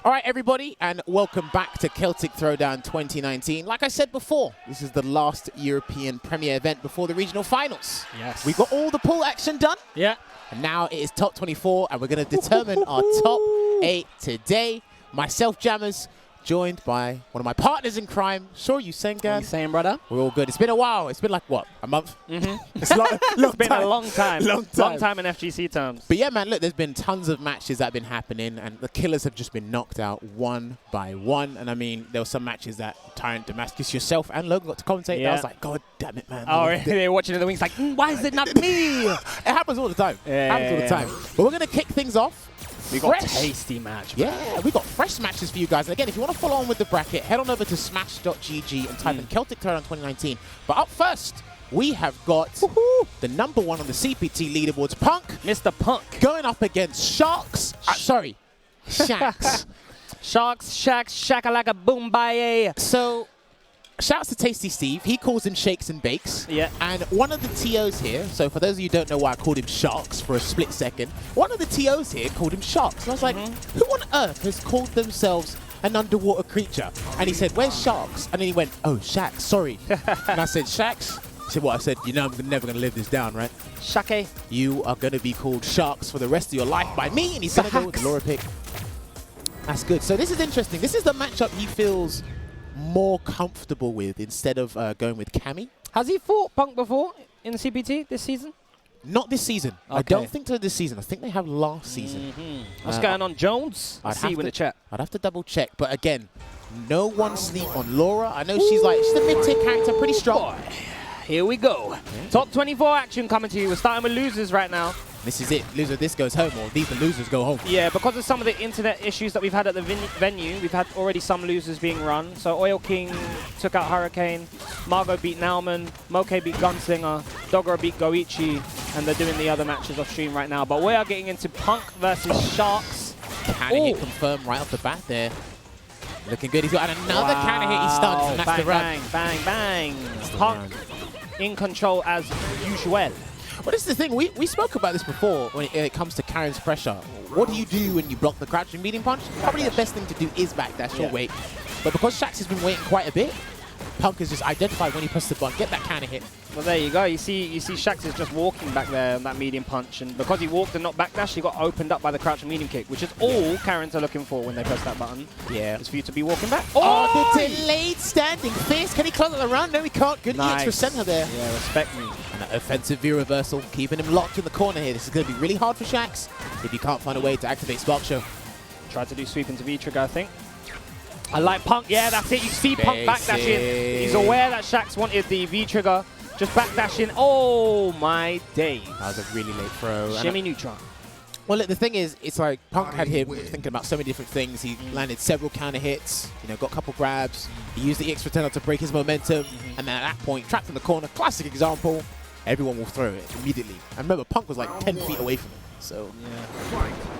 All right, everybody, and welcome back to Celtic Throwdown 2019. Like I said before, this is the last European Premier event before the regional finals. Yes. We got all the pool action done. Yeah. And now it is top 24, and we're going to determine our top 8 today. Myself, Jammers, joined by one of my partners in crime, Sure You Sengan. What are you saying, brother? We're all good. It's been a while. It's been like, what, a month? Mm-hmm. It's been a long time. Long time in FGC terms. But yeah, man, look, there's been tons of matches that have been happening, and the killers have just been knocked out one by one. And I mean, there were some matches that Tyrant Damascus, yourself, and Logan got to commentate. Yeah. I was like, God damn it, man. Oh, really? They were watching in the wings like, why is it not me? It happens all the time. Yeah, it happens all the time. But we're going to kick things off. We got a tasty match, man. Yeah, we got fresh matches for you guys. And again, if you want to follow on with the bracket, head on over to smash.gg and type in Celtic Throwdown 2019. But up first, we have got the #1 on the CPT leaderboards, Punk. Mr. Punk. Going up against Shakz. Sorry, Shakz. Shakz, shakalaka boom baye. So, shouts to Tasty Steve. He calls him Shakes and Bakes. Yeah. And one of the TOs here, so for those of you who don't know why I called him Sharks for a split second, one of the TOs here called him Sharks. And I was like, who on earth has called themselves an underwater creature? And he said, where's Sharks? And then he went, oh, Shakz, sorry. And I said, Shakz? He said, what? I said, you know I'm never going to live this down, right? Shake. You are going to be called Sharks for the rest of your life by me. And he's going to go with the Laura pick. That's good. So this is interesting. This is the matchup he feels more comfortable with instead of going with Cammy. Has he fought Punk before in the CPT this season? Not this season. Okay. I don't think so this season. I think they have last season. What's going on, Jones? I'll see you in the chat. I'd have to double check. But again, no one sleep on Laura. I know she's a mid-tier character, pretty strong. Boy. Here we go. Yeah. Top 24 action coming to you. We're starting with losers right now. This is it. Loser, this goes home, or these the losers go home. Yeah, because of some of the internet issues that we've had at the venue, we've had already some losers being run. So Oil King took out Hurricane, Mago beat Nauman, Moke beat Gunslinger, Dogura beat Goichi, and they're doing the other matches off stream right now. But we are getting into Punk versus Shakz. Can hit confirmed right off the bat there. Looking good. He's got another can hit. He stuns, and that's bang, the run. Bang, bang, bang. Punk in control as usual. Well, this is the thing. We spoke about this before when it comes to Karin's pressure. What do you do when you block the crouching medium punch? Probably the best thing to do is backdash or wait. But because Shakz has been waiting quite a bit, Punk has just identified when he presses the button, get that counter hit. Well, there you go. You see Shakz is just walking back there on that medium punch, and because he walked and not backdash, he got opened up by the crouching medium kick, which is all Karins are looking for when they press that button. Yeah. Is for you to be walking back. Oh, the delayed standing fist. Can he close out the run? No, he can't. Good EX for center there. Yeah, respect me. And that offensive V reversal, keeping him locked in the corner here. This is going to be really hard for Shakz if you can't find a way to activate Spark Show. Tried to do sweep into V-trigger, I think. I like Punk. Yeah, that's it. You see Punk backdashing. He's aware that Shakz wanted the V-trigger. Just backdashing. Oh, my days. That was a really late throw. Shimmy neutron. Well, look, the thing is, it's like Punk had him thinking about so many different things. He landed several counter hits, got a couple grabs. He used the EX Returner to break his momentum. And then at that point, trapped in the corner, classic example, everyone will throw it immediately. And remember, Punk was like 10 feet away from him. So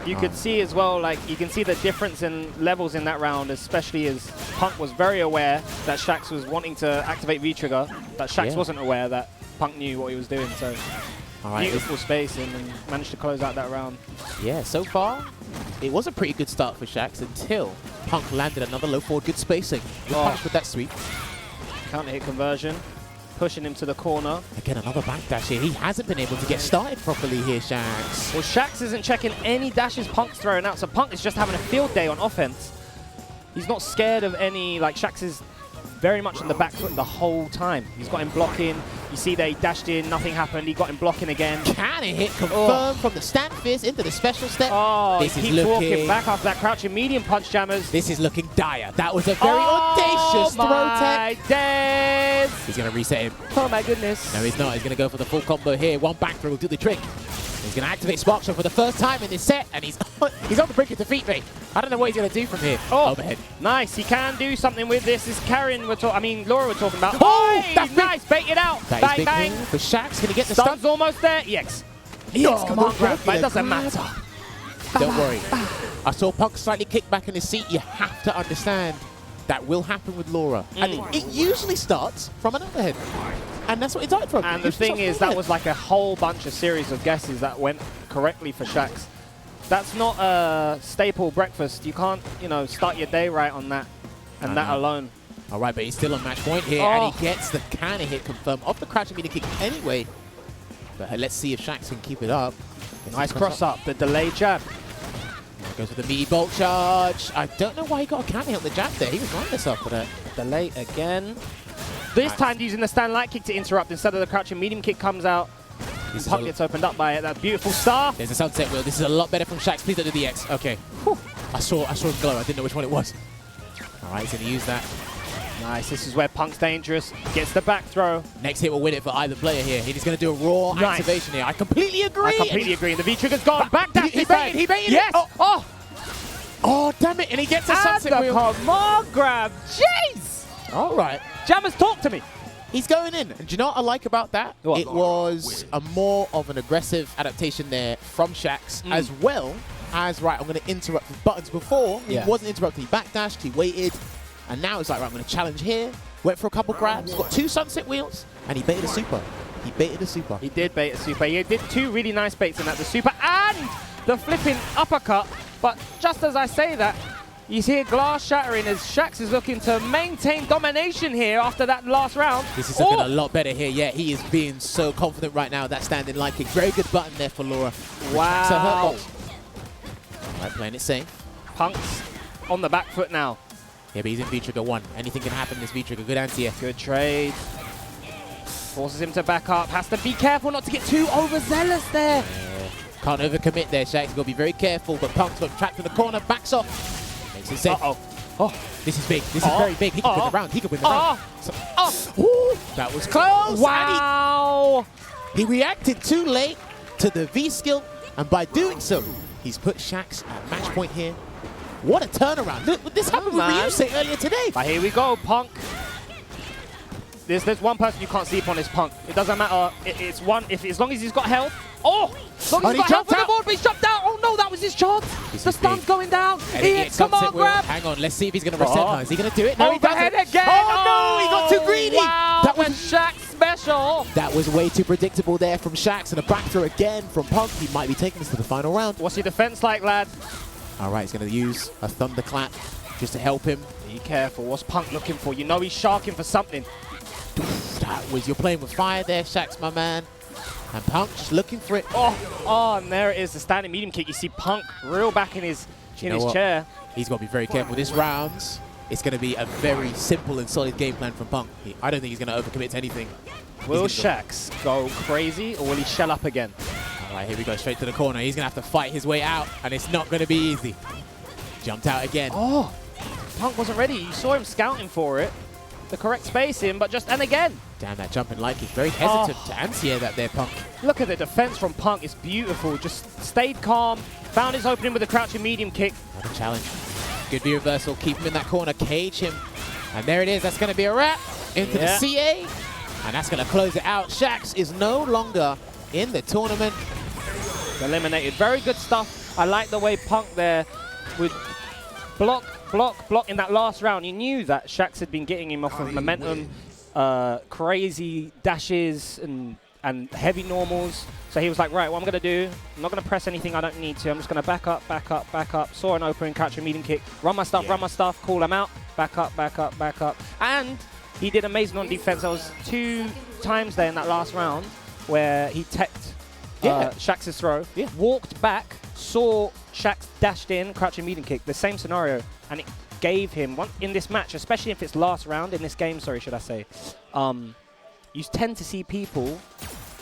you could see as well, you can see the difference in levels in that round, especially as Punk was very aware that Shakz was wanting to activate V-trigger, but Shakz wasn't aware that Punk knew what he was doing. So beautiful spacing and managed to close out that round. Yeah, so far, it was a pretty good start for Shakz until Punk landed another low forward, good spacing. Good punch with that sweep. Counter hit conversion. Pushing him to the corner. Again, another backdash here. He hasn't been able to get started properly here, Shakz. Well, Shakz isn't checking any dashes Punk's throwing out, so Punk is just having a field day on offense. He's not scared of any, Shakz is very much on the back foot the whole time. He's got him blocking. You see that he dashed in, nothing happened. He got him blocking again. Can it hit confirmed from the stand fist into the special step? Oh, he keeps walking back after that crouching medium punch, Jammers. This is looking dire. That was a very audacious throw tech. Days. He's going to reset him. Oh my goodness. No, he's not. He's going to go for the full combo here. One back throw will do the trick. He's going to activate Spark Shot for the first time in this set, and he's on the brink of defeat, mate. I don't know what he's going to do from here. Oh, overhead. Nice. He can do something with this. This is Karin Laura we're talking about. Oh, that's nice. Bait it out. That bang, is bang. For Shakz, can he get the Stun's almost there. EX. EX, come on, grab. But it doesn't matter. Don't worry. I saw Punk slightly kick back in his seat. You have to understand that will happen with Laura. And it usually starts from an overhead. And that's what it died from. And the thing is, that was like a whole bunch of series of guesses that went correctly for Shakz. That's not a staple breakfast. You can't, you know, start your day right on that and that alone. All right, but he's still on match point here, and he gets the counter hit confirmed off the crouching meter kick anyway. But let's see if Shakz can keep it up. Nice cross up, the delayed jab. Goes with the meaty bolt charge. I don't know why he got a counter hit on the jab there. He was running this after that. Delay again. This time using the stand light kick to interrupt instead of the crouching medium kick comes out. Punk gets opened up by it. That beautiful star. There's a sunset wheel. This is a lot better from Shakz. Please don't do the X. Okay. Whew. I saw him glow. I didn't know which one it was. All right, he's going to use that. Nice. This is where Punk's dangerous. Gets the back throw. Next hit will win it for either player here. He's going to do a raw activation here. I completely agree. I completely agree. The V-trigger's gone. Back dash. He baited yes. it. Oh, damn it. And he gets a sunset wheel. Come on, grab. Jeez. All right. Jammers, talk to me. He's going in. And do you know what I like about that? What? It was a more of an aggressive adaptation there from Shakz, as well as, right, I'm going to interrupt with buttons. Before, he wasn't interrupting. He backdashed, he waited, and now it's like, right, I'm going to challenge here. Went for a couple grabs, got 2 sunset wheels, and he baited a super. He baited a super. He did bait a super. He did 2 really nice baits in that, the super and the flipping uppercut. But just as I say that, you hear glass shattering as Shakz is looking to maintain domination here after that last round. This is looking a lot better here. Yeah, he is being so confident right now. That standing light kick. Very good button there for Laura. Wow. So hurt box. All right, playing it safe. Punk's on the back foot now. Yeah, but he's in V-Trigger 1. Anything can happen in this V-Trigger. Good anti-air. Good trade. Forces him to back up. Has to be careful not to get too overzealous there. Yeah. Can't overcommit there, Shakz. Got to be very careful. But Punk's got trapped in the corner. Backs off. Makes it safe. Oh, this is big. This is very big. He could win the round. He could win the round. Ooh, that was close. Wow. He reacted too late to the V-skill. And by doing so, he's put Shakz at match point here. What a turnaround. This happened with Ryusei earlier today. But here we go, Punk. There's one person you can't sleep on is Punk. It doesn't matter. It's one, as long as he's got health. Oh! As long as he's got health on the board, but he's jumped out. Oh no, that was his chance. The stun's going down. He hits, come on, grab. Hang on, let's see if he's going to reset now. Is he going to do it? No, he doesn't. Again. Oh no, he got too greedy. Wow, that was Shakz special. That was way too predictable there from Shakz. And a back throw again from Punk. He might be taking this to the final round. What's your defense like, lad? All right, he's going to use a thunderclap just to help him. Be careful. What's Punk looking for? You know he's sharking for something. That was, you're playing with fire there, Shakz, my man. And Punk just looking for it. Oh, and there it is, the standing medium kick. You see Punk real back in his chair. He's got to be very careful. This round, it's going to be a very simple and solid game plan from Punk. I don't think he's going to overcommit to anything. Will Shakz go crazy or will he shell up again? All right, here we go, straight to the corner. He's going to have to fight his way out, and it's not going to be easy. Jumped out again. Oh, Punk wasn't ready. You saw him scouting for it. The correct spacing, but just, and again. Damn, that jumping light kick. Very hesitant to anti-air that there, Punk. Look at the defense from Punk. It's beautiful. Just stayed calm. Found his opening with a crouching medium kick. What a challenge. Good V reversal. Keep him in that corner. Cage him. And there it is. That's going to be a wrap into the CA. And that's going to close it out. Shakz is no longer in the tournament. Eliminated. Very good stuff. I like the way Punk there would block in that last round. You knew that Shakz had been getting him off of momentum, crazy dashes and heavy normals. So he was like, right, what I'm going to do, I'm not going to press anything I don't need to. I'm just going to back up. Saw an open, catch a medium kick, run my stuff, call him out, back up. And he did amazing on defense. There was 2 times there in that last round where he teched Shax's throw, walked back, saw Shakz dashed in, crouching medium kick, the same scenario, and it gave him, in this match, especially if it's last round, in this game, sorry, should I say, you tend to see people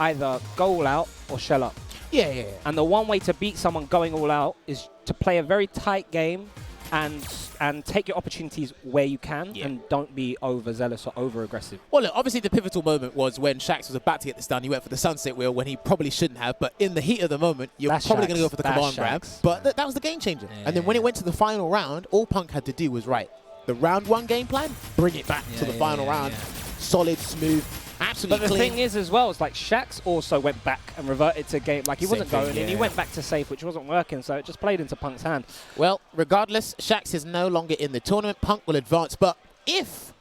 either go all out or shell up. Yeah. And the one way to beat someone going all out is to play a very tight game and take your opportunities where you can and don't be overzealous or over-aggressive. Well, look, obviously the pivotal moment was when Shakz was about to get the stun. He went for the sunset wheel when he probably shouldn't have, but in the heat of the moment, you're probably going to go for the command grab. But that was the game changer. Yeah. And then when it went to the final round, all Punk had to do was, right, the round 1 game plan, bring it back to the final round. Solid, smooth, absolutely clean. But the thing is as well, it's like Shakz also went back and reverted to game. Like he wasn't going in, he went back to safe, which wasn't working, so it just played into Punk's hand. Well, regardless, Shakz is no longer in the tournament. Punk will advance, but if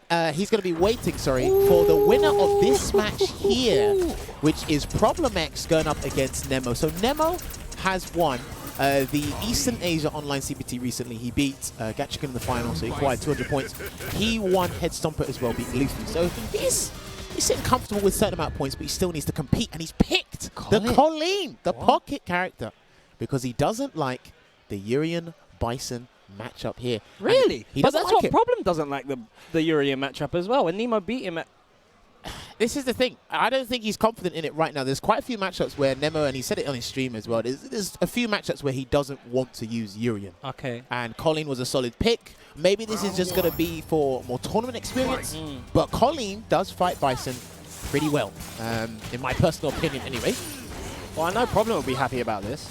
he's going to be waiting, for the winner of this match here, which is Problem X going up against Nemo. So Nemo has won the Eastern Asia Online CPT recently. He beat Gachikin in the final, so he acquired 200 points. He won Head Stomper as well, beat Luffy. So he's sitting comfortable with a certain amount of points, but he still needs to compete. And he's picked the Kolin, the pocket character, because he doesn't like the Urien Bison matchup here. Really? He But doesn't that's like what it. Problem doesn't like the Urien matchup as well. When Nemo beat him at... This is the thing. I don't think he's confident in it right now. There's quite a few matchups where Nemo, and he said it on his stream as well, there's a few matchups where he doesn't want to use Urien. Okay. And Kolin was a solid pick. Maybe this is just going to be for more tournament experience. But Kolin does fight Bison pretty well, in my personal opinion anyway. Well, I know Problem will be happy about this.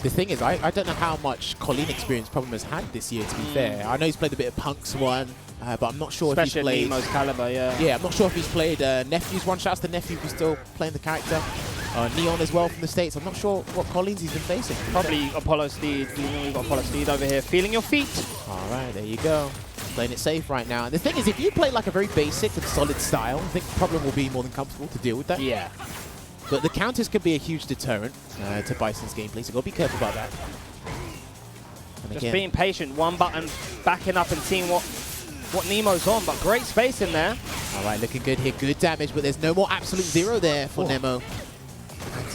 The thing is, I don't know how much Kolin experience Problem has had this year, to be fair. I know he's played a bit of Punk's one, but I'm not sure if he's Especially played... Nemo's caliber, yeah. Yeah, I'm not sure if he's played Nephew's one. Shouts to Nephew who's still playing the character. Neon as well from the States. I'm not sure what Collins he's been facing. Probably Apollo Steed. We've got Apollo Steed over here. Feeling your feet. All right, there you go. Playing it safe right now. And the thing is, if you play like a very basic and solid style, I think Problem will be more than comfortable to deal with that. Yeah. But the counters can be a huge deterrent to Bison's gameplay, so gotta be careful about that. And Just again, being patient, one button, backing up and seeing what Nemo's on, but great space in there. all right, looking good here. Good damage, but there's no more absolute zero there for Nemo.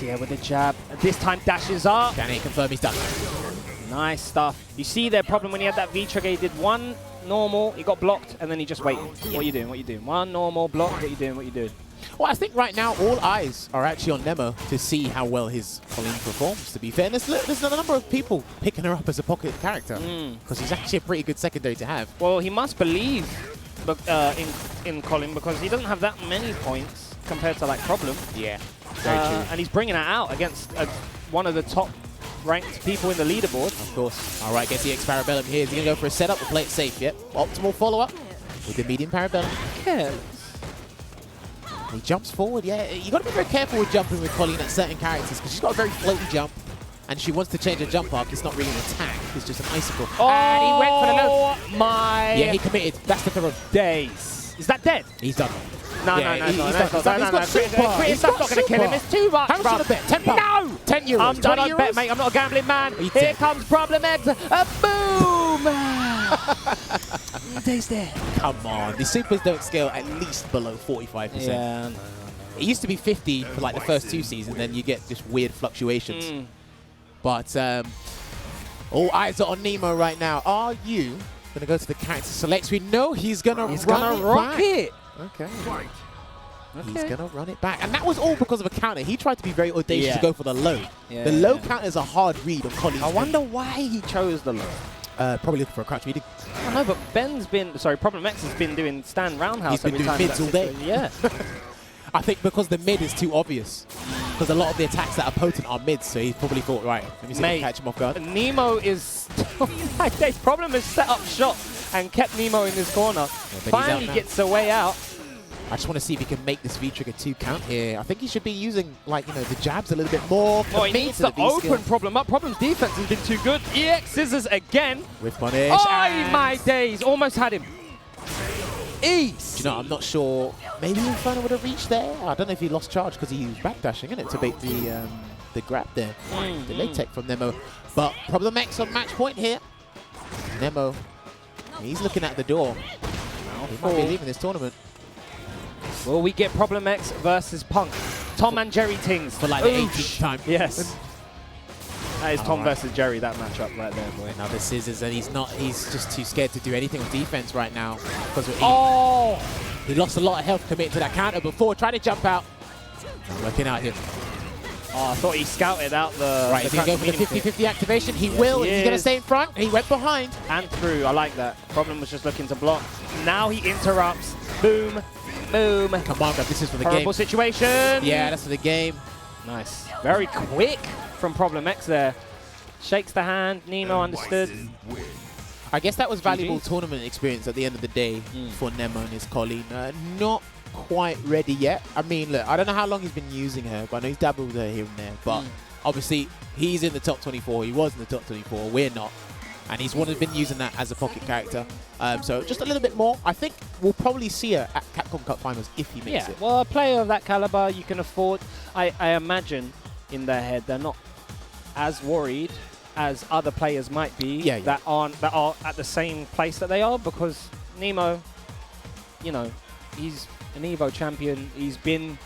Yeah, with the jab. This time dashes up. Can he confirm he's done? Nice stuff. You see their Problem when he had that V-trigger, he did one normal, he got blocked, and then he just waited. What are you doing? What are you doing? One normal, block, what are you doing? What are you doing? Well, I think right now all eyes are actually on Nemo to see how well his Kolin performs, to be fair. And there's a number of people picking her up as a pocket character because he's actually a pretty good secondary to have. Well, he must believe in Kolin because he doesn't have that many points compared to like Problem. Yeah, very true. And he's bringing it out against one of the top ranked people in the leaderboard. Of course. All right, gets the X Parabellum here. Is he going to go for a setup or play it safe? Yep. Optimal follow-up with the medium Parabellum. Yeah. He jumps forward, yeah. You got to be very careful with jumping with Kolin at certain characters because she's got a very floaty jump and she wants to change her jump arc. It's not really an attack, it's just an icicle. Oh, and he went for the low. My Yeah, he committed. That's the throw. days. Is that dead? He's done. No, Yeah, no, he's no, done. no, He's got super. That's not going to kill him. It's too much, How much bruv. should I bet? 10 pounds. No! 10 euros. I'm 20 not a bet, euros? mate. I'm not a gambling man. You Here did. comes Problem X. A boom! Days there. Come on. The supers don't scale at least below 45%. Yeah, no. It used to be 50 for like the first 2 seasons, then you get just weird fluctuations. But all eyes are on Nemo right now. Are you going to go to the character selects? We know he's going to rock it. Okay. He's going to run it back. And that was all because of a counter. He tried to be very audacious to go for the low. Yeah, the low counter is a hard read on Collins. I wonder why he chose the low. Probably looking for a crouch reading. I know, but Problem X has been doing stand roundhouse He's been every doing time. mids all day. Yeah. I think because the mid is too obvious. Because a lot of the attacks that are potent are mids, so he probably thought, right, let me see if I can catch him off guard. Nemo is... Problem has set up shot and kept Nemo in this corner. Finally gets a way out. I just want to see if he can make this V-trigger 2 count here. I think he should be using, like, you know, the jabs a little bit more. Oh, he needs to open Problem up. Problem's defense has been too good. EX scissors again. With punish. Oh, my days. Almost had him. Ease. Do you know, I'm not sure. Maybe Inferno would have reached there. I don't know if he lost charge because he was backdashing, innit, to bait the grab there. The late tech from Nemo. But Problem X on match point here. Nemo, he's looking at the door. He might be leaving this tournament. Will we get Problem X versus Punk? Tom and Jerry Tings. For like the 18th time. Yes. That is Tom versus Jerry, that matchup right there, boy. Now the scissors, and he's just too scared to do anything on defense right now. Because he lost a lot of health committing to that counter before. Trying to jump out. Not working out here. Oh, I thought he scouted out the... Right, is he going for the 50-50 activation? He will. He's going to stay in front. He went behind. And through. I like that. Problem was just looking to block. Now he interrupts. Boom. Boom. Come on, guys. This is for the game. Horrible situation. Yeah, that's for the game. Nice. Very quick from Problem X there. Shakes the hand. Nemo understood. I guess that was valuable tournament experience at the end of the day for Nemo and his Kolin. Not quite ready yet. I mean, look, I don't know how long he's been using her, but I know he's dabbled with her here and there. But obviously, he's in the top 24. He was in the top 24. We're not. And he's been using that as a pocket character. So just a little bit more. I think we'll probably see her at Capcom Cup Finals if he makes it. Well, a player of that caliber, you can afford. I imagine in their head, they're not as worried as other players might be that are at the same place that they are, because Nemo, you know, he's an Evo champion. He's been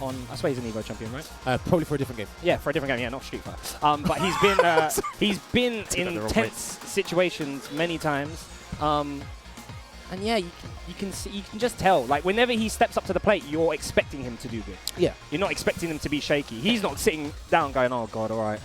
on, I suppose he's an Evo champion, right? Probably for a different game. Yeah, for a different game. Yeah, not Street Fighter. But he's been in tense situations many times. And yeah, you can just tell. Like whenever he steps up to the plate, you're expecting him to do good. Yeah. You're not expecting him to be shaky. He's not sitting down going, "Oh God, all right,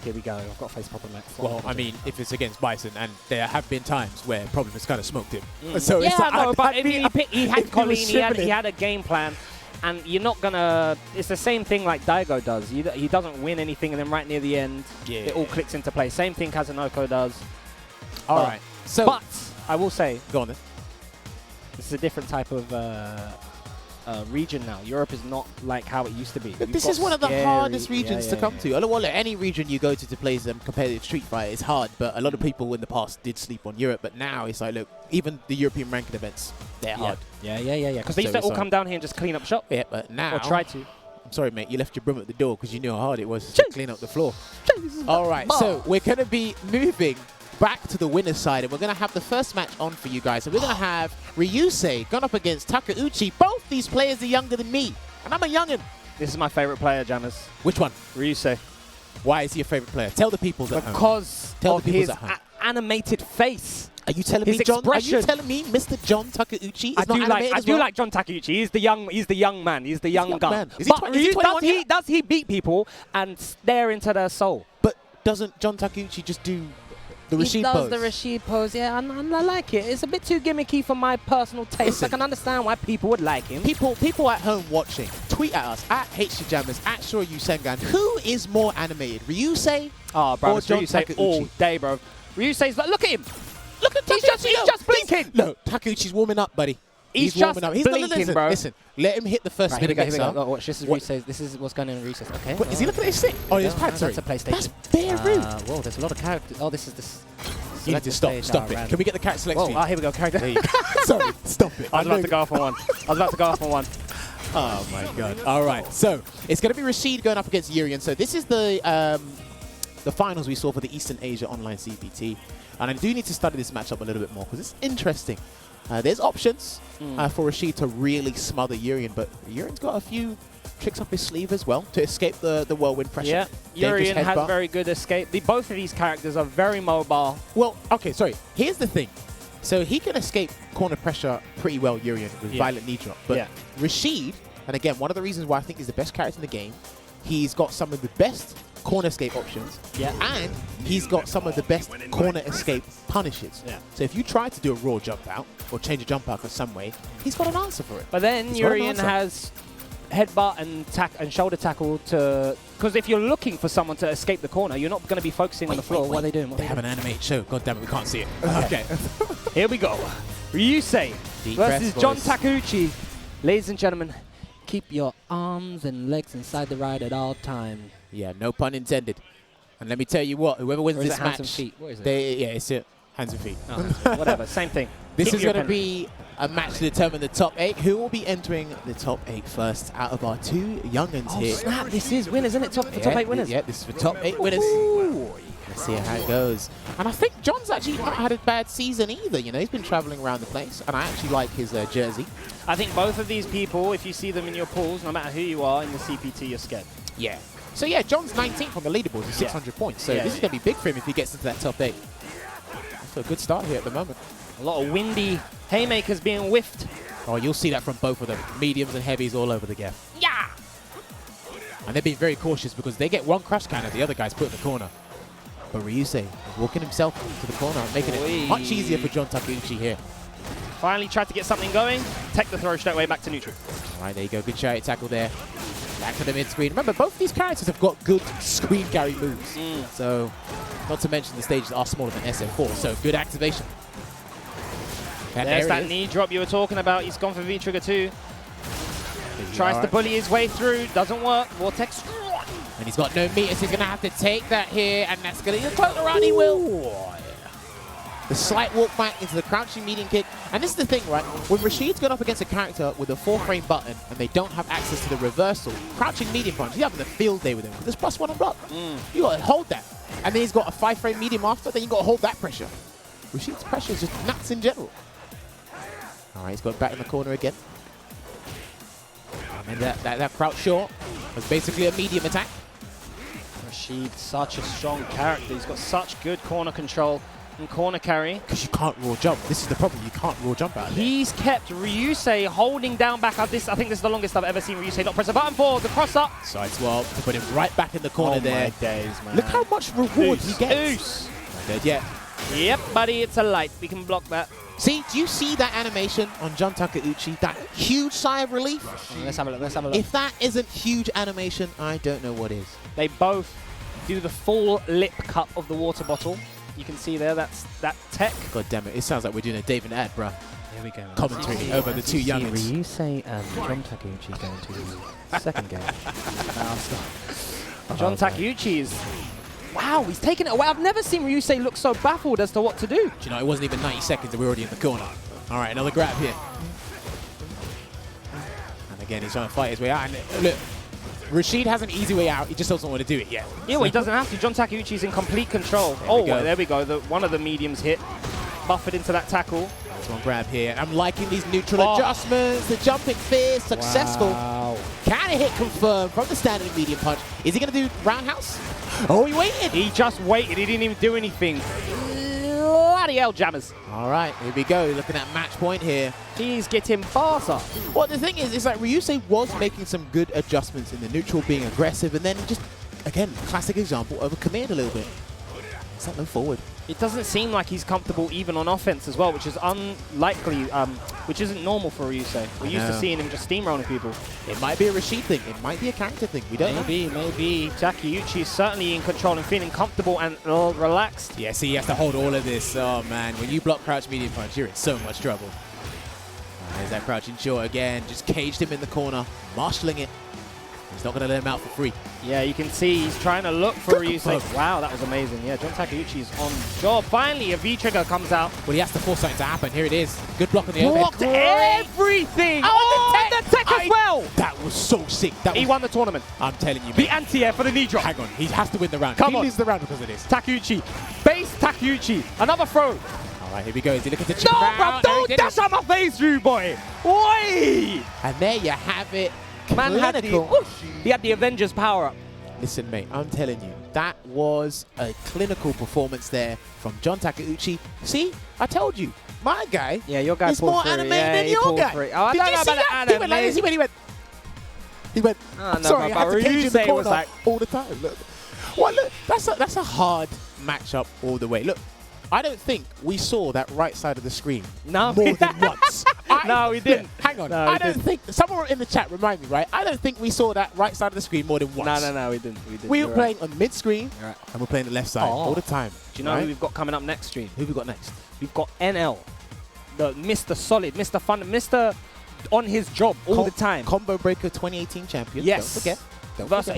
here we go. I've got to face problem next." Well, I mean, if it's against Bison, and there have been times where problem has kind of smoked him. So yeah, it's like, no, but he had Kolin, he had a game plan. And you're not gonna. It's the same thing like Daigo does. He doesn't win anything, and then right near the end, it all clicks into place. Same thing Kazunoko does. All right. So, but I will say, go on then. This is a different type of region now. Europe is not like how it used to be. This is one of the hardest regions to come to. Well, any region you go to play some competitive Street Fighter is hard, but a lot of people in the past did sleep on Europe. But now it's like, look, even the European ranking events, they're hard. Yeah. Because they used to all come down here and just clean up shop. Yeah, but now... Or try to. I'm sorry, mate. You left your broom at the door because you knew how hard it was to clean up the floor. All right, so we're going to be moving back to the winner's side, and we're going to have the first match on for you guys. So we're going to have Ryusei going up against Takeuchi. Both these players are younger than me, and I'm a youngin'. This is my favorite player, Jammers. Which one? Ryusei. Why is he your favorite player? Tell the people at home. Because of his animated face. Are you telling me, John? Are you telling me, Mr. John Takeuchi is not animated I do like John Takeuchi. He's the young man. He's the young gun. Does he beat people and stare into their soul? But doesn't John Takeuchi just do the Rashid pose? He does the Rashid pose, yeah, and I like it. It's a bit too gimmicky for my personal taste. Listen, I can understand why people would like him. People at home watching, tweet at us, at HCJammers, at Shoryu Sengan. Who is more animated, Ryusei or John Takeuchi? All day, bro. Ryusei's like, look at him. Look at Takeuchi. He's just blinking. No, Takeuchi's warming up, buddy. He's warming up. He's blinking, bro. Listen, let him hit the first spin against her. Watch, this is Ryusei. This is what's going on in Ryusei. Okay. What, is he looking at his stick? Oh, his pad, sorry. That's a PlayStation. That's very rude. Whoa, there's a lot of characters. Oh, this is this. You need to stop it. Can we get the character selection? Oh, here we go. Character. Sorry, stop it. I was about to go off on one. Oh my God. All right, so it's going to be Rashid going up against Urien. So this is the finals we saw for the Eastern Asia Online CPT. And I do need to study this matchup a little bit more because it's interesting. There's options for Rashid to really smother Urien, but Urien's got a few tricks up his sleeve as well to escape the whirlwind pressure. Yeah, Urien has very good escape. Both of these characters are very mobile. Well, okay, sorry. Here's the thing. So he can escape corner pressure pretty well, Urien, with violent knee drop. But Rashid, and again, one of the reasons why I think he's the best character in the game, he's got some of the best corner escape options, and he's got some of the best corner escape punishes. So if you try to do a raw jump out or change a jump out for some way, he's got an answer for it. But then Urien has headbutt and shoulder tackle to, because if you're looking for someone to escape the corner, you're not going to be focusing on the floor. What are they doing? They have an animated show. God damn it, we can't see it. Okay. Here we go. Ryusei versus John Takeuchi. Ladies and gentlemen, keep your arms and legs inside the ride at all times. Yeah, no pun intended. And let me tell you what, whoever wins this match, hands and feet? What is it? It's hands and feet. Oh, whatever, same thing. This is going to be a match to determine the top 8. Who will be entering the top 8 first out of our two young'uns here? Snap, this is winners, isn't it? Top 8 winners. Yeah, this is for top 8 winners. Let's see how it goes. And I think John's actually not had a bad season either. You know, he's been traveling around the place, and I actually like his jersey. I think both of these people, if you see them in your pools, no matter who you are in the CPT, you're scared. Yeah. So yeah, John's 19th on the leaderboard with 600 points. So this is going to be big for him if he gets into that top 8. So a good start here at the moment. A lot of windy haymakers being whiffed. Oh, you'll see that from both of them. Mediums and heavies all over the gap. Yeah! And they're being very cautious because they get one crush cannon, the other guy's put in the corner. But Ryusei walking himself to the corner, making it much easier for John Takeuchi here. Finally tried to get something going. Take the throw straight away back to neutral. All right, there you go. Good chariot tackle there. Back to the mid-screen. Remember, both of these characters have got good screen carry moves. So, not to mention the stages are smaller than SF4, so good activation. And there's that knee drop you were talking about. He's gone for V-Trigger 2. Tries to bully his way through. Doesn't work. Vortex. And he's got no meters. He's going to have to take that here, and that's going to float around. He will. The slight walk back into the crouching medium kick. And this is the thing, right? When Rashid's gone up against a character with a 4-frame button and they don't have access to the reversal, crouching medium punch, you're having a field day with him. There's +1 on block. You got to hold that. And then he's got a 5-frame medium after, then you got to hold that pressure. Rashid's pressure is just nuts in general. All right, he's got back in the corner again. And that crouch short was basically a medium attack. Rashid, such a strong character. He's got such good corner control and corner carry. Because you can't raw jump. This is the problem. You can't raw jump out of there. He's kept Ryusei holding down back. I think this is the longest I've ever seen Ryusei not press a button for the cross up. Side swap to put him right back in the corner there. My days, man. Look how much reward he gets. Oos. Not dead yet. Yep, buddy, it's a light. We can block that. See, do you see that animation on Jun Takeuchi? That huge sigh of relief? Let's have a look, let's have a look. If that isn't huge animation, I don't know what is. They both do the full lip cup of the water bottle. You can see there, that's that tech. God damn it, it sounds like we're doing a David ad, bruh. Here we go. Commentary over the two youngins. Ryusei and Jun Takeuchi going to the second game. Jun Takeuchi is... Wow, he's taken it away. I've never seen Ryusei look so baffled as to what to do. Do you know, it wasn't even 90 seconds and we're already in the corner. All right, another grab here. And again, he's trying to fight his way out. And look, Rashid has an easy way out. He just doesn't want to do it yet. Yeah, well, he doesn't have to. Jun Takeuchi's in complete control. There we go. One of the mediums hit. Buffered into that tackle. That's one grab here. I'm liking these neutral adjustments. The jumping fist, successful. Wow. Can a hit confirmed from the standard medium punch. Is he going to do roundhouse? Oh, he waited. He just waited. He didn't even do anything. Bloody hell, jammers. All right, here we go. Looking at match point here. He's getting bars up. Well, the thing is like Ryusei was making some good adjustments in the neutral, being aggressive, and then just, again, classic example of a command a little bit. Is that no forward? It doesn't seem like he's comfortable even on offense as well, which is unlikely, which isn't normal for Ryusei. We're used to seeing him just steamrolling people. It might be a Rashid thing. It might be a character thing. We don't know. Maybe. Takeuchi is certainly in control and feeling comfortable and relaxed. Yeah, see, he has to hold all of this. Oh, man. When you block crouch medium punch, you're in so much trouble. There's that crouching short again. Just caged him in the corner, marshalling it. He's not going to let him out for free. Yeah, you can see he's trying to look for Ryusei. Wow, that was amazing. Yeah, Jun Takeuchi's on job. Finally, a V-trigger comes out. Well, he has to force something to happen. Here it is. Good block on the overhead. Blocked everything! Oh, and the tech as well! That was so sick. He won the tournament. I'm telling you, the anti-air for the knee drop. Hang on, he has to win the round. Come on. He loses the round because of this. Takeuchi. Base Takeuchi. Another throw. All right, here we go. Is he looking to chip him No, out? bro, don't dash on my face, you boy. Oi! And there you have it. Man had he had the Avengers power up. Listen, mate, I'm telling you, that was a clinical performance there from Jun Takeuchi. See, I told you, my guy. Yeah, your guy is more animated than your guy. Oh, I Did don't you know see about that? the He went like this. He went. Oh, no, sorry, I had to cage in the corner like all the time. Look, well, look, that's a hard matchup all the way. Look. I don't think we saw that right side of the screen more than once. No, we didn't. Hang on. No, I don't think... Someone in the chat, remind me, right? I don't think we saw that right side of the screen more than once. No, we didn't. We were playing on mid-screen, and we're playing the left side all the time. Do you know who we've got coming up next stream? Who have we got next? We've got NL, the Mr. Solid, Mr. Fun, Mr. on his job all the time. Combo Breaker 2018 champion. Yes. Don't forget.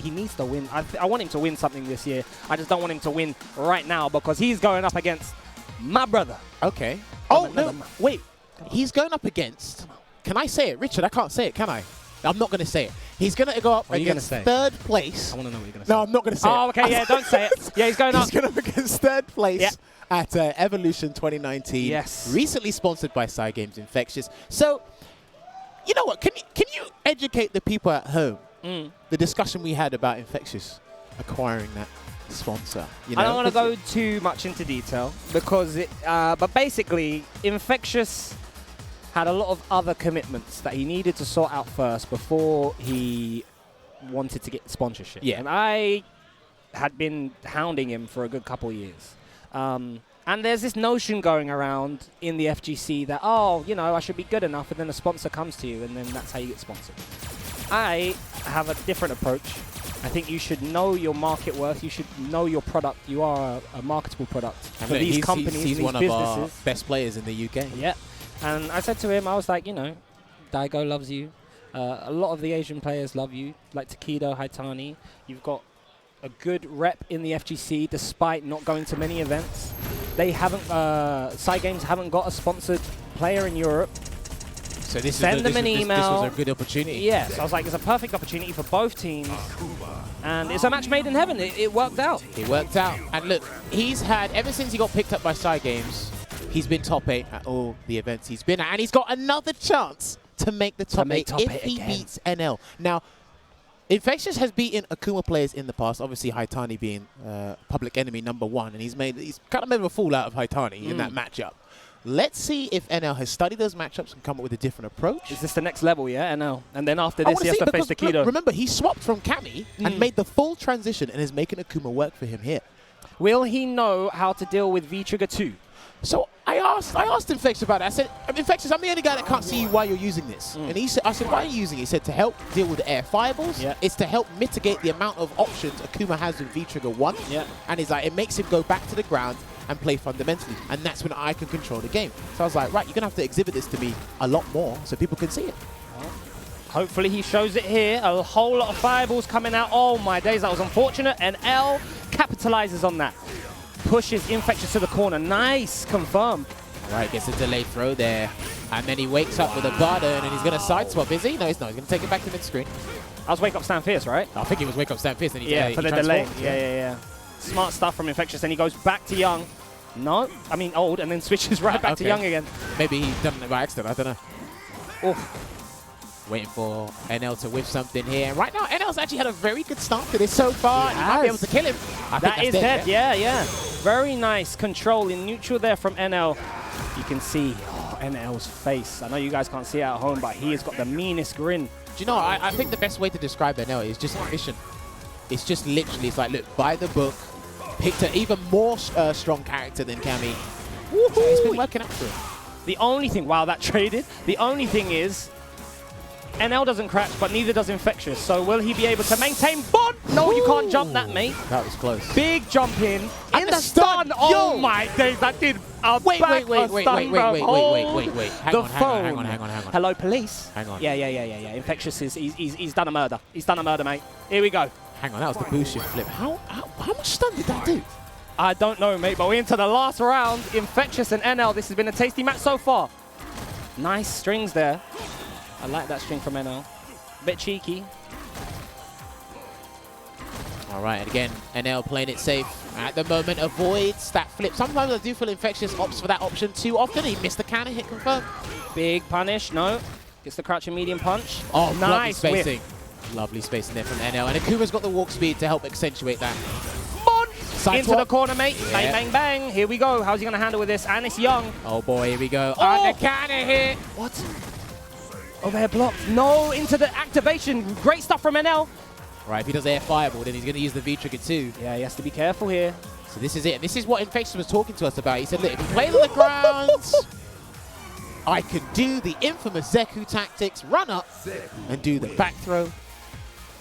He needs to win. I want him to win something this year. I just don't want him to win right now because he's going up against my brother. Okay. Oh, no. Wait. He's going up against... Can I say it? Richard, I can't say it, can I? I'm not going to say it. He's going to go up against third place. I want to know what you're going to say. No, I'm not going to say it. Oh, okay, yeah, don't say it. Yeah, he's going up. He's going up against third place at Evolution 2019. Yes. Recently sponsored by Cygames Infexious. So, you know what? Can you educate the people at home? The discussion we had about Infexious acquiring that sponsor. You know? I don't want to go too much into detail because but basically, Infexious had a lot of other commitments that he needed to sort out first before he wanted to get sponsorship. Yeah. And I had been hounding him for a good couple of years. And there's this notion going around in the FGC that, oh, you know, I should be good enough, and then a sponsor comes to you, and then that's how you get sponsored. I have a different approach. I think you should know your market worth. You should know your product. You are a marketable product for these companies, he's these one businesses. of our best players in the UK. Yeah. And I said to him, I was like, you know, Daigo loves you. A lot of the Asian players love you, like Takedo, Haitani. You've got a good rep in the FGC despite not going to many events. They haven't, Cygames haven't got a sponsored player in Europe. So this send them an email. This was a good opportunity. Yes, I was like, it's a perfect opportunity for both teams. And it's a match made in heaven. It worked out. It worked out. And look, he's had, ever since he got picked up by Side Games, he's been top 8 at all the events he's been at. And he's got another chance to make the top 8 if he beats NL. Now, Infexious has beaten Akuma players in the past, obviously Haitani being public enemy #1, and he's kind of made a fool out of Haitani in that matchup. Let's see if NL has studied those matchups and come up with a different approach. Is this the next level, yeah, NL? And then after this, he has to face Takedo. Remember, he swapped from Kami and made the full transition and is making Akuma work for him here. Will he know how to deal with V-Trigger 2? So I asked Infexious about it. I said, Infexious, I'm the only guy that can't see why you're using this. And he said, I said, why are you using it? He said, to help deal with the air fireballs. Yeah. It's to help mitigate the amount of options Akuma has with V-Trigger 1. Yeah. And he's like, it makes him go back to the ground and play fundamentally. And that's when I can control the game. So I was like, right, you're going to have to exhibit this to me a lot more so people can see it. Well, hopefully he shows it here. A whole lot of fireballs coming out. Oh my days, that was unfortunate. And L capitalizes on that. Pushes Infectious to the corner. Nice, confirm. All right, gets a delayed throw there. And then he wakes up with a garden and he's going to side swap, is he? No, he's not. He's going to take it back to mid-screen. That was Wake Up Stand Fierce, right? I think it was Wake Up Stand Fierce. And he for the delay. Yeah. Smart stuff from Infectious. And he goes back to Young. No, I mean old, and then switches right back to Young again. Maybe he's done it by accident. I don't know. Oof. Waiting for NL to whiff something here. And right now, NL's actually had a very good start to this so far. He might be able to kill him. That is dead. Yeah. Very nice control in neutral there from NL. You can see NL's face. I know you guys can't see it at home, but he has got the meanest grin. Do you know, I think the best way to describe NL is just efficient. It's just literally, it's like, look, by the book, picked an even more strong character than Kami. So it's been working out for him. The only thing, wow, that traded. The only thing is, NL doesn't crash, but neither does Infectious. So will he be able to maintain bond? No, you can't jump that, mate. That was close. Big jump in the stun. Oh my days, that did a wait. Hang on. Hello, police. Hang on. Yeah. Infectious is he's done a murder. He's done a murder, mate. Here we go. Hang on, that was the boost shift flip. How much stun did that do? I don't know, mate, but we're into the last round. Infectious and NL. This has been a tasty match so far. Nice strings there. I like that string from NL. Bit cheeky. All right, and again, NL playing it safe. At the moment, avoids that flip. Sometimes I do feel Infectious opts for that option too often. He missed the counter hit confirm. Big punish, no. Gets the crouching medium punch. Oh, nice lovely spacing. Lovely spacing there from NL. And Akuma's got the walk speed to help accentuate that. Into the corner, mate. Yeah. Bang, bang. Here we go. How's he going to handle with this? And it's Young. Oh, boy, here we go. Oh. And the counter hit. What? Overhead block. No, into the activation. Great stuff from NL. Right, if he does air fireball, then he's going to use the V-trigger too. Yeah, he has to be careful here. So this is it. This is what Infexious was talking to us about. He said, look, if you play on the ground, I can do the infamous Zeku tactics, run up, and do the back throw.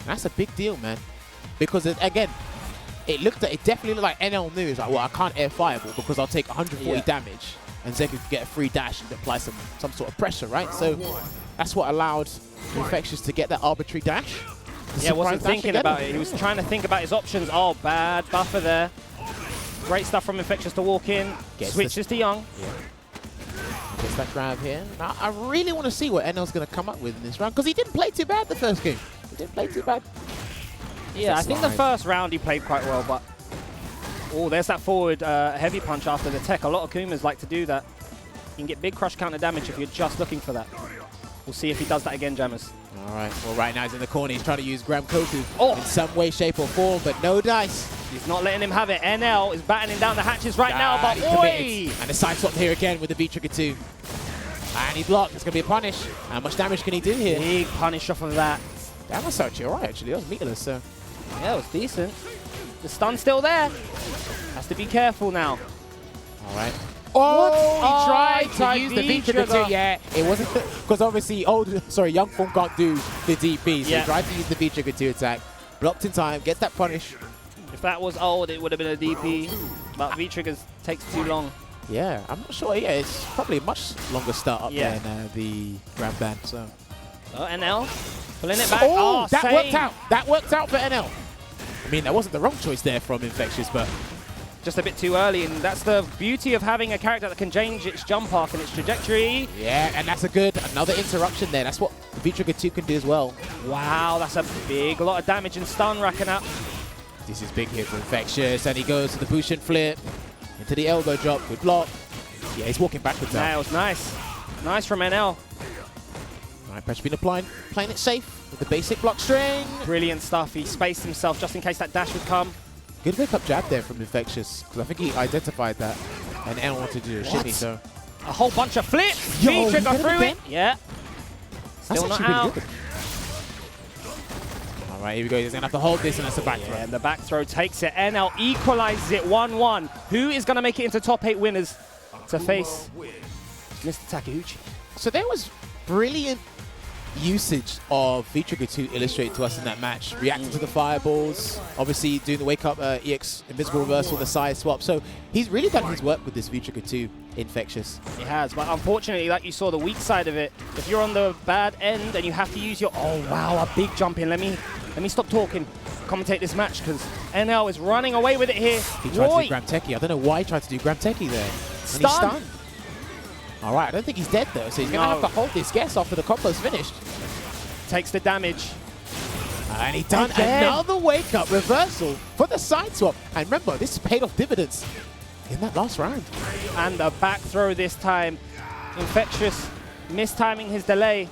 That's a big deal, man. Because, again, it definitely looked like NL knew. It's like, well, I can't air fireball because I'll take 140 damage, and Zeku can get a free dash and apply some sort of pressure, right? So that's what allowed Infectious to get that arbitrary dash. Yeah, wasn't thinking about it. He was trying to think about his options. Oh, bad buffer there. Great stuff from Infectious to walk in. Switches to Young. Yeah. Gets that grab here. Now, I really want to see what NL's going to come up with in this round, because he didn't play too bad the first game. He didn't play too bad. Yeah, I think the first round he played quite well, but... Oh, there's that forward heavy punch after the tech. A lot of Kumas like to do that. You can get big crush counter damage if you're just looking for that. We'll see if he does that again, Jammers. All right. Well, right now he's in the corner. He's trying to use Gram Koku in some way, shape, or form, but no dice. He's not letting him have it. NL is battening down the hatches right now, but oi! And the side swap here again with the V-trigger 2. And he blocked. It's going to be a punish. How much damage can he do here? Big punish off of that. That was actually all right, actually. That was meterless, so. Yeah, it was decent. The stun's still there. Has to be careful now. All right. Oh, he tried to use the V-trigger 2. Yeah, it wasn't, because obviously young form can't do the DP, so he tried to use the V-trigger 2 attack. Blocked in time, gets that punish. If that was old, it would have been a DP, but V-triggers takes too long. Yeah, I'm not sure. Yeah, it's probably a much longer startup than the Grand Band. So. NL pulling it back. Oh, that worked out. That worked out for NL. I mean, that wasn't the wrong choice there from Infexious, but just a bit too early, and that's the beauty of having a character that can change its jump arc and its trajectory. Yeah, and that's another interruption there. That's what V-Trigger 2 can do as well. Wow, that's a lot of damage and stun racking up. This is big here for Infexious, and he goes to the Bonchan flip, into the elbow drop, good block. Yeah, he's walking backwards now. Nails, nice. Nice from NL. All right, pressure being applied, playing it safe with the basic block string. Brilliant stuff. He spaced himself just in case that dash would come. Good wake-up jab there from Infexious, because I think he identified that, and N wanted to do a shimmy, so... A whole bunch of flips! Yo, V-trigger through it! Yeah. Still not out. Really all right, here we go. He's going to have to hold this, and that's a back throw. And the back throw takes it. NL equalizes it 1-1. Who is going to make it into top 8 winners to face Mr. Takeuchi? So there was brilliant usage of V-Trigger 2 illustrated to us in that match, reacting to the fireballs, obviously doing the wake-up EX invisible reversal, the side swap. So he's really done his work with this V-Trigger 2 Infexious. He has, but unfortunately, like you saw the weak side of it, if you're on the bad end and you have to use your... Oh, wow, a big jump in. Let me stop talking, commentate this match, because NL is running away with it here. He tried to do Gram Techie. I don't know why he tried to do Gram Techie there. And he's stunned. All right, I don't think he's dead, though, so he's going to have to hold this guess after the combo's finished. Takes the damage. And he done another wake-up reversal for the side swap. And remember, this paid off dividends in that last round. And the back throw this time. Infexious mistiming his delay.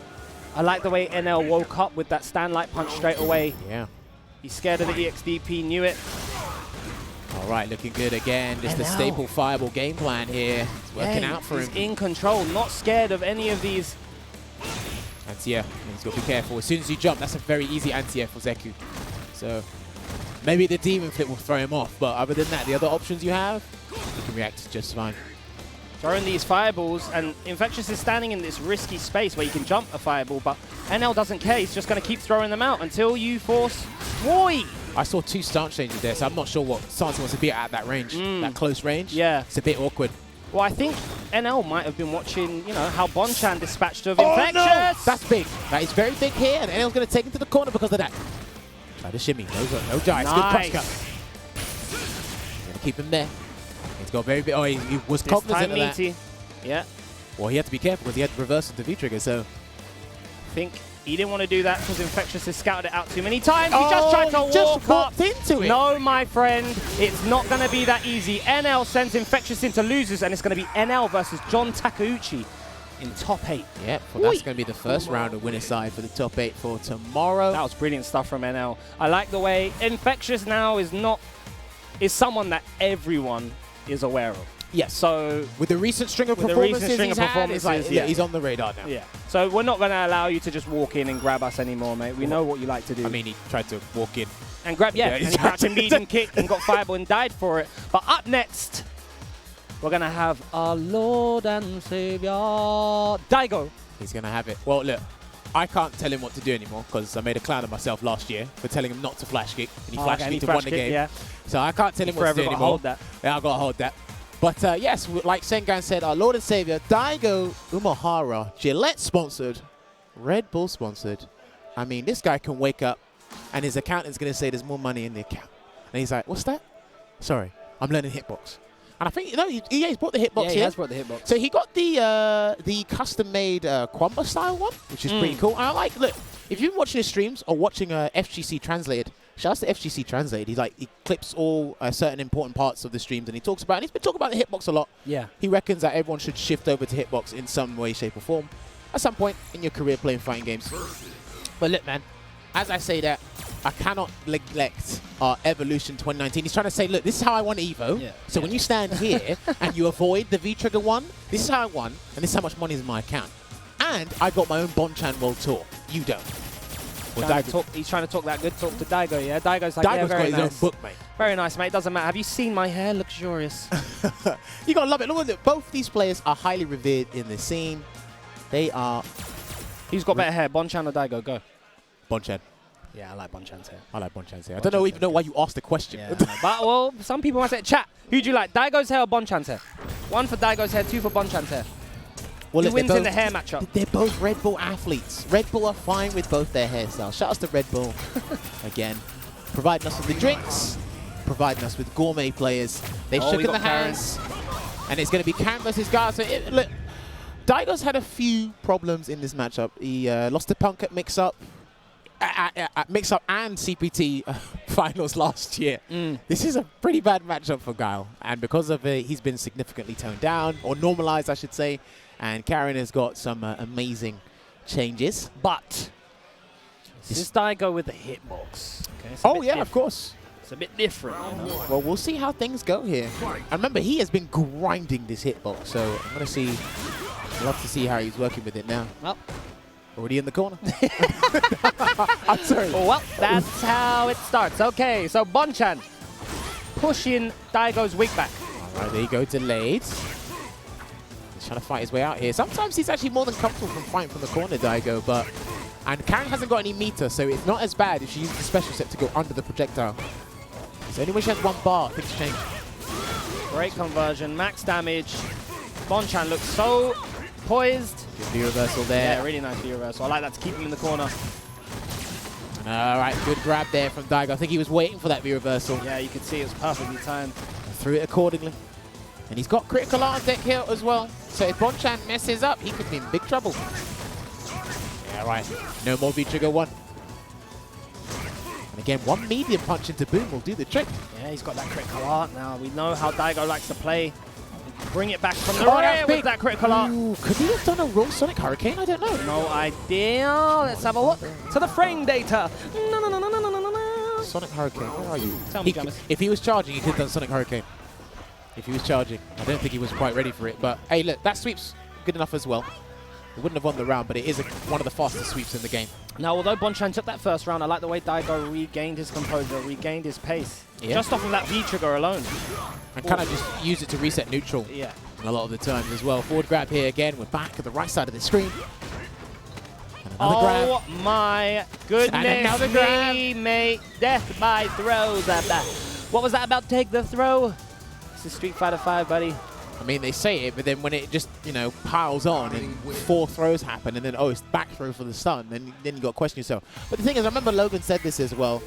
I like the way NL woke up with that stand light punch straight away. Yeah. He's scared of the EXDP, knew it. All right, looking good again. Just the staple fireball game plan here. It's working out for him. He's in control, not scared of any of these. Anti-air, he's got to be careful. As soon as you jump, that's a very easy anti-air for Zeku. So maybe the demon flip will throw him off, but other than that, the other options you have, you can react just fine. Throwing these fireballs, and Infexious is standing in this risky space where you can jump a fireball, but NL doesn't care. He's just going to keep throwing them out until you force Roy. I saw 2 stance changes there, so I'm not sure what stance he wants to be at that range, that close range. Yeah. It's a bit awkward. Well, I think NL might have been watching, you know, how Bonchan dispatched of Infexious. No! That's big. That is very big here, and NL's going to take him to the corner because of that. Try to shimmy. No dice. Nice. Good cross cut. Going to keep him there. He's got very big. Oh, he was cognizant of that. Yeah. Well, he had to be careful because he had to reverse the V-trigger, so... I think he didn't want to do that because Infexious has scouted it out too many times. He just tried to walk up into it. No, my friend, it's not going to be that easy. NL sends Infexious into losers, and it's going to be NL versus John Takeuchi in top 8. Yep, well, that's going to be the first round of winner side for the top 8 for tomorrow. That was brilliant stuff from NL. I like the way Infexious now is someone that everyone is aware of. Yeah. So with the recent string of performances, he's on the radar now. Yeah. So we're not going to allow you to just walk in and grab us anymore, mate. We know what you like to do. I mean, he tried to walk in and grab, and he tried to medium kick and got fireball and died for it. But up next, we're going to have our Lord and Savior, Daigo. He's going to have it. Well, look, I can't tell him what to do anymore because I made a clown of myself last year for telling him not to flash kick, and he flash kicked to win the game. Yeah. So I can't tell him what to do anymore. Hold that. Yeah, I got to hold that. But yes, like Sengan said, our Lord and Savior, Daigo Umehara, Gillette-sponsored, Red Bull-sponsored. I mean, this guy can wake up, and his accountant's going to say there's more money in the account. And he's like, what's that? Sorry, I'm learning hitbox. And I think, you know, he's brought the hitbox here. Yeah, he has brought the hitbox. So he got the custom-made Kwamba-style one, which is pretty cool. And I like, look, if you've been watching his streams or watching FGC Translated, shout out to FGC Translated. He clips all certain important parts of the streams, and he talks about, and he's been talking about the hitbox a lot. Yeah. He reckons that everyone should shift over to hitbox in some way, shape, or form at some point in your career playing fighting games. But look, man, as I say that, I cannot neglect our Evolution 2019. He's trying to say, look, this is how I won Evo. Yeah. So when you stand here and you avoid the V-Trigger one, this is how I won, and this is how much money is in my account. And I got my own Bonchan World Tour. You don't. Well, he's trying to talk that good talk to Daigo, yeah? Daigo's like, Daigo's very got nice. his own book, mate. Very nice, mate. Doesn't matter. Have you seen my hair? Luxurious. You gotta love it. Look, both these players are highly revered in the scene. They are... Who's got better hair, Bonchan or Daigo? Go. Bonchan. Yeah, I like Bonchan's hair. I like Bonchan's hair. I don't even know why you asked the question. Yeah, but, well, some people might say, chat, who do you like, Daigo's hair or Bonchan's hair? 1 for Daigo's hair, 2 for Bonchan's hair. Well, who wins in the hair matchup? They're both Red Bull athletes. Red Bull are fine with both their hairstyles. Shout out to Red Bull again, providing us with the drinks. providing us with gourmet players. They've shook in the hands, and it's going to be Karin versus Guile. So look, Daigo's had a few problems in this matchup. He lost to Punk at Mix-Up. At Mix-Up and CPT finals last year. This is a pretty bad matchup for Guile, and because of it, he's been significantly toned down, or normalized, I should say, and Karin has got some amazing changes. But this is Daigo with the hitbox. Okay, oh yeah, of course. It's a bit different, you know? Well, we'll see how things go here. And remember, he has been grinding this hitbox, so I'm going to see, love to see how he's working with it now. Well, already in the corner. I'm sorry. Well, that's how it starts. Okay, so Bonchan pushing Daigo's wig back. All right, there you go, delayed. He's trying to fight his way out here. Sometimes he's actually more than comfortable from fighting from the corner, Daigo, but... And Karin hasn't got any meter, so it's not as bad if she uses the special set to go under the projectile. So only when she has one bar, things change. Great conversion, max damage. Bonchan looks so poised. Good V reversal there. Yeah, really nice V reversal. I like that to keep him in the corner. All right, good grab there from Daigo. I think he was waiting for that V reversal. Yeah, you could see it was perfectly timed. Threw it accordingly. And he's got critical art on deck here as well. So if Bonchan messes up, he could be in big trouble. Yeah, right. No more V-Trigger 1. And again, one medium punch into boom will do the trick. Yeah, he's got that critical art now. We know how Daigo likes to play. Bring it back from the rear with that critical art. Ooh, could he have done a raw Sonic Hurricane? I don't know. No idea. Let's have a look to the frame data. No. Sonic Hurricane, where are you? Tell me, Jamis. If he was charging, he could have done Sonic Hurricane. If he was charging. I don't think he was quite ready for it. But hey, look, that sweep's good enough as well. He wouldn't have won the round, but it is one of the fastest sweeps in the game. Now, although Bonchan took that first round, I like the way Daigo regained his composure, regained his pace. Yeah. Just off of that V-trigger alone. And kind of just use it to reset neutral. Yeah. A lot of the times as well. Forward grab here again. We're back at the right side of the screen. And another grab. Oh my goodness me, mate. Death by throws. What was that about? Take the throw? This is Street Fighter 5, buddy. I mean, they say it, but then when it just, you know, piles on and 4 throws happen and then, oh, it's back throw for the stun, then you got to question yourself. But the thing is, I remember Logan said this as well.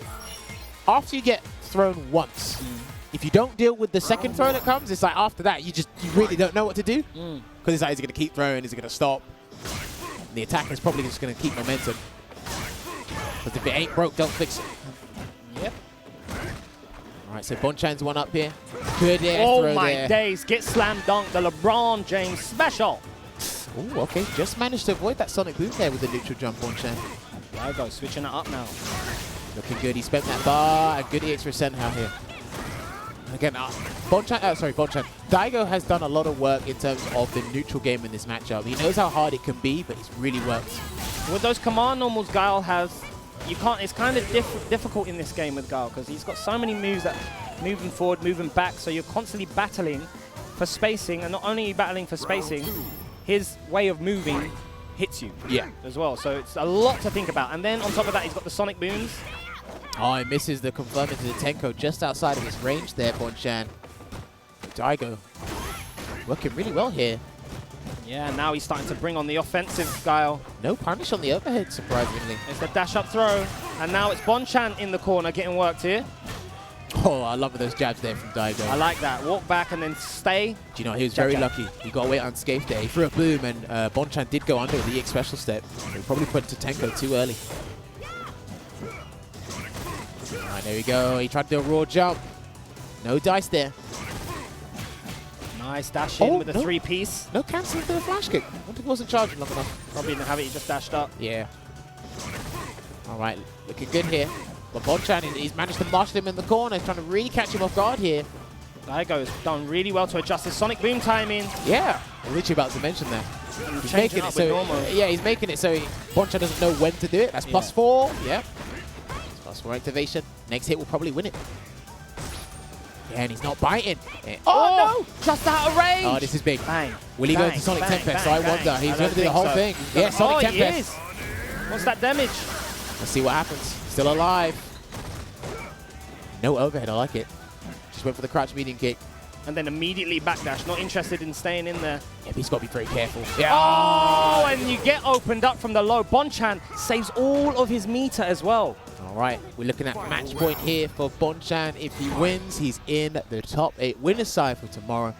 After you get thrown once, if you don't deal with the second throw that comes, it's like after that, you really don't know what to do. Because it's like, is he going to keep throwing? Is he going to stop? And the attack is probably just going to keep momentum. Because if it ain't broke, don't fix it. Yep. All right, so Bonchan's one up here. Good air throw there. Oh my days, get slam dunked, the LeBron James special. Oh, okay, just managed to avoid that Sonic boom there with the neutral jump, Bonchan. Daigo switching it up now. Looking good, he spent that bar, and good EX for Senhao here. Again, Bonchan. Daigo has done a lot of work in terms of the neutral game in this matchup. He knows how hard it can be, but it's really worked. With those command normals Guile has, it's kind of difficult in this game with Guile because he's got so many moves that moving forward, moving back, so you're constantly battling for spacing, and not only are you battling for spacing, his way of moving hits you as well. So it's a lot to think about. And then on top of that, he's got the Sonic booms. Oh, he misses the confirm into the Tenko just outside of his range there, Bonchan. Daigo working really well here. Yeah, now he's starting to bring on the offensive Guile. No punish on the overhead, surprisingly. It's the dash-up throw, and now it's Bonchan in the corner getting worked here. Oh, I love those jabs there from Daigo. I like that. Walk back and then stay. Do you know, he was very lucky. He got away unscathed there. He threw a boom, and Bonchan did go under with the EX special step. He probably put it to Tenko too early. All right, there we go. He tried to do a raw jump. No dice there. Nice dash in with a 3-piece. No cancelling for the flash kick. I think he wasn't charging long enough. Probably didn't have it, he just dashed up. Yeah. All right, looking good here. But Bonchan, he's managed to marshal him in the corner, trying to really catch him off guard here. Daigo's done really well to adjust his Sonic boom timing. Yeah, I'm literally about to mention that. He's making it so, he's making it so Bonchan doesn't know when to do it. That's +4. Yeah. +4 activation. Next hit will probably win it. Yeah, and he's not biting. Oh, no! Just out of range! Oh, this is big. Bang. Will he go into Sonic Tempest? I wonder. He's going to do the whole thing. Yeah, Sonic Tempest. He is. What's that damage? Let's see what happens. Still alive. No overhead. I like it. Just went for the crouch medium kick. And then immediately backdash. Not interested in staying in there. Yeah, but he's got to be very careful. Yeah. Oh, and you get opened up from the low. Bonchan saves all of his meter as well. All right, we're looking at match point here for Bonchan. If he wins, he's in the top 8 winner's side for tomorrow.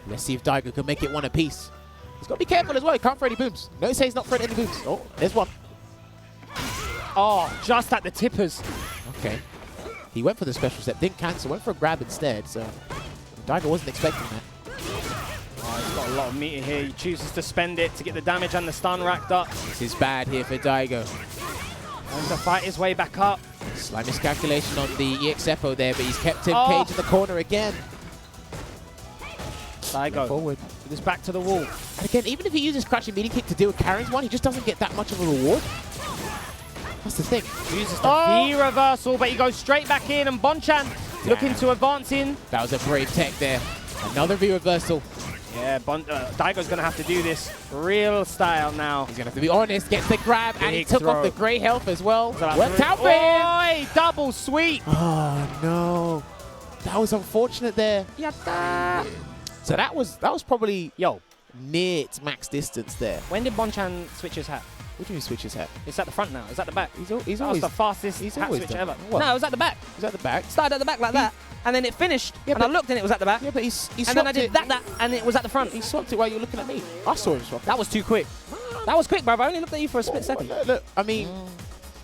Let's see if Daigo can make it one apiece. He's got to be careful as well. He can't throw any booms. No, say he's not throwing any booms. Oh, there's one. Oh, just at the tippers. Okay. He went for the special step, didn't cancel, went for a grab instead, so Daigo wasn't expecting that. Oh, he's got a lot of meter here. He chooses to spend it to get the damage and the stun racked up. This is bad here for Daigo. And to fight his way back up. Slight miscalculation on the EX Epo there, but he's kept him caged in the corner again. Daigo Forward. with his back to the wall. And again, even if he uses crouching melee kick to deal with Karin's one, he just doesn't get that much of a reward. That's the thing. He uses the V reversal, but he goes straight back in, and Bonchan looking to advance in. That was a brave tech there. Another V reversal. Yeah, Daigo's going to have to do this real style now. He's going to have to be honest, gets the grab, and he took off the grey health as well. Worked out for him. Double sweep. Oh, no. That was unfortunate there. Yatta. So that was probably near its max distance there. When did Bonchan switch his hat? What do you mean switch his hat? It's at the front now. It's at the back. He's that always was the fastest hat switch ever. What? No, it was at the back. Was at the back? Started at the back like that, and then it finished, and I looked and it was at the back. Yeah, but he and then I did that, and it was at the front. He swapped it while you were looking at me. I saw him swap. That was too quick. That was quick, brother. I only looked at you for a split second. Look, I mean,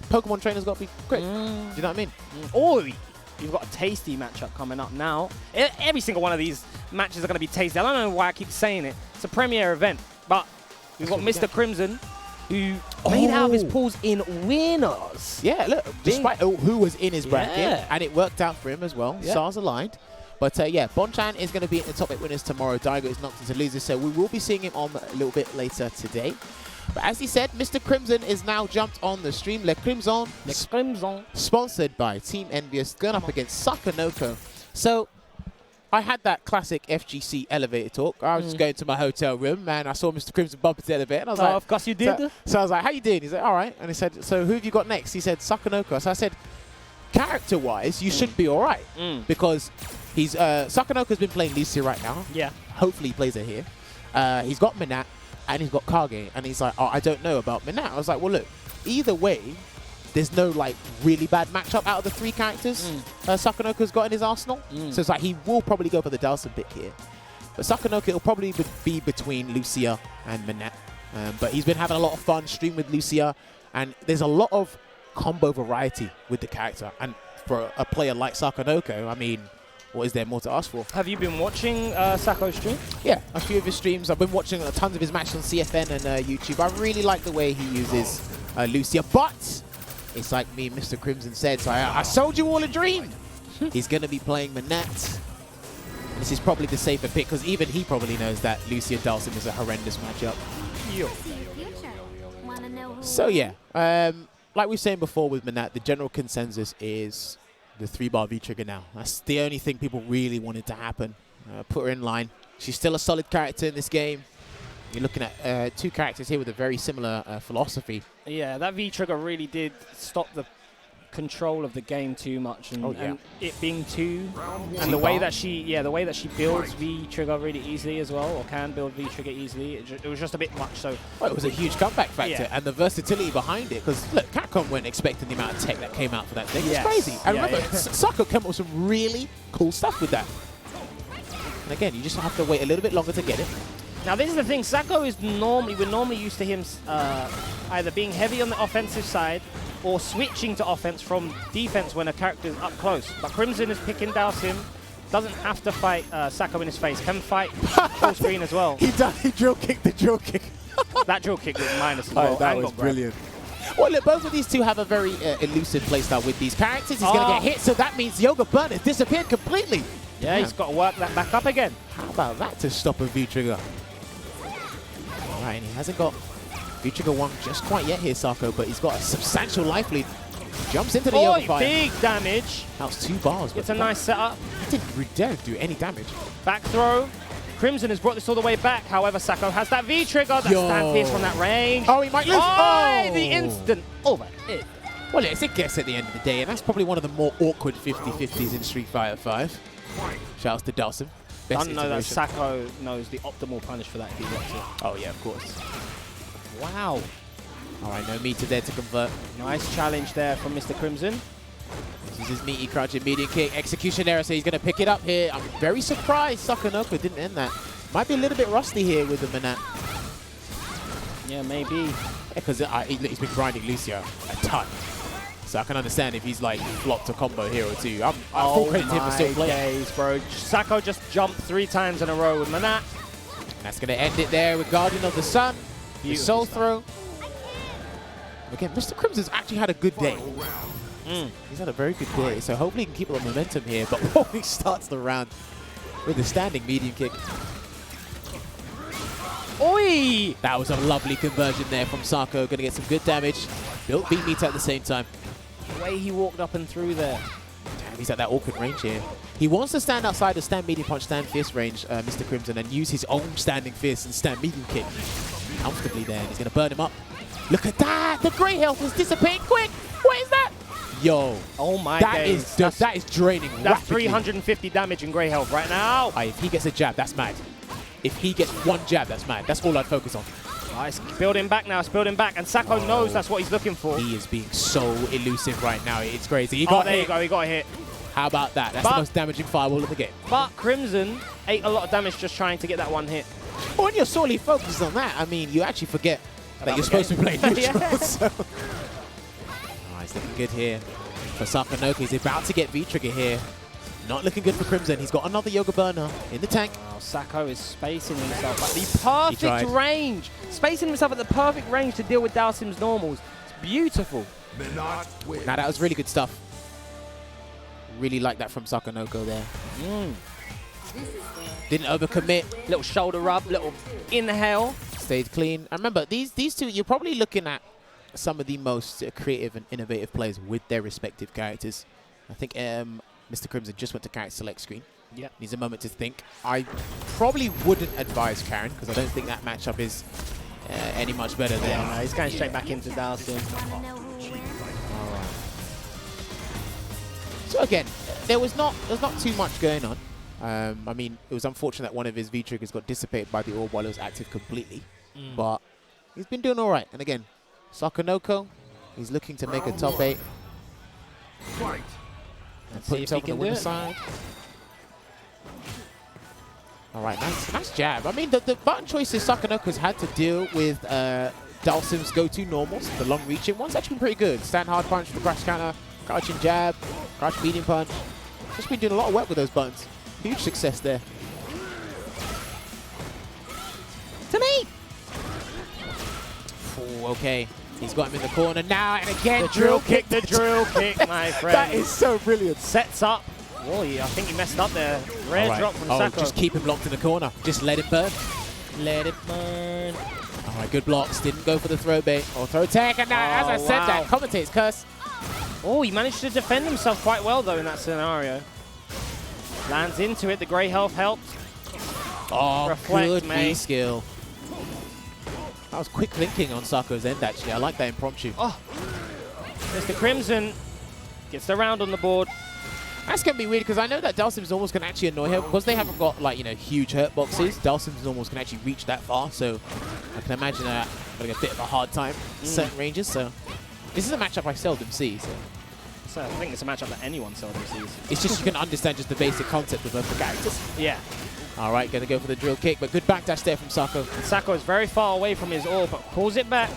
Pokemon trainers got to be quick. Do you know what I mean? Or you've got a tasty matchup coming up now. Every single one of these matches are going to be tasty. I don't know why I keep saying it. It's a premiere event, but we've got Mr. Crimson, who made out of his pools in winners. Yeah, look, despite who was in his bracket, and it worked out for him as well. Yeah. Stars aligned. But yeah, Bonchan is going to be in the top 8 winners tomorrow. Daigo is knocked into losers, so we will be seeing him on a little bit later today. But as he said, Mr. Crimson is now jumped on the stream. Le Crimson. Sponsored by Team EnvyUs, going up against Sakonoko. So I had that classic FGC elevator talk. I was just going to my hotel room, and I saw Mr. Crimson bump into the elevator, and I was like, of course you did. So I was like, how you doing? He's like, all right. And he said, so who have you got next? He said, Sakonoko. So I said, character-wise, you should be all right. Because he's Sakonoko's been playing Lucia right now. Yeah. Hopefully he plays her here. He's got Menat, and he's got Kage. And he's like, oh, I don't know about Menat. I was like, well, look, either way, there's no like really bad matchup out of the 3 characters Sakonoko's got in his arsenal. So it's like he will probably go for the Dhalsim pick here. But Sakonoko will probably be between Lucia and Menat. But he's been having a lot of fun streaming with Lucia, and there's a lot of combo variety with the character. And for a player like Sakonoko, I mean, what is there more to ask for? Have you been watching Sako's stream? Yeah, a few of his streams. I've been watching tons of his matches on CFN and YouTube. I really like the way he uses Lucia, but it's like me and Mr. Crimson said, so I sold you all a dream. He's going to be playing Menat. This is probably the safer pick, because even he probably knows that Lucia Dhalsim is a horrendous matchup. So yeah, like we were saying before with Menat, the general consensus is the 3-bar V-trigger now. That's the only thing people really wanted to happen. Put her in line. She's still a solid character in this game. You're looking at 2 characters here with a very similar philosophy. Yeah, that V-trigger really did stop the control of the game too much, and, and it being and the way that she builds V-trigger really easily as well, or can build V-trigger easily. It was just a bit much. So it was a huge comeback factor, and the versatility behind it. Because look, Capcom weren't expecting the amount of tech that came out for that thing. It's crazy. And remember, Sako came up with some really cool stuff with that. And again, you just have to wait a little bit longer to get it. Now this is the thing, Sako is we're normally used to him either being heavy on the offensive side or switching to offense from defense when a character is up close. But Crimson is picking Dhalsim, doesn't have to fight Sako in his face, can fight full screen as well. He drill kicked the drill kick. That drill kick was minus as well. That was brilliant. Well, look, both of these two have a very elusive playstyle with these characters. He's going to get hit, so that means Yoga Burn has disappeared completely. Yeah, he's got to work that back up again. How about that to stop a V-trigger? All right, and he hasn't got V-trigger 1 just quite yet here, Sako, but he's got a substantial life lead. Jumps into the Yoga Fire. Big damage. That was 2 bars. It's a nice setup. He didn't do any damage. Back throw. Crimson has brought this all the way back. However, Sako has that V-trigger. That stand pierce from that range. Oh, he might lose. Oh, the instant over. Well, it's a guess at the end of the day, and that's probably one of the more awkward 50-50s in Street Fighter 5. Shouts to Dhalsim. I don't know that Sako knows the optimal punish for that if he wants it. Oh, yeah, of course. Wow. All right, no meter there to convert. Nice challenge there from Mr. Crimson. This is his meaty crouching medium kick. Execution error, so he's going to pick it up here. I'm very surprised Sako didn't end that. Might be a little bit rusty here with the Menat. Yeah, maybe. Because he's been grinding Lucio a ton. So I can understand if he's like flopped a combo here or two. I'm full credit to him for still playing. Days, bro. Sako just jumped 3 times in a row with Menat. That's going to end it there with Guardian of the Sun. The Soul Throw. Again, Mr. Crimson's actually had a good day. He's had a very good day, so hopefully he can keep up the momentum here. But before he starts the round with a standing medium kick. Oi! That was a lovely conversion there from Sako. Going to get some good damage. Built beat meter at the same time. The way he walked up and through there. Damn, he's at that awkward range here. He wants to stand outside the stand medium punch, stand fist range, Mr. Crimson, and use his own standing fist and stand medium kick comfortably there. And he's going to burn him up. Look at that! The grey health is dissipating quick! What is that? Yo. Oh my days. That is draining That's rapidly. 350 damage in grey health right now. If he gets a jab, that's mad. If he gets one jab, that's mad. That's all I'd focus on. Nice. Building back now. It's building back. And Sako knows that's what he's looking for. He is being so elusive right now. It's crazy. There you go. He got a hit. How about that? That's the most damaging fireball of the game. But Crimson ate a lot of damage just trying to get that one hit. Well, when you're solely focused on that, I mean, you actually forget that you're supposed to be playing neutral. Yeah. So. Oh, he's looking good here for Sako. He's about to get V-Trigger here. Not looking good for Crimson. He's got another Yoga Burner in the tank. Oh, Sako is spacing himself at the perfect range. Spacing himself at the perfect range to deal with Dhalsim's normals. It's beautiful. Now, that was really good stuff. Really like that from Sako there. Didn't overcommit. Little shoulder rub, little inhale. Stayed clean. And remember, these two, you're probably looking at some of the most creative and innovative players with their respective characters. I think Mr. Crimson just went to character select screen. Yeah. Needs a moment to think. I probably wouldn't advise Karin because I don't think that matchup is any much better than. Yeah, no, he's going straight back into Dhalsim. So again, there's not too much going on. I mean, it was unfortunate that one of his V-triggers got dissipated by the orb while it was active completely. But he's been doing all right. And again, Sako, he's looking to make a top 8. And put himself on the winner's side. All right, nice jab. I mean, the button choices Sakonoko's had to deal with Dhalsim's go-to normals, the long-reaching ones, actually been pretty good. Stand hard punch, the crouch counter, crouching jab, crouch medium punch. Just been doing a lot of work with those buttons. Huge success there. To me! Oh, okay. He's got him in the corner now, and again, the drill kick, my friend. That is so brilliant. Sets up. Oh, yeah, I think he messed up there. Rare drop from Sako. Just keep him locked in the corner. Just let it burn. Let it burn. All right, good blocks. Didn't go for the throw bait or throw tech. And now, as I said that, commentator's curse. Oh, he managed to defend himself quite well, though, in that scenario. Lands into it. The grey health helped. Oh, Reflect, good mate. skill. That was quick thinking on Sako's end, actually. I like that impromptu. Oh, Mr. Crimson gets the round on the board. That's going to be weird, because I know that Dhalsim's normals can actually annoy him. Because they haven't got, like, huge hurt boxes, Dhalsim's normals can actually reach that far. So I can imagine that having a bit of a hard time in certain ranges. So this is a matchup I seldom see. So I think it's a matchup that anyone seldom sees. It's just you can understand just the basic concept of both the characters. Yeah. All right, going to go for the drill kick, but good backdash there from Sako. And Sako is very far away from his orb, but pulls it back.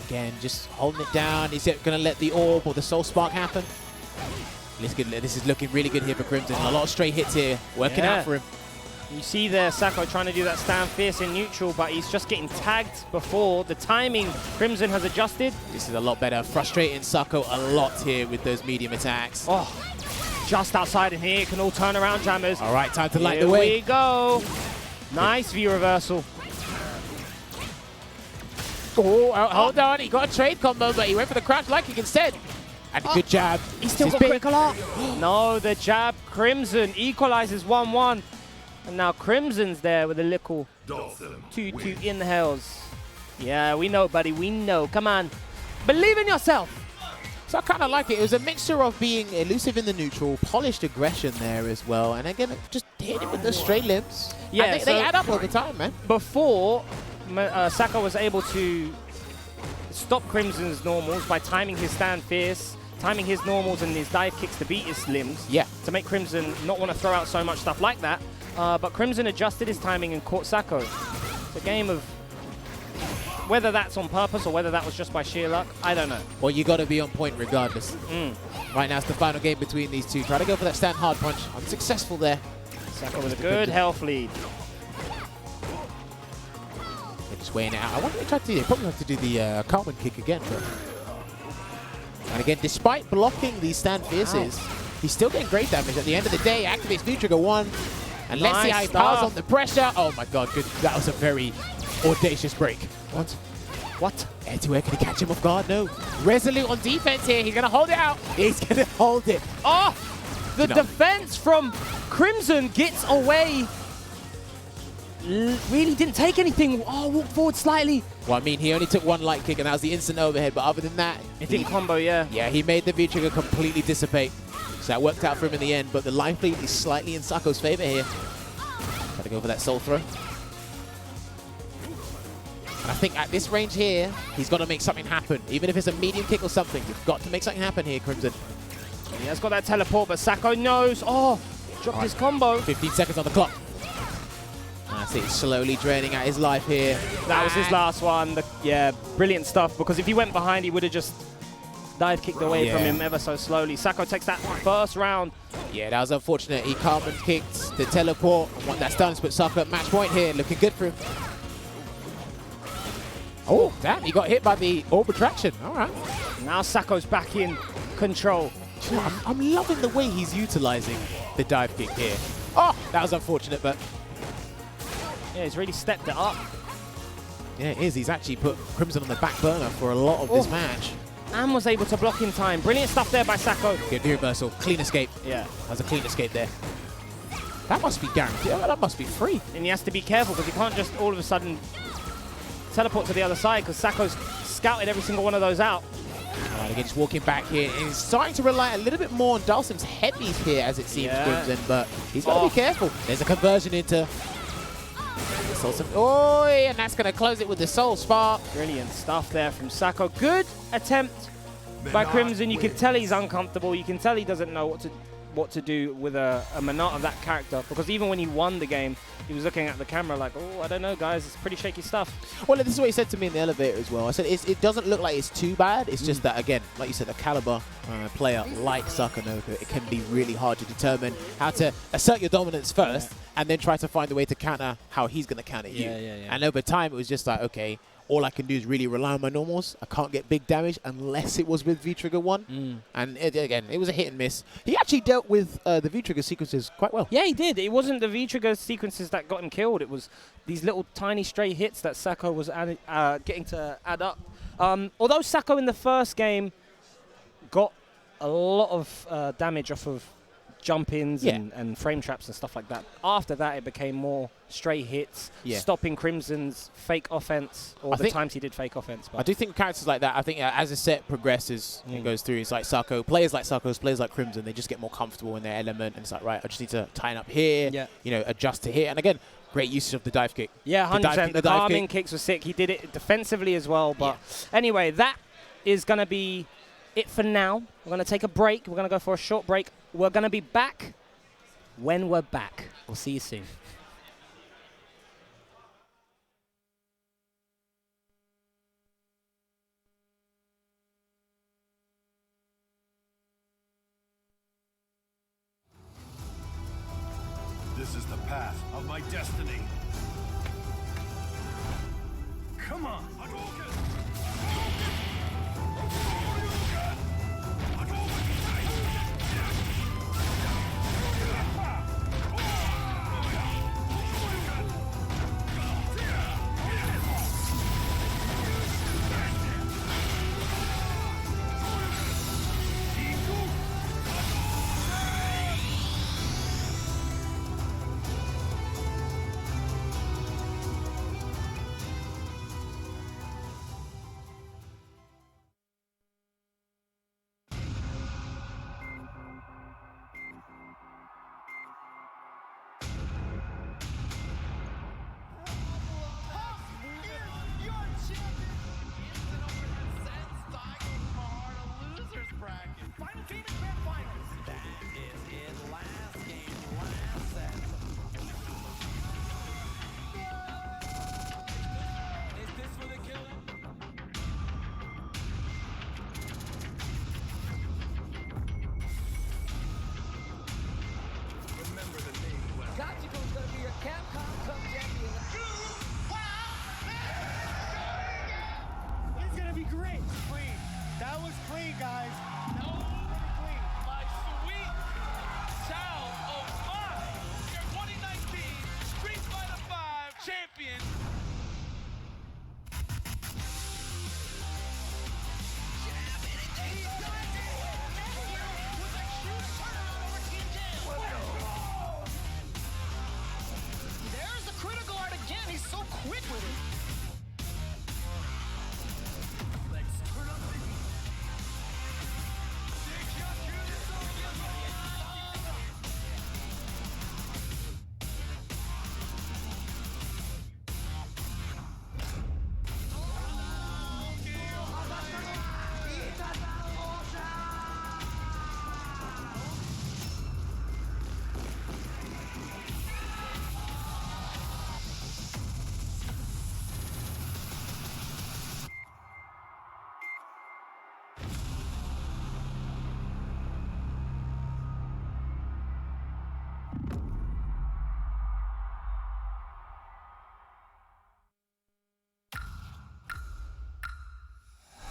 Again, just holding it down. Is it going to let the orb or the soul spark happen? This is looking really good here for Crimson. A lot of straight hits here, working out for him. You see there Sako trying to do that stand fierce in neutral, but he's just getting tagged before. The timing, Crimson has adjusted. This is a lot better. Frustrating Sako a lot here with those medium attacks. Oh, just outside in here. It can all turn around, jammers. All right, time to light the way. Here we go. Nice view reversal. Oh, hold on. He got a trade combo, but he went for the crouch like kick instead. And a good jab. He's still got critical art. No, the jab. Crimson equalizes 1-1. And now Crimson's there with a little 2 inhales. Yeah, we know, buddy. We know. Come on. Believe in yourself. So I kind of like it. It was a mixture of being elusive in the neutral, polished aggression there as well. And again, just hit him with the straight limbs. Yeah, and they add up over time, man. Before, Sako was able to stop Crimson's normals by timing his stand fierce, timing his normals and his dive kicks to beat his limbs. Yeah. To make Crimson not want to throw out so much stuff like that. But Crimson adjusted his timing and caught Sako. It's a game of whether that's on purpose or whether that was just by sheer luck, I don't know. Well, you got to be on point regardless. Right now, it's the final game between these two. Try to go for that stand hard punch. Unsuccessful there. Sako with a good health lead. They're just weighing it out. I wonder if they tried to do. They probably have to do the Carmen kick again. But and again, despite blocking these stand fierces, he's still getting great damage. At the end of the day, activates V-Trigger 1. And let's see how he powers on the pressure. Oh my god, good. That was a very audacious break. What? What? Air-to-air, can he catch him off guard? No. Resolute on defense here. He's going to hold it out. He's going to hold it. Oh! The defense from Crimson gets away. Really didn't take anything. Oh, walked forward slightly. Well, I mean, he only took one light kick, and that was the instant overhead. But other than that, it didn't combo, yeah. Yeah, he made the V-Trigger completely dissipate. So that worked out for him in the end. But the life lead is slightly in Sako's favor here. Got to go for that soul throw. And I think at this range here, he's got to make something happen. Even if it's a medium kick or something, you've got to make something happen here, Crimson. He has got that teleport, but Sako knows. Oh, dropped his combo. 15 seconds on the clock. I see, slowly draining out his life here. That was his last one. Yeah, brilliant stuff, because if he went behind, he would have just dive kicked away from him ever so slowly. Sako takes that first round. Yeah, that was unfortunate. He Carmen kicked the teleport. And what that's done is put Sako at match point here. Looking good for him. Oh, damn, he got hit by the orb attraction. All right. Now Sako's back in control. I'm loving the way he's utilizing the dive kick here. Oh, that was unfortunate, but... yeah, he's really stepped it up. Yeah, it is. He's actually put Crimson on the back burner for a lot of this match. And was able to block in time. Brilliant stuff there by Sako. Good reversal. Clean escape. Yeah. That was a clean escape there. That must be guaranteed. That must be free. And he has to be careful, because he can't just all of a sudden teleport to the other side, because Sako's scouted every single one of those out. All right, again, just walking back here. And he's starting to rely a little bit more on Dhalsim's heavies here, as it seems, Crimson, but he's got to be careful. There's a conversion into... oh, and that's going to close it with the Soul Spark. Brilliant stuff there from Sako. Good attempt by Crimson. You can tell he's uncomfortable. You can tell he doesn't know what to do with a Menat of that character, because even when he won the game, he was looking at the camera like, oh, I don't know, guys, it's pretty shaky stuff. Well, this is what he said to me in the elevator as well. I said it doesn't look like it's too bad. It's just that, again, like you said, a caliber player like Sakonoko, it can be really hard to determine how to assert your dominance first and then try to find a way to counter how he's going to counter you. And over time, it was just like, okay, all I can do is really rely on my normals. I can't get big damage unless it was with V-Trigger 1. And again, it was a hit and miss. He actually dealt with the V-Trigger sequences quite well. Yeah, he did. It wasn't the V-Trigger sequences that got him killed. It was these little tiny stray hits that Sako was getting to add up. Although Sako in the first game got a lot of damage off of jump-ins and frame traps and stuff like that. After that, it became more stray hits, stopping Crimson's fake offense, or the times he did fake offense. But I do think characters like that, I think as a set progresses and goes through, it's like Sako, players like Sako's, players like Crimson, they just get more comfortable in their element, and it's like, right, I just need to tighten up here, you know, adjust to here. And again, great usage of the dive kick. Yeah, 100%. The calming kicks were sick. He did it defensively as well. But anyway, that is going to be it for now. We're going to take a break. We're going to go for a short break. We're going to be back when we're back. We'll see you soon. This is the path of my destiny. Come on!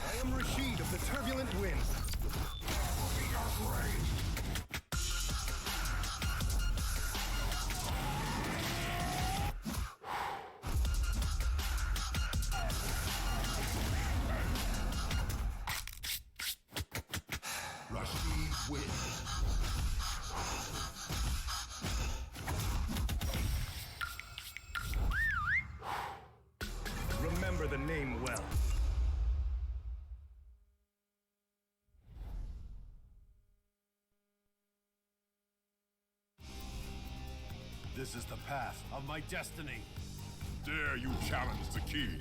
I am Rashid of the Turbulent Wind. Rashid wins. Remember the name well. This is the path of my destiny. Dare you challenge the king?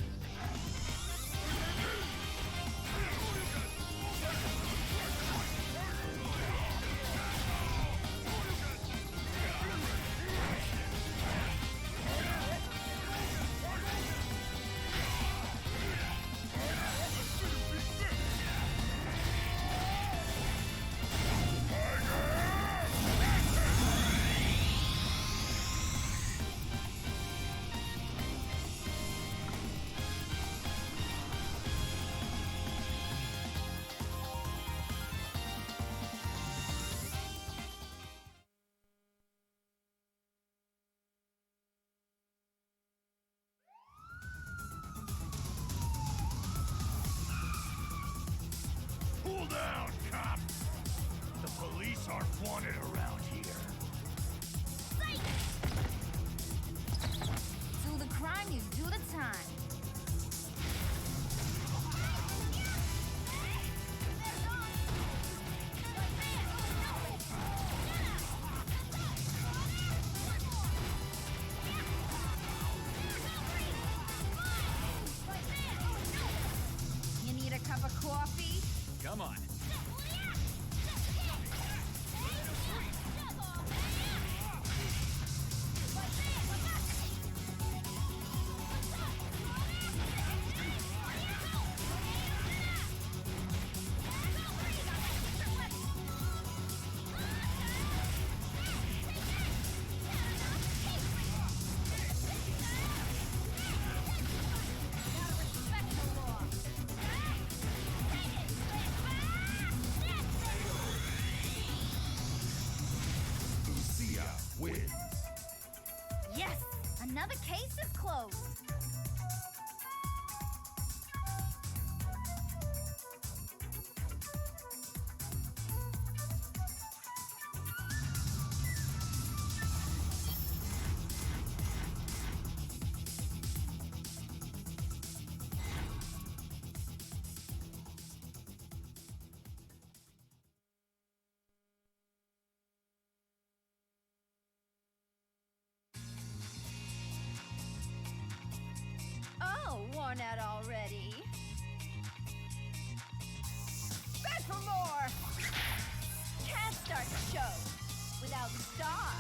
Cool down, cop! The police aren't wanted around here. Do the crime, you do the time. You need a cup of coffee? Come on. Wins. Yes! Another case is closed. Worn out already. Beg for more! Can't start the show without the star.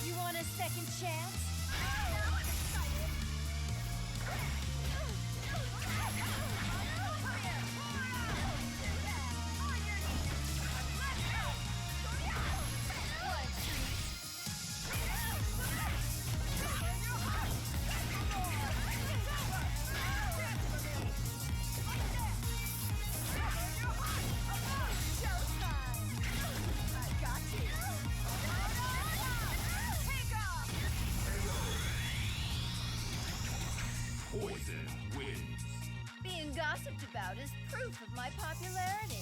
You want a second chance? Poison wins. Being gossiped about is proof of my popularity.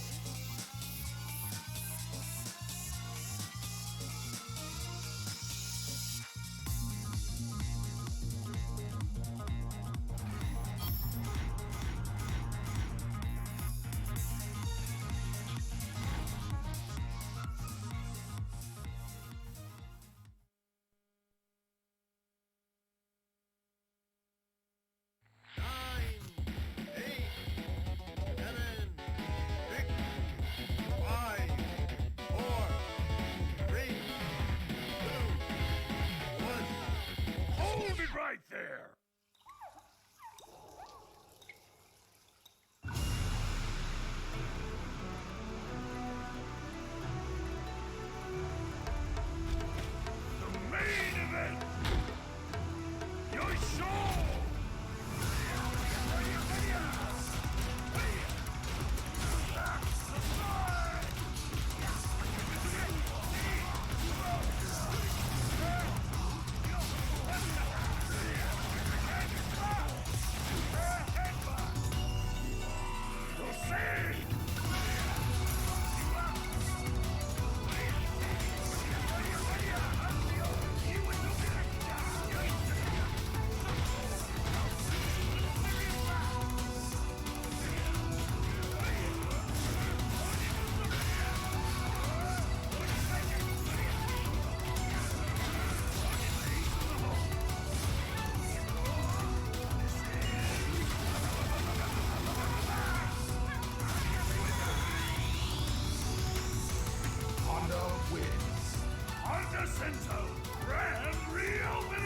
Crescento Grand Reopening!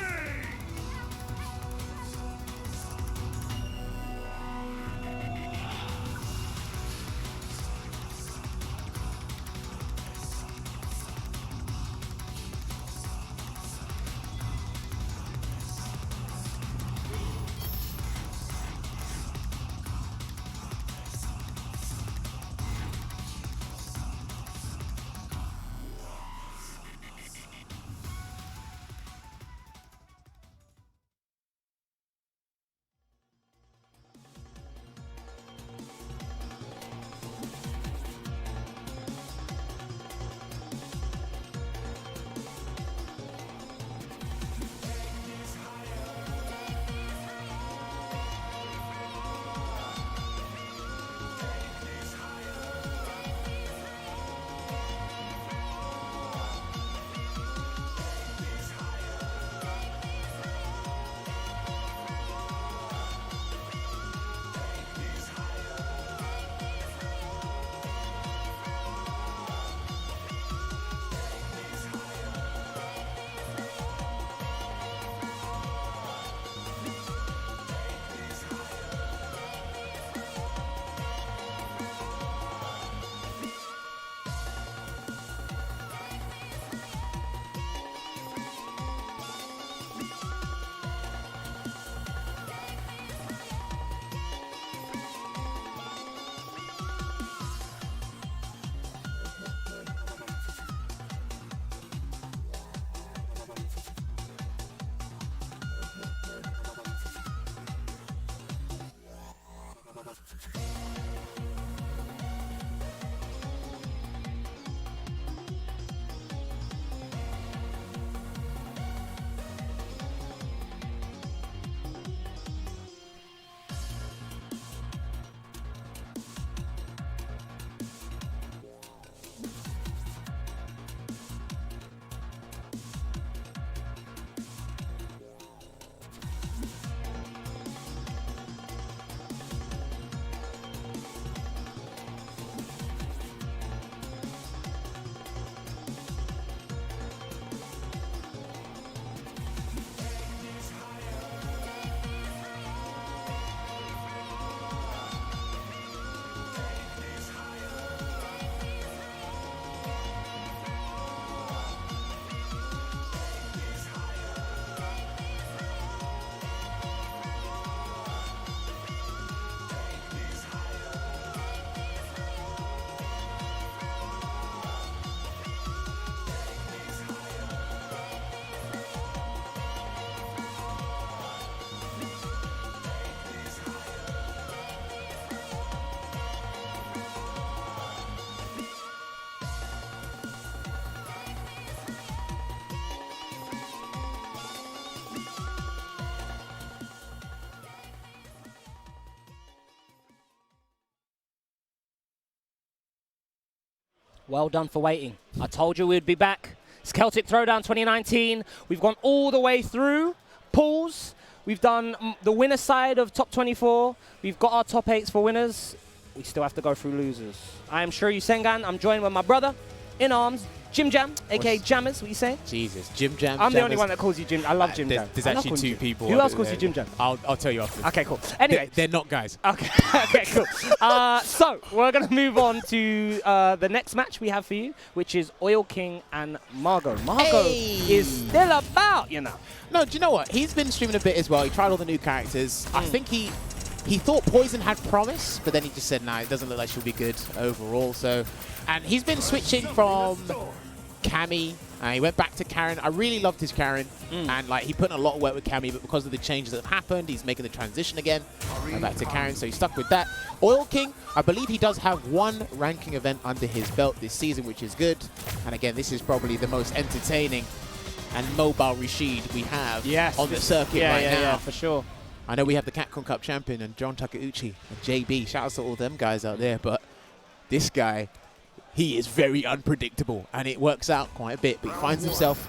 Well done for waiting. I told you we'd be back. It's Celtic Throwdown 2019. We've gone all the way through pools. We've done the winner side of top 24. We've got our top 8s for winners. We still have to go through losers. I am Shiryu Sengan. I'm joined with my brother in arms, Jim Jam, aka Jammers. What you saying? Jesus, Jim Jam. I'm the only one that calls you Jim. I love Jim Jam. There's actually two people. Who else calls you Jim Jam? I'll tell you after. Okay, cool. Anyway, They're not guys. Okay, okay, cool. So we're gonna move on to the next match we have for you, which is Oil King and Mago. Mago is still about, you know. No, do you know what? He's been streaming a bit as well. He tried all the new characters. I think he thought Poison had promise, but then he just said, nah, it doesn't look like she'll be good overall. So, and he's been switching from Cammy. He went back to Karin. I really loved his Karin, and like he put in a lot of work with Cammy, but because of the changes that have happened, he's making the transition again back to Karin. So he's stuck with that. Oil King, I believe he does have one ranking event under his belt this season, which is good. And again, this is probably the most entertaining and mobile Rashid we have on the circuit right now. Yeah, for sure. I know we have the Capcom Cup champion and John Takeuchi and JB. Shout out to all them guys out there, but this guy, he is very unpredictable, and it works out quite a bit, but he finds himself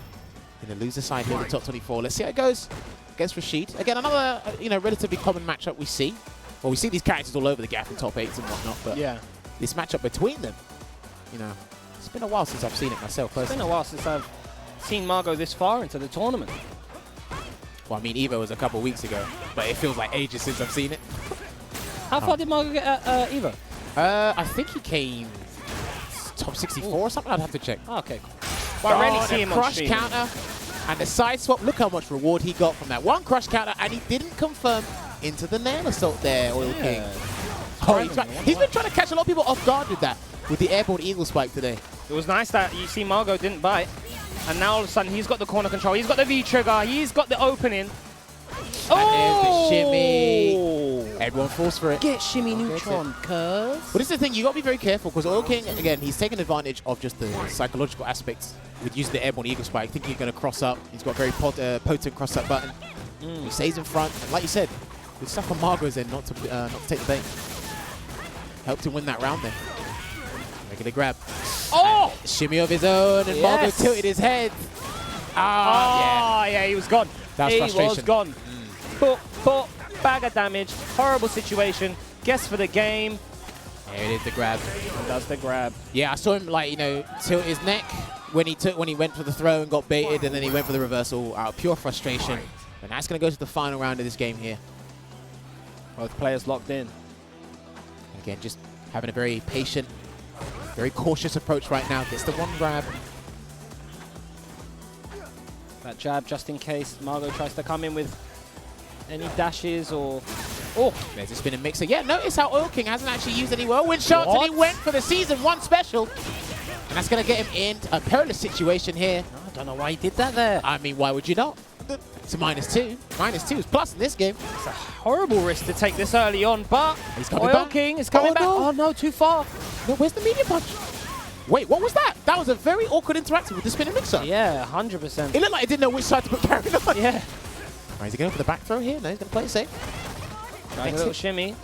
in the loser side here in the top 24. Let's see how it goes against Rashid. Again, another relatively common matchup we see. Well, we see these characters all over the gap in top 8s and whatnot, but this matchup between them, it's been a while since I've seen it myself personally. It's been a while since I've seen Mago this far into the tournament. Well, I mean, Evo was a couple weeks ago, but it feels like ages since I've seen it. How far did Mago get at Evo? I think he came top 64 or something. I'd have to check. Oh, okay, cool. Well, I rarely see him on crush stream. counter and the side swap. Look how much reward he got from that one crush counter, and he didn't confirm into the nail assault there, Oil King. Oh, he's been trying to catch a lot of people off guard with that, with the airborne eagle spike today. It was nice that you see Mago didn't bite, and now all of a sudden he's got the corner control, he's got the V trigger, he's got the opening. And there's the shimmy. Everyone falls for it. Get shimmy neutron, cuz. But this is the thing, you got to be very careful, because Oil King, again, he's taking advantage of just the psychological aspects with using the airborne eagle spike, thinking he's going to cross up. He's got a very potent cross up button. He stays in front, and like you said, good stuff from Margo's end not to take the bait. Helped him win that round then. Regular grab. Oh! And shimmy of his own, and Mago tilted his head. Yeah, he was gone. That was frustration. He was gone. But bag of damage, horrible situation. Guess for the game. There it is, the grab. And does the grab. Yeah, I saw him, like, you know, tilt his neck when he went for the throw and got baited, and then he went for the reversal out of pure frustration. And that's going to go to the final round of this game here. Both players locked in. Again, just having a very patient, very cautious approach right now. Gets the one grab. That jab just in case Mago tries to come in with any dashes or... Oh! There's a spinning mixer. Yeah, notice how Oil King hasn't actually used any whirlwind shots, and he went for the Season 1 special. And that's going to get him in a perilous situation here. I don't know why he did that there. I mean, why would you not? It's a -2. -2 is plus in this game. It's a horrible risk to take this early on, but He's coming Oil back. King is coming back. No. Oh no, too far. No, where's the medium punch? Wait, what was that? That was a very awkward interaction with the spinning mixer. Yeah, 100%. It looked like he didn't know which side to put Karin on. Yeah. Right, is he going for the back throw here? No, he's going to play it safe. Trying a little shimmy.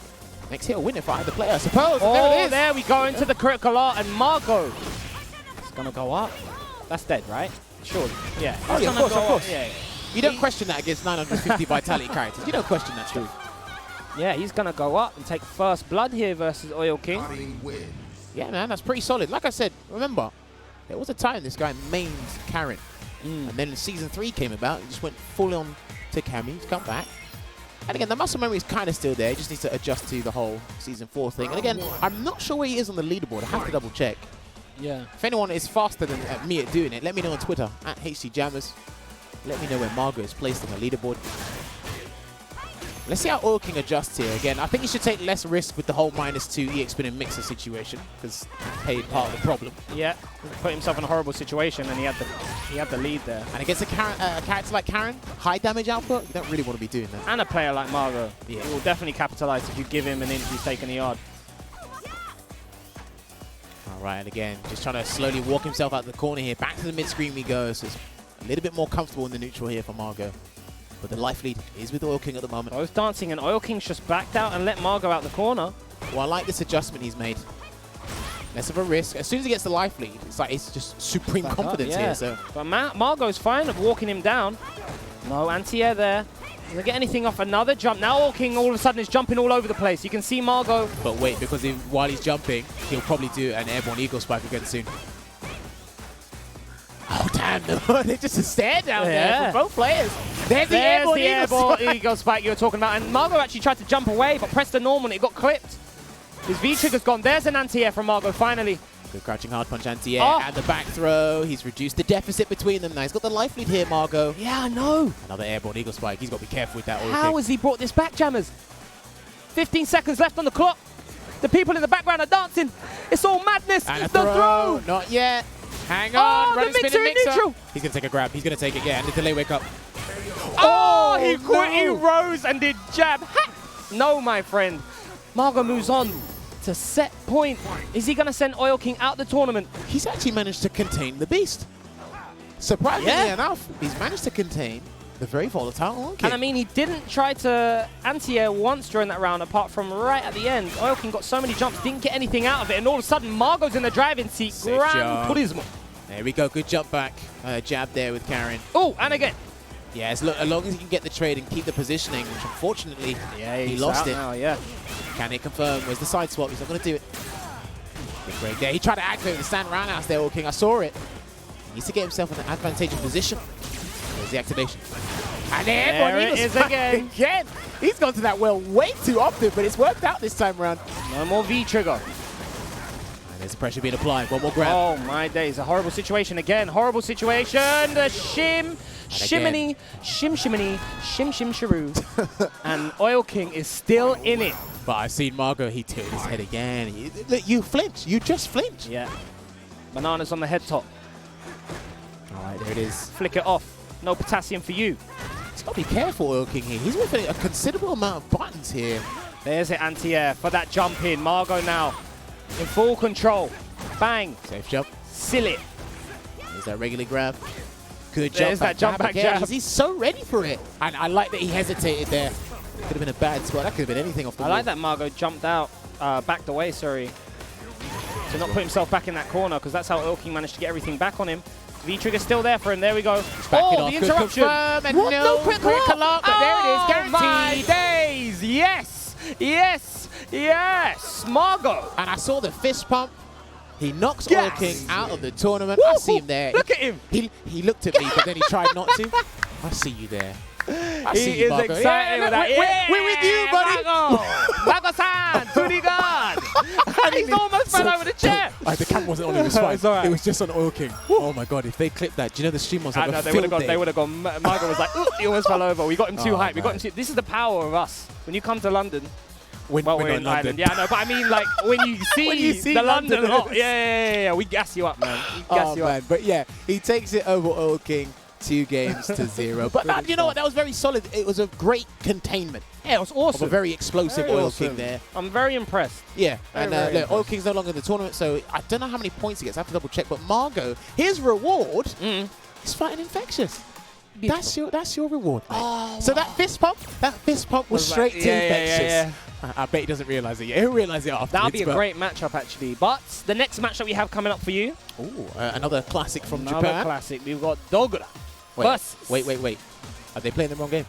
Next hit will win if I had the player, I suppose. Oh, there it is. there we go into the critical art, and Mago. It's going to go up. That's dead, right? Surely. Yeah. Oh, yeah, of course, of course. Yeah. You don't question that against 950 vitality characters. You don't question that truth. Yeah, he's going to go up and take first blood here versus Oil King. Yeah, man, that's pretty solid. Like I said, remember, there was a time this guy mained Karin. And then Season 3 came about. He just went full on to Cammy. He's come back. And again, the muscle memory is kind of still there. He just needs to adjust to the whole Season 4 thing. And again, I'm not sure where he is on the leaderboard. I have to double check. Yeah. If anyone is faster than me at doing it, let me know on Twitter, @HCJammers. Let me know where Mago is placed on the leaderboard. Let's see how Oil King adjusts here. Again, I think he should take less risk with the whole -2 EX spinning mixer situation, because he paid part of the problem. Yeah. Put himself in a horrible situation, and he had the lead there. And against a character like Karin, high damage output, you don't really want to be doing that. And a player like Mago. Yeah. He will definitely capitalize if you give him an inch he's taking the yard. All right, and again, just trying to slowly walk himself out the corner here. Back to the mid-screen we go, so it's a little bit more comfortable in the neutral here for Mago. But the life lead is with Oil King at the moment. Both dancing, and Oil King's just backed out and let Mago out the corner. Well, I like this adjustment he's made. Less of a risk. As soon as he gets the life lead, it's like it's just supreme confidence here. So. But Margo's fine of walking him down. No anti-air there. Doesn't get anything off another jump. Now Oil King all of a sudden is jumping all over the place. You can see Mago. But wait, because while he's jumping, he'll probably do an airborne eagle spike again soon. Oh, damn. They're just a stare down there from both players. There's the airborne eagle spike you were talking about. And Mago actually tried to jump away, but pressed the normal and it got clipped. His V-trigger's gone. There's an anti-air from Mago, finally. Good crouching hard punch anti-air and the back throw. He's reduced the deficit between them now. He's got the life lead here, Mago. Yeah, I know. Another airborne eagle spike. He's got to be careful with that. How has he brought this back, Jammers? 15 seconds left on the clock. The people in the background are dancing. It's all madness. And the throw. Not yet. Hang on. Oh, the mixer in neutral. He's going to take a grab. He's going to take it, yeah. And the delay wake up. Oh, he quit. He rose and did jab. Ha! No, my friend. Mago moves on to set point. Is he going to send Oil King out the tournament? He's actually managed to contain the beast. Surprisingly enough, he's managed to contain the very volatile Oil King. And I mean, he didn't try to anti-air once during that round, apart from right at the end. Oil King got so many jumps, didn't get anything out of it, and all of a sudden, Margo's in the driving seat. Grand Turismo. There we go. Good jump back. Jab there with Karin. Oh, and again. Yeah, as long as he can get the trade and keep the positioning, which unfortunately he lost it. Now, yeah. Can it confirm? Where's the side swap? He's not going to do it. Good break there. He tried to activate the stand roundhouse there, Oil King. I saw it. He needs to get himself in an advantageous position. There's the activation. And There it is again. again. He's gone to that well way too often, but it's worked out this time around. No more V trigger. And there's the pressure being applied. One more grab. Oh my days, a horrible situation again. Horrible situation. The shiminy, shimmy, shiroo. And Oil King is still in it. But I've seen Mago, he tilted his head again. Look, you flinch. You just flinch. Yeah. Bananas on the head top. All right, there it is. Flick it off. No potassium for you. He's got to be careful, Oil King here. He's whipping a considerable amount of buttons here. There's it, anti-air for that jump in. Margo now in full control. Bang. Safe jump. Seal it. There's that regular grab. Good jump There's back that jump back again. jab. He's so ready for it. And I like that he hesitated there. Could have been a bad spot. That could have been anything off the I wall. like that Margo jumped out, backed away, sorry. To not put himself back in that corner, because that's how Oil King managed to get everything back on him. V-trigger still there for him. There we go. Back it Oh, off. the Good interruption. confirm, and What? no critical lock, but there it is. Guaranteed. My days. Yes. Yes. Yes. Margo. And I saw the fist pump. He knocks Yes. Oil King out of the tournament. I see him there. Look at him. He looked at me, but then he tried not to. I see you there. I see He you, is Mago. excited with that. We're with you, buddy. Mago-san, to the guard. And he's almost fell over the chair. The camera wasn't on, it was fine. It's all right. It was just on Oil King. Oh my God, if they clipped that, do you know the stream was like I know, a they would have field gone. They day. would have gone. Margo was like, "Ooh," he almost fell over. We got him too Oh, hype. We got him man. too. This is the power of us. When you come to London, When well, we're we're not in London. Ireland. Yeah, no, but I mean, like when you see, When you see the London London. lot, yeah, we gas you up, man. We gas Oh you man, up. but yeah, he takes it over Oil King 2 games to 0. But Really you know what? That was very solid. It was a great containment Yeah, it was of awesome. a very explosive Very Oil awesome. King there. I'm very impressed. Yeah, Very, and very look, Oil impressed. King's no longer in the tournament, so I don't know how many points he gets. I have to double check. But Mago, his reward is fighting Infectious. That's your reward, mate. Oh, so that fist pump was straight to Infectious. Yeah. I bet he doesn't realize it yet. He'll realize it afterwards. That'll be a but- great matchup, actually. But the next match that we have coming up for you, Ooh, another classic from another Japan. classic. We've got Dogura. Wait. Are they playing the wrong game?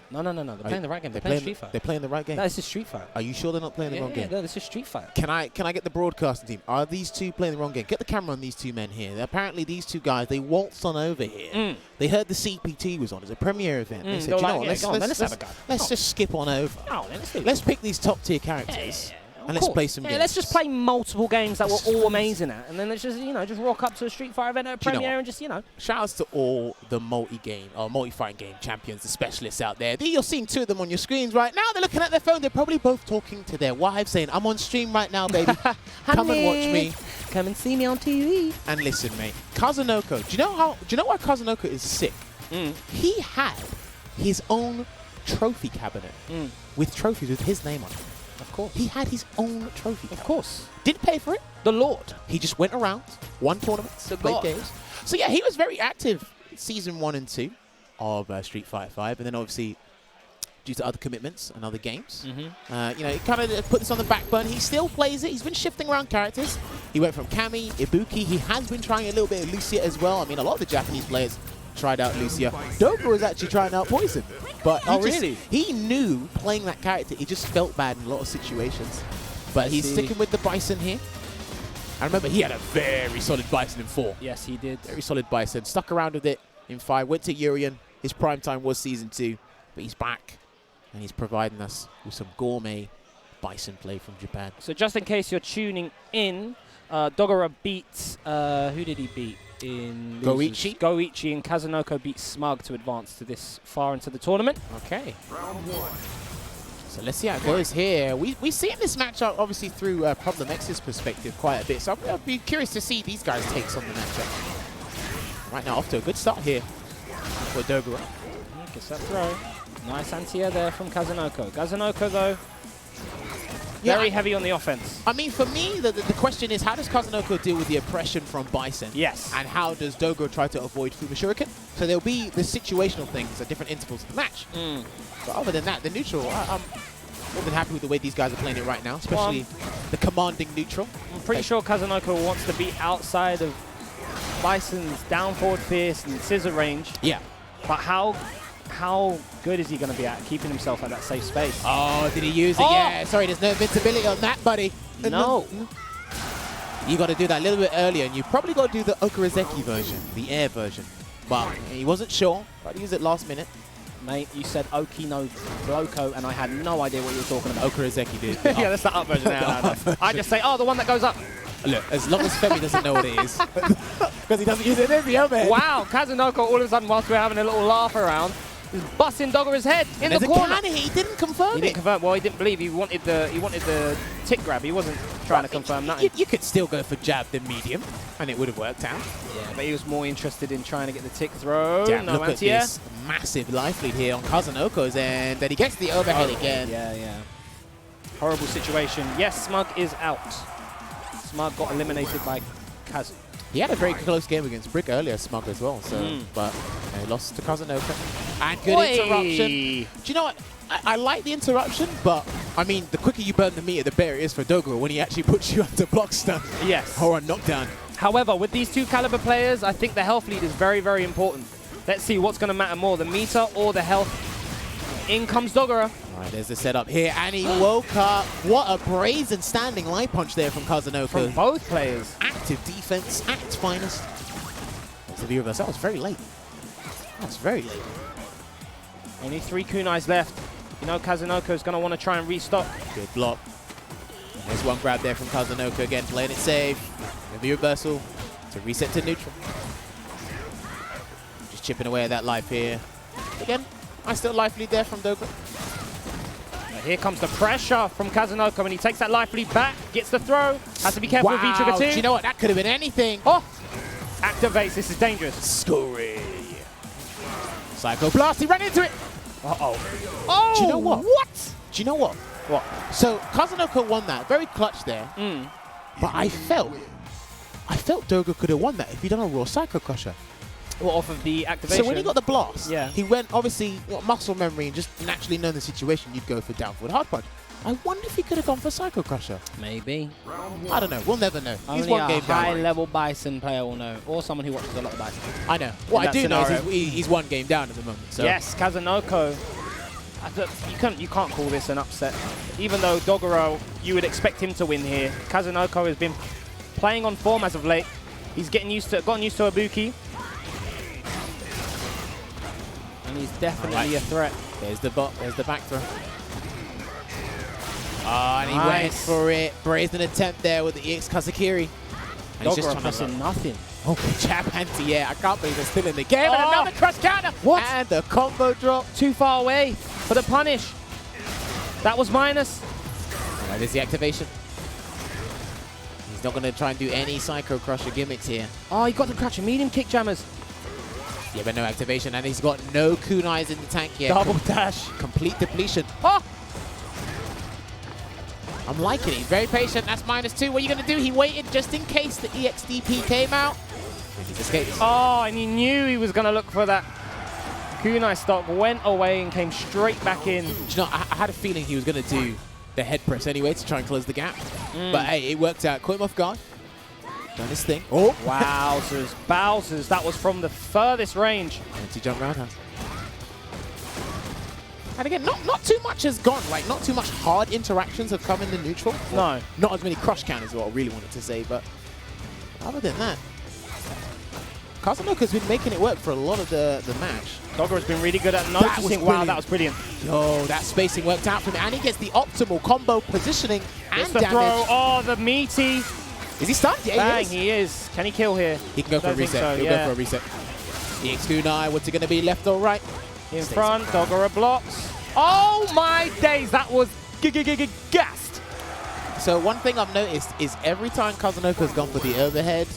No. They're playing the right game. They're playing Street Fighter. They're playing the right game. No, this is Street Fighter. Are you sure they're not playing the wrong game? No, this is Street Fighter. Can I get the broadcasting team? Are these two playing the wrong game? Get the camera on these two men here. Apparently, these two guys, they waltzed on over here. They heard the CPT was on. It's a premiere event. They said, They were you know like, what, yeah, go on, let's have a go. let's just skip on over. Oh, let's do it. Let's pick these top tier characters and let's play some games. Let's just play multiple games that we're all amazing at, and then let's just, just rock up to a Street Fighter event at a Do you know premiere what? and just, Shout outs to all the multi-fighting game champions, the specialists out there. You're seeing 2 of them on your screens right now. They're looking at their phone. They're probably both talking to their wives saying, I'm on stream right now, baby. Come and watch me. Come and see me on TV. And listen, mate. Kazunoko. Do you know why Kazunoko is sick? He had his own trophy cabinet with trophies with his name on it. Of course. He had his own trophy cabinet. Of course. Didn't pay for it. The Lord. He just went around, won tournaments, The played God. games. So yeah, he was very active season 1 and 2 of Street Fighter 5, and then obviously due to other commitments and other games, he kind of put this on the back burner. He still plays it. He's been shifting around characters. He went from Kami, Ibuki. He has been trying a little bit of Lucia as well. I mean, a lot of the Japanese players tried out Lucia. Dogura was actually trying out Poison, but he knew playing that character, he just felt bad in a lot of situations. But he's sticking with the Bison here. I remember he had a very solid Bison in 4. Yes, he did. Very solid Bison. Stuck around with it in 5. Went to Urien. His prime time was season 2, but he's back and he's providing us with some gourmet Bison play from Japan. So just in case you're tuning in, Dogura beat, who did he beat? In Goichi. Goichi and Kazunoko beat Smug to advance to this far into the tournament. Okay. So let's see how it goes here. We see in this matchup, obviously, through Problem X's perspective quite a bit. So I'll be curious to see these guys' takes on the matchup. Right now, off to a good start here for Dogura. Gets that throw. Nice anti-air there from Kazunoko. Kazunoko, though, very heavy on the offense. I mean, for me, the question is, how does Kazunoko deal with the oppression from Bison? Yes. And how does Dogura try to avoid Fuma Shuriken? So there'll be the situational things at different intervals of the match. But other than that, the neutral, I'm more than happy with the way these guys are playing it right now, especially the commanding neutral. I'm pretty sure Kazunoko wants to be outside of Bison's down forward fierce and scissor range. Yeah. But how good is he going to be at keeping himself at that safe space? Oh, did he use it? Oh! Yeah, sorry, there's no invincibility on that, buddy. No. You got to do that a little bit earlier, and you probably got to do the Okurazeki version, the air version. But he wasn't sure, but he used it last minute. Mate, you said Oki no Bloco, and I had no idea what you were talking about. Okurazeki did. Yeah, that's the up version. No. I just say, oh, the one that goes up. Look, as long as Femi doesn't know what it is, because he doesn't use it in the overhead. Wow, Kazunoko all of a sudden, whilst we're having a little laugh around, is busting Dogura's head in the corner. There's a counter. He didn't confirm He didn't confirm. Well, he didn't believe. He wanted the tick grab. He wasn't trying to confirm nothing. You could still go for jab the medium, and it would have worked out. Yeah, but he was more interested in trying to get the tick throw. Damn, No look at anti-air. this massive life lead here on Kazunoko's end. Then he gets the overhead again. Yeah. Horrible situation. Yes, Smug is out. Smug got eliminated by Kazu. He had a very close game against Brick earlier, Smug as well. So, but he lost to Kazunoko. And good interruption. Do you know what? I like the interruption, but I mean, the quicker you burn the meter, the better it is for Dogura when he actually puts you under block stun. Yes. Or a knockdown. However, with these two caliber players, I think the health lead is very, very important. Let's see what's going to matter more, the meter or the health. In comes Dogura. All right, there's the setup here, and he woke up. What a brazen standing light punch there from Kazunoko. From both players. Active defense at its finest. That's the view of us. That was very late. That's very late. Only 3 kunais left. You know Kazunoko's going to want to try and restock. Good block. And there's one grab there from Kazunoko again, playing it safe. The reversal to reset to neutral. Just chipping away at that life here. Again, I still life lead there from Dogura. Here comes the pressure from Kazunoko, and he takes that life lead back, gets the throw. Has to be careful with each of the two. Do you know what? That could have been anything. Oh! Activates. This is dangerous. Scory. Psycho Blast. He ran into it. Uh-oh. Oh! Do you know what? What? Do you know what? What? So Kazunoko won that. Very clutch there. But I felt Dogura could have won that if he'd done a raw Psycho Crusher. Well, off of the activation. So when he got the blast, Yeah. he went, obviously, muscle memory and just naturally knowing the situation, you'd go for down forward hard punch. I wonder if he could have gone for Psycho Crusher. Maybe. I don't know. We'll never know. He's Only one a game down. high-level Bison player will know, or someone who watches a lot of Bison. I know. What I that do know scenario. is he's one game down at the moment. So. Yes, Kazunoko. You can't call this an upset. Even though Dogura, you would expect him to win here. Kazunoko has been playing on form as of late. He's gotten used to Ibuki. And he's definitely a threat. There's the back throw. Oh, and he Nice. went for it. Brazen attempt there with the EX Kazakiri. And he's just Dogura trying to pressing nothing. Oh, jab anti-air. I can't believe they're still in the game. And Oh. another crush counter. What? And the combo drop. Too far away for the punish. That was minus. All right, there's the activation. He's not going to try and do any Psycho Crusher gimmicks here. Oh, he got the crutch. Medium kick jammers. Yeah, but no activation. And he's got no kunais in the tank yet. Double dash. Complete depletion. Oh! I'm liking it. He's very patient. That's -2. What are you going to do? He waited just in case the EXDP came out. And he's escaped. Oh, and he knew he was going to look for that. Kunai stock went away and came straight back in. Do you know, I had a feeling he was going to do the head press anyway to try and close the gap. But hey, it worked out. Caught him off guard. Done his thing. Oh! Wowzers. Bowsers. That was from the furthest range. Anti-jump roundhouse. And again, not too much has gone. Like, not too much hard interactions have come in the neutral. No. Not as many crush counters is what I really wanted to say, but other than that, Kazunoko's been making it work for a lot of the match. Dogura's been really good at noticing. Wow, that was brilliant. Yo, that spacing worked out for him. And he gets the optimal combo positioning and It's the damage. throw. Oh, the meaty. Is he stunned? Yeah, Bang, he is. he is. Can he kill here? He can go for a Don't think reset. so, He'll yeah. go for a reset. EX Kunai, what's it going to be, left or right? In Stays front, Dogura blocks. Oh my days, that was gassed. So one thing I've noticed is every time Kazunoko's gone for the overhead,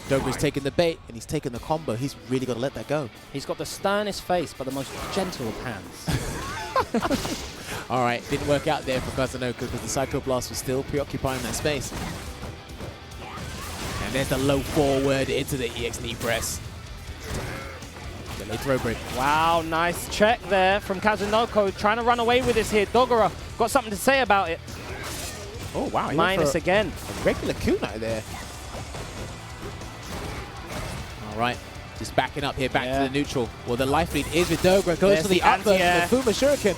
Dogura's taking the bait and he's taking the combo. He's really got to let that go. He's got the sternest face, but the most gentle of hands. All right, didn't work out there for Kazunoko because the Psycho Blast was still preoccupying that space. And there's the low forward into the EX knee press. The low throw break. Wow, nice check there from Kazunoko. Trying to run away with this here. Dogura got something to say about it. Oh, wow. Minus again. A regular kunai there. All right, just backing up here, back to the neutral. Well, the life lead is with Dogura. Goes There's for the the upper, the anti-air. Fuma Shuriken.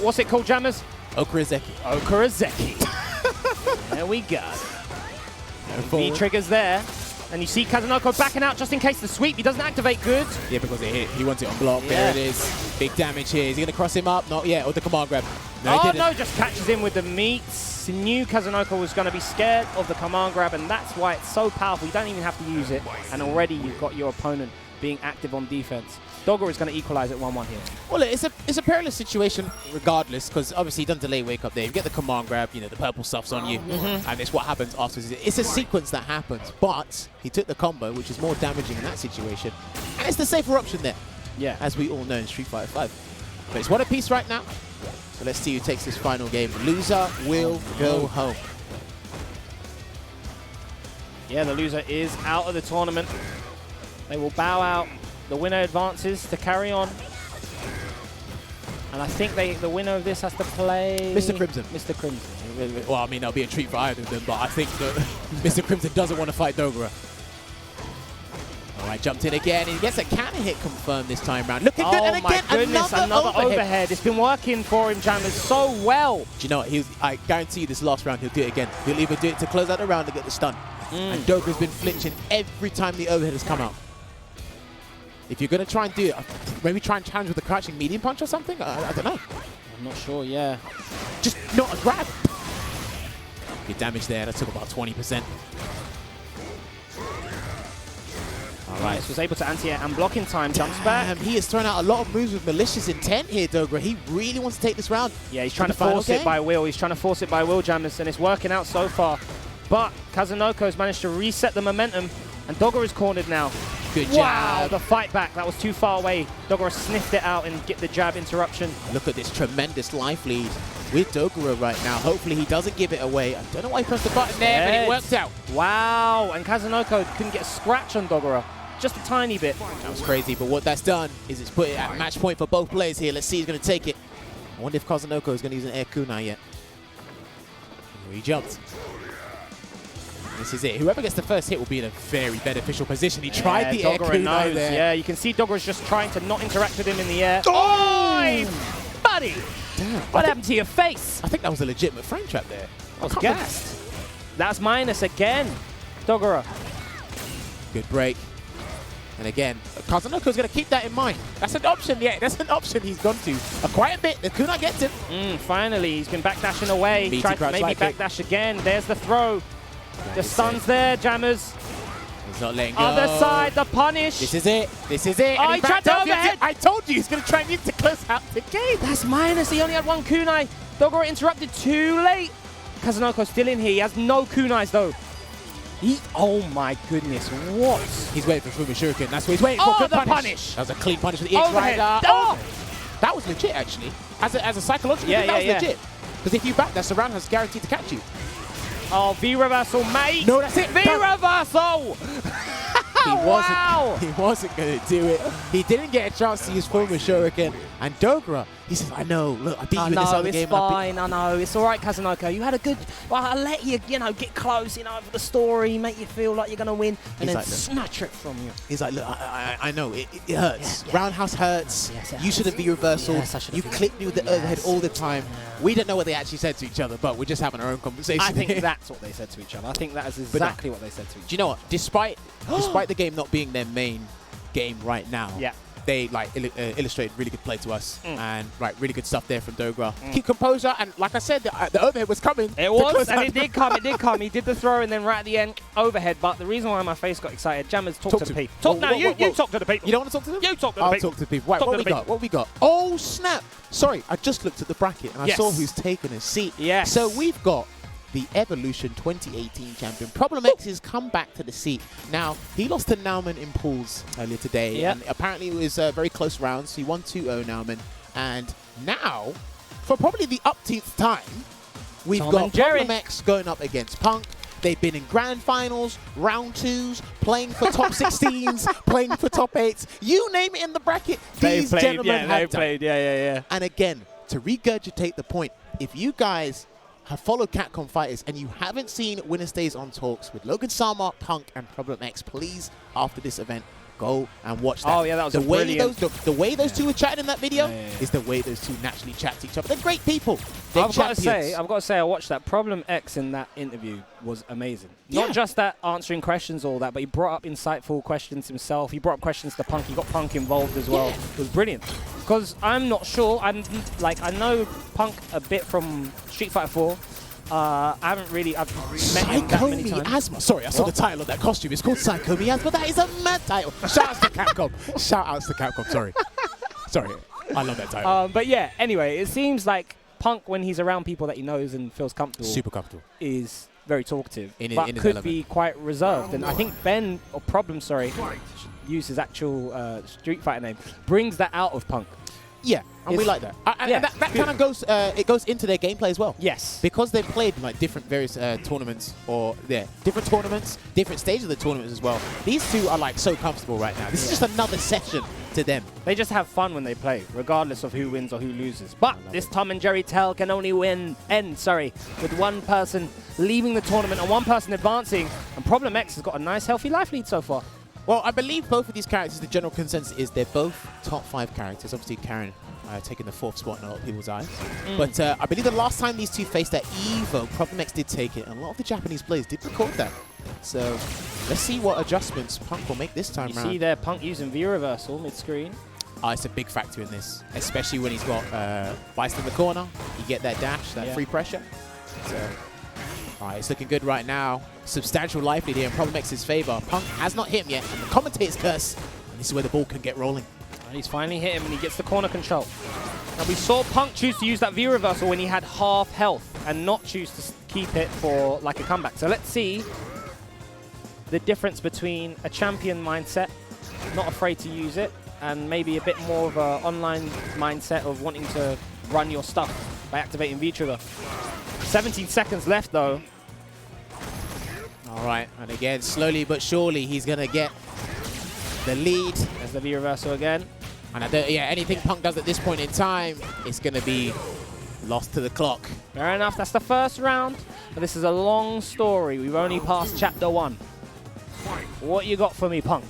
What's it called, Jammers? Okurazeki. Okurazeki. There we go. V triggers there. And you see Kazunoko backing out just in case the sweep. He doesn't activate good. Yeah, because it hit. He wants it on block. Yeah. There it is. Big damage here. Is he going to cross him up? Not yet. Or the command grab. No, he Oh didn't. no, just catches him with the meats. He knew Kazunoko was going to be scared of the command grab, and that's why it's so powerful. You don't even have to use it. And already you've got your opponent being active on defense. Dogura is going to equalize at 1-1 here. Well, it's a perilous situation regardless, because obviously he doesn't delay wake up there. You get the command grab, you know, the purple stuff's on you, and it's what happens afterwards. It's a sequence that happens, but he took the combo, which is more damaging in that situation, and it's the safer option there, as we all know in Street Fighter 5. But it's one apiece right now, so let's see who takes this final game. Loser will go home. Yeah, the loser is out of the tournament. They will bow out. The winner advances to carry on. And I think the winner of this has to play... Mr. Crimson. Mr. Crimson. Well, I mean, that'll be a treat for either of them, but I think that Mr. Crimson doesn't want to fight Dogura. All right, jumped in again. He gets a counter hit confirmed this time round. Looking good, and again, my goodness, another overhead. It's been working for him, Jammers, so well. Do you know what? I guarantee you this last round he'll do it again. He'll either do it to close out the round or get the stun. And Dogura's been flinching every time the overhead has come out. If you're going to try and do it, maybe try and challenge with a crouching medium punch or something? I don't know. I'm not sure, yeah. Just not a grab. Good damage there. That took about 20%. All right. Was able to anti-air and block in time. Jumps back. He has thrown out a lot of moves with malicious intent here, Dogura. He really wants to take this round. Yeah, he's trying to force it by will. He's trying to force it by will, Jammers, and it's working out so far. But Kazunoko has managed to reset the momentum, and Dogura is cornered now. Good jab. Wow, the fight back. That was too far away. Dogura sniffed it out and get the jab interruption. Look at this tremendous life lead with Dogura right now. Hopefully he doesn't give it away. I don't know why he pressed the button there, but it worked out. Wow, and Kazunoko couldn't get a scratch on Dogura. Just a tiny bit. That was crazy, but what that's done is it's put it at match point for both players here. Let's see who's going to take it. I wonder if Kazunoko is going to use an air kunai yet. He jumped. This is it. Whoever gets the first hit will be in a very beneficial position. He tried the air kunai there. Yeah, you can see Dogura's just trying to not interact with him in the air. Oh, buddy! Damn. What happened to your face? I think that was a legitimate frame trap there. I was gassed. That's minus again. Dogura. Good break. And again, Kazunoko's going to keep that in mind. That's an option, yeah. That's an option he's gone to. Quite a bit. The kunai gets him. Finally, he's been backdashing away. BT Tried to maybe backdash again. There's the throw. The stun's there, Jammers. He's not letting go. Other side, the punish. This is it. This is it. Oh, he tried to overhead. I told you he's going to try and use to close out the game. That's minus. He only had one kunai. Dogura interrupted too late. Kazunoko's still in here. He has no kunais, though. Oh, my goodness. What? He's waiting for Fuma Shuriken. That's what he's waiting for. Oh, the punish. That was a clean punish with the edge Overhead. rider. Oh! That was legit, actually. As a psychological thing, that was legit. Because if you back, that surround has guaranteed to catch you. Oh, V-reversal, mate. No, that's it. V-reversal. He wasn't going to do it. He didn't get a chance to use Fuma Shuriken. And Dogura, he says, I know, look, I beat you in this other game. It's fine, I know. It's all right, Kazunoko. You had a good... Well, I'll let you, get close, for the story, make you feel like you're going to win, and then snatch it from you. He's like, look, I know, it hurts. Yeah. Roundhouse hurts. Yes, you should have V-reversal. Yes, you clip me with the overhead all the time. We don't know what they actually said to each other, but we're just having our own conversation. I think that's what they said to each other. I think that is exactly what they said to each other. Do you know what? Despite the game not being their main game right now, they illustrated really good play to us, and really good stuff there from Dogura. Keep composure, and like I said, the overhead was coming. It was, and it did come. It did come. He did the throw, and then right at the end, overhead. But the reason why my face got excited, Jammers, talk to the people. Talk now. You talk to the people. You don't want to talk to them? You talk to the people. I'll talk to the people. Right, what we got? What we got? Oh snap! Sorry, I just looked at the bracket and I saw who's taken his seat. Yes. So we've got the Evolution 2018 champion. Problem X has come back to the seat. Now, he lost to Nauman in pools earlier today. And apparently it was a very close round. So he won 2-0 Nauman. And now, for probably the upteenth time, we've got Problem X going up against Punk. They've been in grand finals, round 2s, playing for top 16s, playing for top 8s. You name it in the bracket, these gentlemen have done. Yeah. And again, to regurgitate the point, if you guys have followed Capcom Fighters and you haven't seen Winner Stays on Talks with Logan Sama, Punk, and Problem X, please, after this event, Go and watch that. Oh, yeah, that was the way brilliant. the way those two were chatting in that video Yeah. is the way those two naturally chat to each other. They're great people. They're I've got champions. to say, I watched that. Problem X in that interview was amazing. Yeah. Not just that answering questions, all that, but he brought up insightful questions himself. He brought up questions to Punk. He got Punk involved as well. Yeah. It was brilliant. Because I'm not sure. I know Punk a bit from Street Fighter 4. I've met him that many times. Asthma. Sorry, I saw the title of that costume. It's called Psycho Miasma. That is a mad title. Shout outs to Capcom. Shout outs to Capcom. Sorry. Sorry. I love that title. But yeah, anyway, it seems like Punk, when he's around people that he knows and feels comfortable, Super comfortable. is very talkative, In but his could element. be quite reserved. And I think Ben, or Problem, sorry, should use his actual Street Fighter name, brings that out of Punk. Yeah, and we like that. And Yeah, that it's kind of goes, it goes into their gameplay as well. Yes. Because they've played like different various tournaments, or different tournaments, different stages of the tournaments as well. These two are like so comfortable right now. This is just another session to them. They just have fun when they play, regardless of who wins or who loses. But this Tom and Jerry tale can only end with one person leaving the tournament and one person advancing. And Problem X has got a nice, healthy life lead so far. Well, I believe both of these characters, the general consensus is they're both top 5 characters. Obviously, Karin taking the 4th spot in a lot of people's eyes. But I believe the last time these two faced at EVO, Problem X did take it, and a lot of the Japanese players did record that. So let's see what adjustments Punk will make this time You round. see there, Punk using V-reversal mid-screen. It's a big factor in this, especially when he's got Bison in the corner. You get that dash, that free pressure. So, all right, it's looking good right now. Substantial life lead here in Problem X's favor. Punk has not hit him yet, and the commentator's curse. And this is where the ball can get rolling. And he's finally hit him and he gets the corner control. Now we saw Punk choose to use that V-reversal when he had half health and not choose to keep it for like a comeback. So let's see the difference between a champion mindset, not afraid to use it, and maybe a bit more of an online mindset of wanting to run your stuff by activating V-trigger. 17 seconds left though. All right, and again, slowly but surely, he's going to get the lead. There's the V-reversal again. And anything Punk does at this point in time, it's going to be lost to the clock. Fair enough, that's the first round. But this is a long story. We've only passed chapter 1. What you got for me, Punk?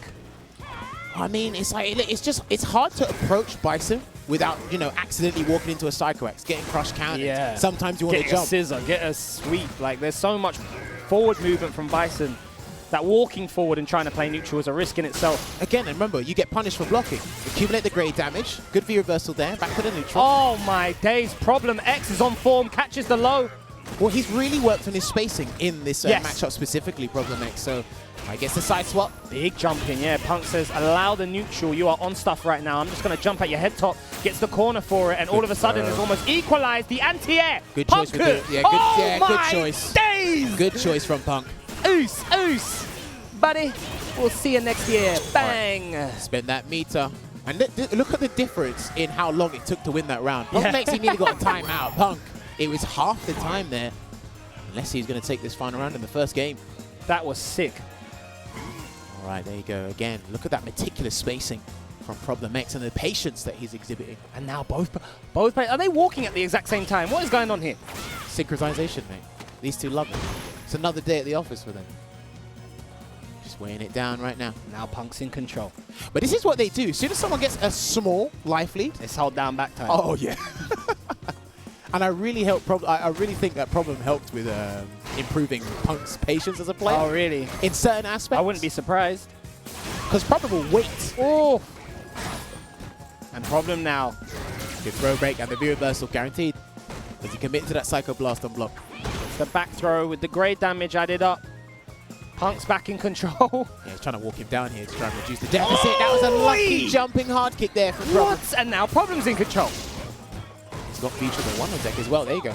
I mean, it's like it's hard to approach Bison without, accidentally walking into a Psycho X, getting crush counted. Yeah. Sometimes you want to Get a jump. scissor, get a sweep. Like, there's so much forward movement from Bison that walking forward and trying to play neutral is a risk in itself. Again, and remember, you get punished for blocking. Accumulate the grade damage. Good V-reversal there. Back to the neutral. Oh my days, Problem X is on form, catches the low. Well, he's really worked on his spacing in this Yes. matchup specifically, Problem X. So I guess the side swap. Big jump in, yeah. Punk says, allow the neutral. You are on stuff right now. I'm just going to jump at your head top. Gets the corner for it, and all of a sudden it's almost equalized. The anti-air. Good Punk choice with the, good choice. Days. Good choice from Punk. Oos, oos. Buddy, we'll see you next year. Bang. Spend that meter. And look at the difference in how long it took to win that round. Punk makes he nearly got a timeout. Punk, it was half the time there. Unless he's going to take this final round in the first game. That was sick. All right, there you go. Again, look at that meticulous spacing from Problem X and the patience that he's exhibiting. And now both players, are they walking at the exact same time? What is going on here? Synchronization, mate. These two love it. It's another day at the office for them. Just weighing it down right now. Now Punk's in control. But this is what they do. As soon as someone gets a small life lead, It's hold down back time. oh yeah. And I really think that Problem helped with improving Punk's patience as a player. Oh, really? In certain aspects. I wouldn't be surprised. Because Problem will wait. Oh. And Problem now. Good throw break and the V-reversal guaranteed. Does he commit to that Psycho Blast on block? It's the back throw with the grade damage added up. Punk's back in control. Yeah, he's trying to walk him down here to try and reduce the deficit. That was a lucky jumping hard kick there from Problem. What? And now Problem's in control. He's got V-trigger one on deck as well. There you go.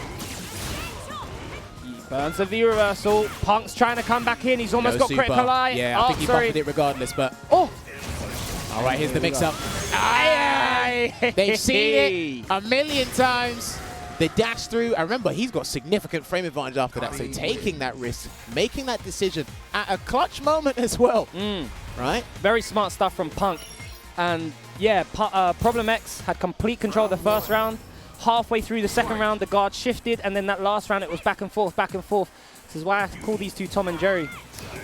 He burns the V-reversal. Punk's trying to come back in. He's almost No got super. critical eye. Yeah, I think he buffed it regardless, but... Oh! All right, here's the mix-up. Aye. They've seen it a million times. The dash through. I remember he's got significant frame advantage after that, so taking that risk, making that decision at a clutch moment as well. Right? Very smart stuff from Punk. And yeah, Problem X had complete control of the first round. halfway through the second round, the guard shifted, and then that last round, it was back and forth, back and forth. This is why I call these two Tom and Jerry.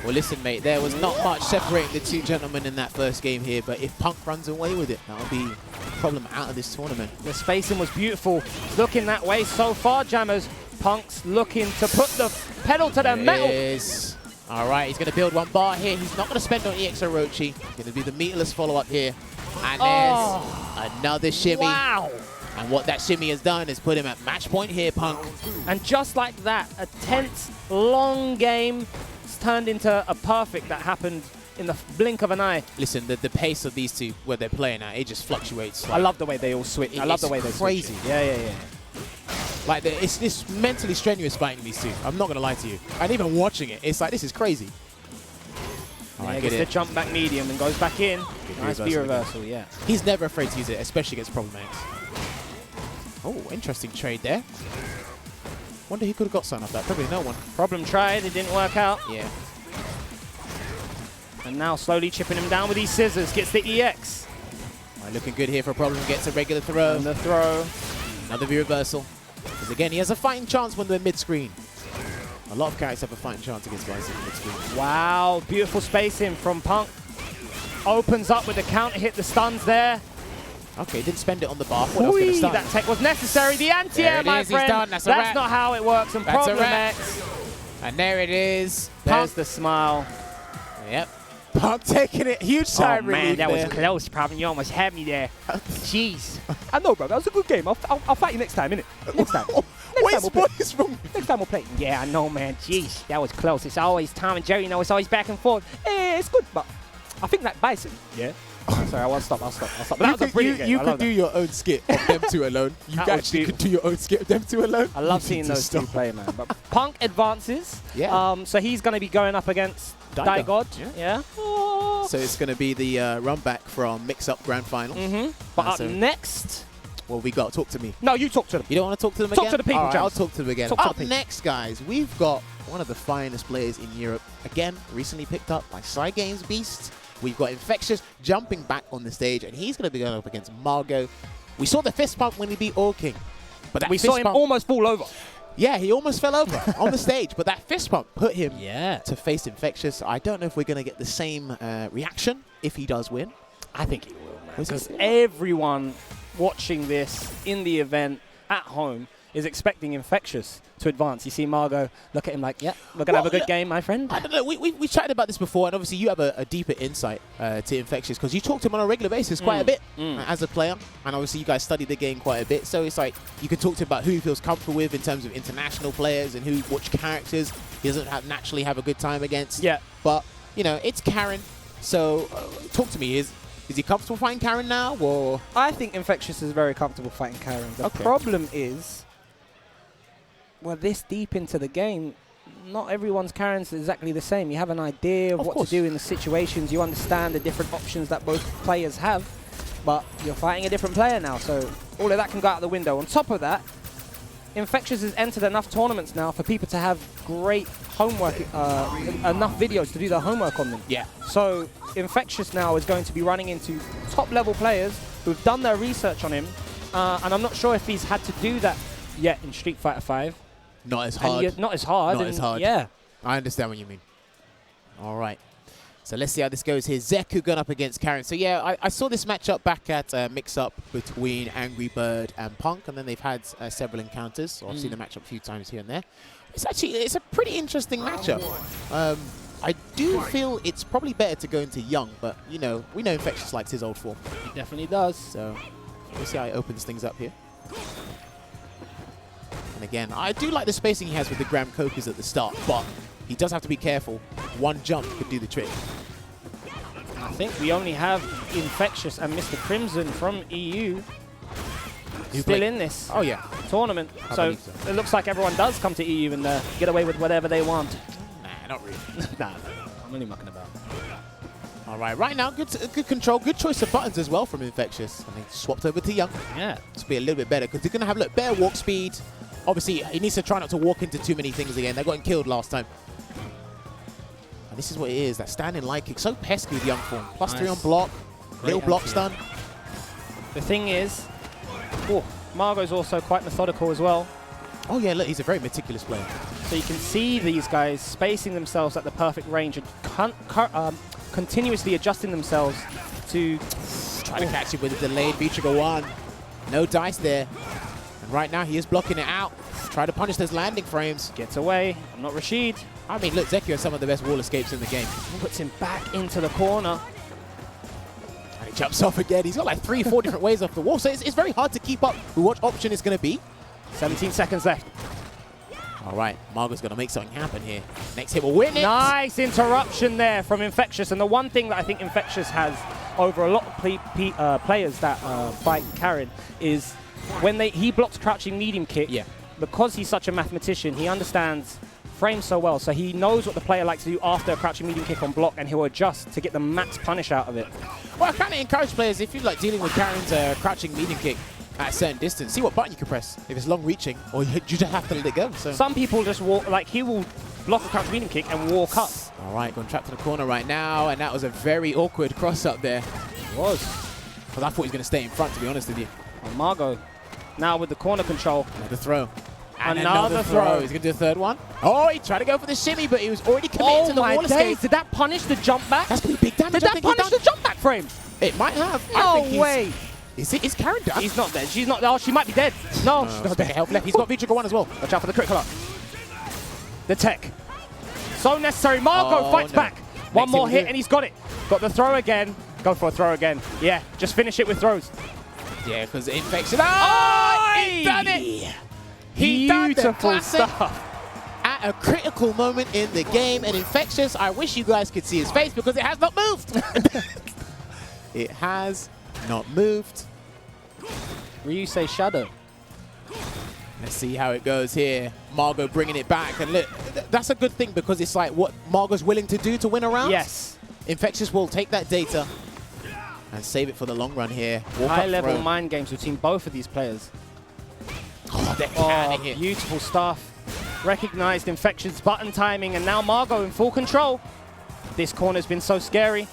Well, listen, mate, there was not much separating the two gentlemen in that first game here, but if Punk runs away with it, that'll be a problem out of this tournament. The spacing was beautiful. Looking that way so far, Jammers. Punk's looking to put the pedal to the metal. Is. All right, he's going to build one bar here. He's not going to spend on EX Orochi. Going to do the meterless follow-up here. And there's another shimmy. Wow. And what that shimmy has done is put him at match point here, Punk. And just like that, a tense, long game turned into a perfect that happened in the blink of an eye. Listen, the pace of these two, where they're playing at, it just fluctuates. I love the way they all switch. I love the way they switch. Crazy. Yeah. Like, it's this mentally strenuous fighting these two. I'm not going to lie to you. And even watching it, it's like, this is crazy. All right, gets the jump back medium and goes back in. Nice B reversal, yeah. He's never afraid to use it, especially against Problem X. Oh, interesting trade there. Wonder who could have got something off that. Probably no one. Problem tried, it didn't work out. Yeah. And now slowly chipping him down with these scissors. Gets the EX. All right, looking good here for Problem. Gets a regular throw. And the throw. Another V reversal. Because again, he has a fighting chance when they're mid-screen. A lot of characters have a fighting chance against Bison mid-screen. Wow, beautiful spacing from Punk. Opens up with the counter hit, the stuns there. Okay, didn't spend it on the bar. What else going to stun? That tech was necessary. The anti-air, my friend. He's done. That's not how it works. And That's Problem X. And there it is. There's the smile. Yep. Punk taking it. Huge time Oh, man, that was close, Problem. You almost had me there. Jeez. I know, bro. That was a good game. I'll fight you next time, innit? Next time. What is wrong? Next time we'll play. Yeah, I know, man. Jeez, that was close. It's always Tom and Jerry. You know, it's always back and forth. It's good, but I think that Bison. Yeah. Sorry, I won't stop. I'll stop. But that was a brilliant game. You could do your own skit of them two alone. You actually could do your own skit of them two alone. I love seeing those two play, man. But Punk advances. Yeah. So he's going to be going up against Daigo. Yeah. So it's going to be the run back from Mix-Up Grand Final. But up next... Well, we got Talk to Me. No, you talk to them. You don't want to talk to them again? Talk to the people, All right, I'll talk to them again. Up next, guys, we've got one of the finest players in Europe. Again, recently picked up by Cygames Beast. We've got Infexious jumping back on the stage, and he's going to be going up against Mago. We saw the fist pump when we beat King, but that we saw him almost fall over. Yeah, he almost fell over on the stage, but that fist pump put him to face Infexious. I don't know if we're going to get the same reaction if he does win. I think he will, man. Because everyone watching this in the event at home is expecting Infexious to advance. You see Mago look at him like, yeah, we're going to have a good game, my friend. I don't know. We chatted about this before, and obviously you have a deeper insight to Infexious because you talk to him on a regular basis quite a bit as a player, and obviously you guys study the game quite a bit. So it's like you can talk to him about who he feels comfortable with in terms of international players and which characters he doesn't naturally have a good time against. Yeah. But, you know, it's Karin. So talk to me. Is he comfortable fighting Karin now, or...? I think Infexious is very comfortable fighting Karin. The problem is, well, this deep into the game, not everyone's Karin's exactly the same. You have an idea of what to do in the situations. You understand the different options that both players have, but you're fighting a different player now, so all of that can go out the window. On top of that, Infexious has entered enough tournaments now for people to have great homework, enough videos to do their homework on them. Yeah. So Infexious now is going to be running into top-level players who've done their research on him, and I'm not sure if he's had to do that yet in Street Fighter 5. Not as hard. Not as hard. Not as hard. Yeah. I understand what you mean. All right. So let's see how this goes here. Zeku going up against Karin. So yeah, I saw this matchup back at Mix-Up between Angry Bird and Punk, and then they've had several encounters. So I've seen the matchup a few times here and there. It's a pretty interesting matchup. I do feel it's probably better to go into Young, but you know, we know Infexious likes his old form. He definitely does. So we'll see how he opens things up here. And again, I do like the spacing he has with the Graham Cokers at the start, but he does have to be careful. One jump could do the trick. I think we only have Infexious and Mr. Crimson from EU still in this tournament. So it looks like everyone does come to EU and get away with whatever they want. Nah, not really. Nah, I'm only mucking about. All right, now good control, good choice of buttons as well from Infexious. And they swapped over to Young. Yeah. To be a little bit better because they're going to have better walk speed. Obviously, he needs to try not to walk into too many things again. They got him killed last time. And this is what it is. That standing light kick. So pesky with Young form. +3 on block. Little block stun. The thing is, Mago's also quite methodical as well. Oh yeah, look, he's a very meticulous player. So you can see these guys spacing themselves at the perfect range and continuously adjusting themselves to... Trying to catch him with a delayed V-trigger 1. No dice there. And right now he is blocking it out. Try to punish those landing frames. Gets away. I'm not Rashid. I mean, look, Zeku has some of the best wall escapes in the game. Puts him back into the corner. And he jumps off again. He's got like 3 or 4 different ways off the wall. So it's very hard to keep up with what option is going to be. 17 seconds left. All right, Mago's going to make something happen here. Next hit will win it. Nice interruption there from Infexious. And the one thing that I think Infexious has over a lot of players that fight Karin is when he blocks crouching medium kick, because he's such a mathematician, he understands frames so well. So he knows what the player likes to do after a crouching medium kick on block, and he'll adjust to get the max punish out of it. Well, I kind of encourage players, if you're like dealing with Karin's crouching medium kick at a certain distance, see what button you can press. If it's long reaching, or you just have to let it go. So some people just walk, like he will block a crouching medium kick and walk up. All right, going trapped to the corner right now, and that was a very awkward cross up there. It was. Because I thought he was going to stay in front, to be honest with you. And Mago, now with the corner control. Another throw. And another throw. He's going to do a third one. Oh, he tried to go for the shimmy, but he was already committed to the wall escape. Did that punish the jump back? That's going to be big damage. Did that punish the jump back frame? It might have. No way. Is Karin done? He's not dead. She's not. Oh, she might be dead. No, she's not dead. Health left. He's got V-trigger 1 as well. Watch out for the critical up. The tech. So necessary. Mago fights back. One more hit and he's got it. Got the throw again. Go for a throw again. Yeah, just finish it with throws. Yeah, because Infexious. Oh, he done it. He done the classic at a critical moment in the game. And Infexious, I wish you guys could see his face because it has not moved. It has not moved. Ryusei Shadow. Let's see how it goes here. Mago bringing it back. And look, that's a good thing because it's like what Margo's willing to do to win a round. Yes. Infexious will take that data and save it for the long run here. High-level mind games between both of these players. Oh, they're canning it. Beautiful stuff. Recognized Infexious button timing, and now Mago in full control. This corner's been so scary.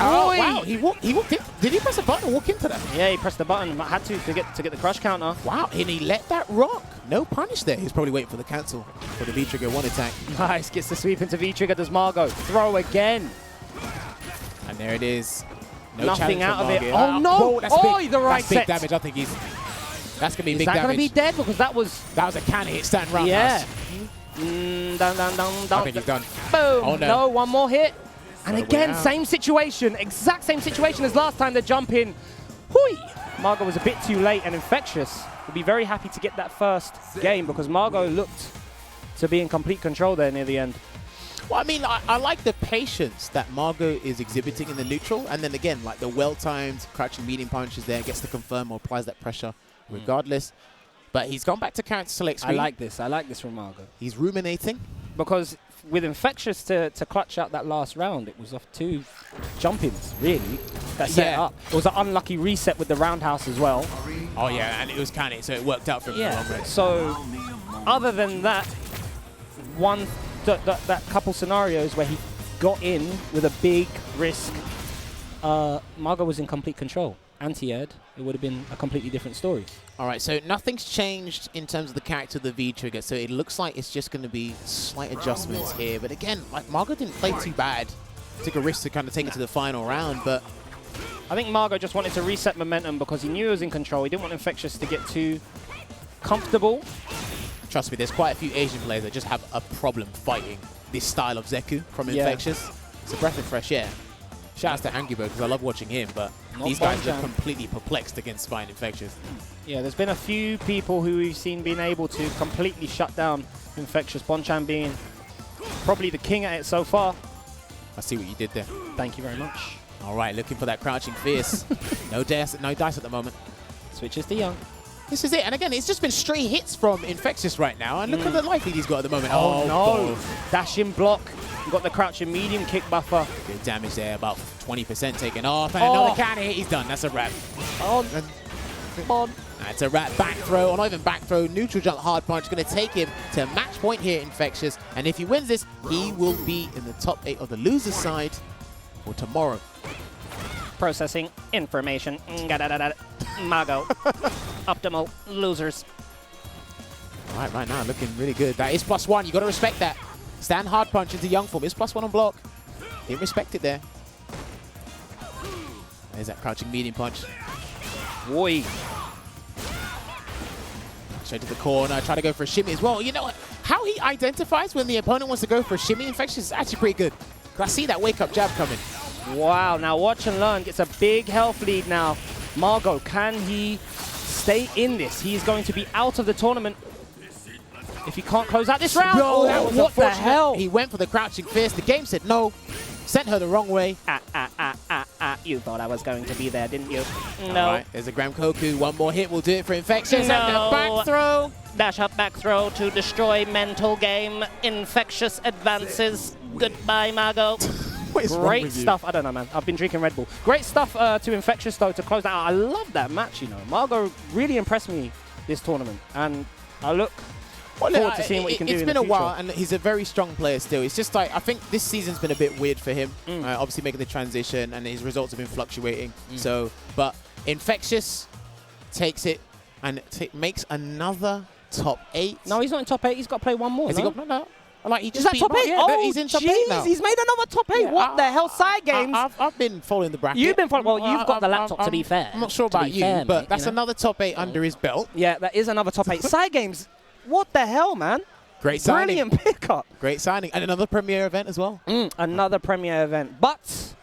Oh, wow. He walked in. Did he press a button or walk into that? Yeah, he pressed the button. Had to get the crush counter. Wow, and he let that rock. No punish there. He's probably waiting for the cancel for the V-trigger 1 attack. Nice. Gets the sweep into V-trigger. Does Mago. Throw again. And there it is. No Nothing out of it. Here. Oh, no. Whoa, that's big. The right that's big set. damage. I think he's... That's going to be big damage. Is that going to be dead? Because that was a can hit stand round. Yeah. Down. I think he's done. Boom. Oh, no. No, one more hit. And again, same situation. Exact same situation as last time. The jump in. Hui. Mago was a bit too late, and Infexious will be very happy to get that first game because Mago looked to be in complete control there near the end. Well, I mean, I like the patience that Mago is exhibiting in the neutral. And then again, like the well-timed crouching medium punches there, gets to confirm or applies that pressure regardless. But he's gone back to character select screen. I like this. I like this from Mago. He's ruminating. Because with Infexious to clutch out that last round, it was off 2 jump-ins, really, that set up. It was an unlucky reset with the roundhouse as well. Oh, yeah, and it was canny, so it worked out for him in the long run. So, other than that, that couple scenarios where he got in with a big risk, Mago was in complete control. Anti-aired, it would have been a completely different story. All right, so nothing's changed in terms of the character of the V-trigger, so it looks like it's just going to be slight adjustments here. But again, like Mago didn't play too bad. Took a risk to kind of take it to the final round, but I think Mago just wanted to reset momentum because he knew he was in control. He didn't want Infexious to get too comfortable. Trust me, there's quite a few Asian players that just have a problem fighting this style of Zeku from Infexious. It's a breath of fresh air. Shout out to Angubo because I love watching him, but these guys are completely perplexed against fighting Infexious. Yeah, there's been a few people who we've seen being able to completely shut down Infexious. Bonchan being probably the king at it so far. I see what you did there. Thank you very much. All right, looking for that crouching fierce. No dice at the moment. Switches to Young. This is it. And again, it's just been stray hits from Infexious right now. And look at the life lead he's got at the moment. Oh no. Dashing block. Got the crouching medium kick buffer. Good damage there, about 20% taken off. And another can hit, he's done. That's a wrap. Come on. That's a wrap. Back throw, or not even back throw. Neutral jump hard punch. Going to take him to match point here, Infexious. And if he wins this, he will be in the top 8 of the loser side for tomorrow. Processing information. Mago. Optimal losers. Right now, looking really good. That is +1. You got to respect that. Stand hard punch into young form. It's +1 on block. Didn't respect it there. There's that crouching medium punch. Boy. Straight to the corner. Try to go for a shimmy as well. You know what? How he identifies when the opponent wants to go for a shimmy Infexious is actually pretty good. I see that wake-up jab coming. Wow, now watch and learn. Gets a big health lead now. Mago, can he stay in this? He is going to be out of the tournament if he can't close out this round. Bro, that was what the unfortunate. hell? He went for the crouching fist. The game said no. Sent her the wrong way. You thought I was going to be there, didn't you? No. All right, there's a Gram Koku. One more hit will do it for Infexious. No. And the back throw. Dash up back throw to destroy mental game. Infectious advances. Goodbye, Mago. What is wrong Great with you? stuff. I don't know, man. I've been drinking Red Bull. Great stuff to Infectious, though, to close that out. I love that match, you know. Mago really impressed me this tournament. And I look forward to seeing what he can do in the future. It's been a while, and he's a very strong player still. It's just like, I think this season's been a bit weird for him. Obviously making the transition, and his results have been fluctuating. So, but Infectious takes it and makes another top 8. No, he's not in top 8. He's got to play one more. Has he got no? Like he Is just that beat top Mark. 8? Yeah, Oh, he's in top 8 now. He's made another top 8. Yeah, What the hell? Side games. I've been following the bracket. You've been following. Well, you've got the laptop, to be fair. I'm not sure about you, fair, but mate, that's you know? another top 8 under his belt. Yeah, that is another top 8. Side games. What the hell, man? Great signing. Brilliant pickup. Great signing. And another premiere event as well. Another premiere event. But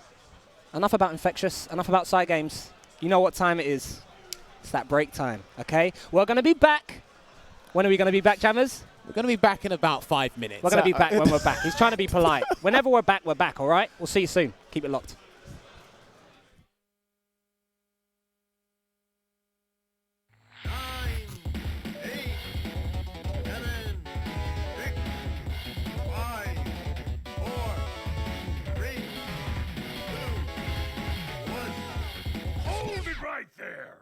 enough about Infectious. Enough about side games. You know what time it is. It's that break time, okay? We're going to be back. When are we going to be back, Jammers? We're going to be back in about 5 minutes. We're going to be back when we're back. He's trying to be polite. Whenever we're back, all right? We'll see you soon. Keep it locked. 9, 8, 7, 6, 5, 4, 3, 2, 1. Hold it right there!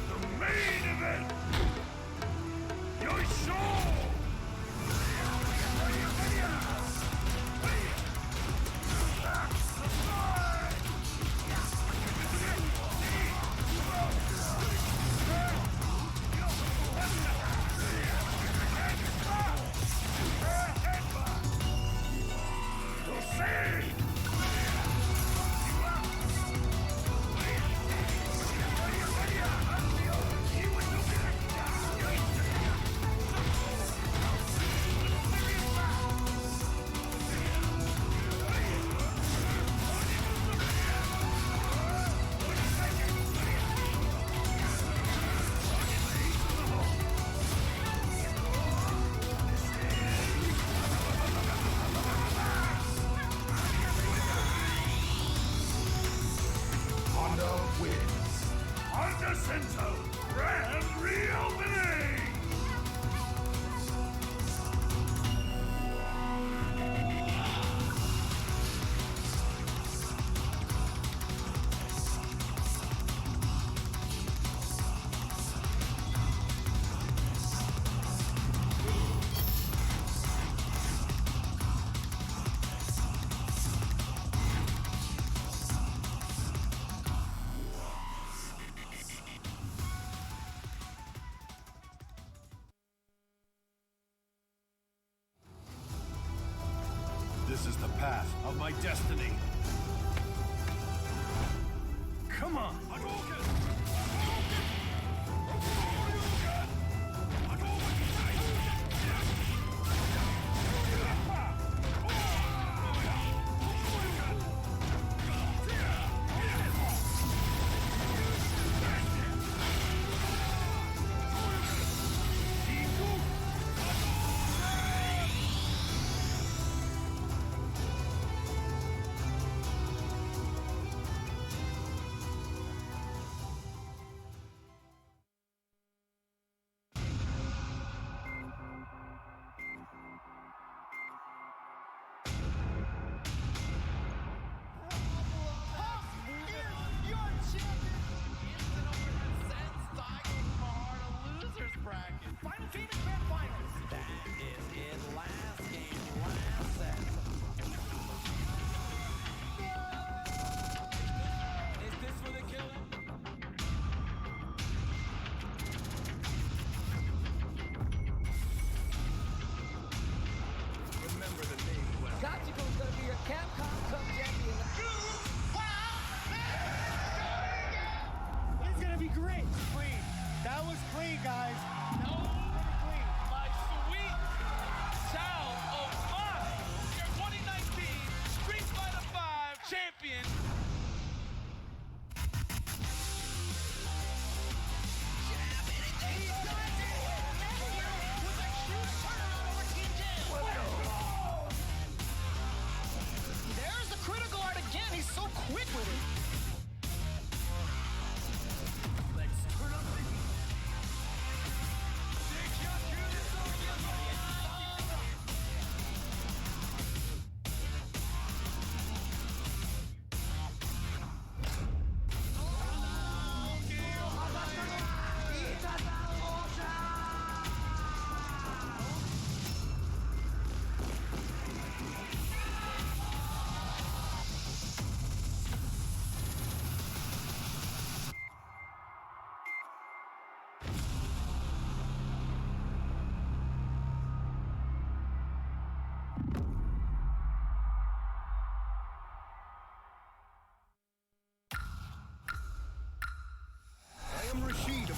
The main event! Your show! Honda Senso Grand Reopening! This is the path of my destiny. Come on!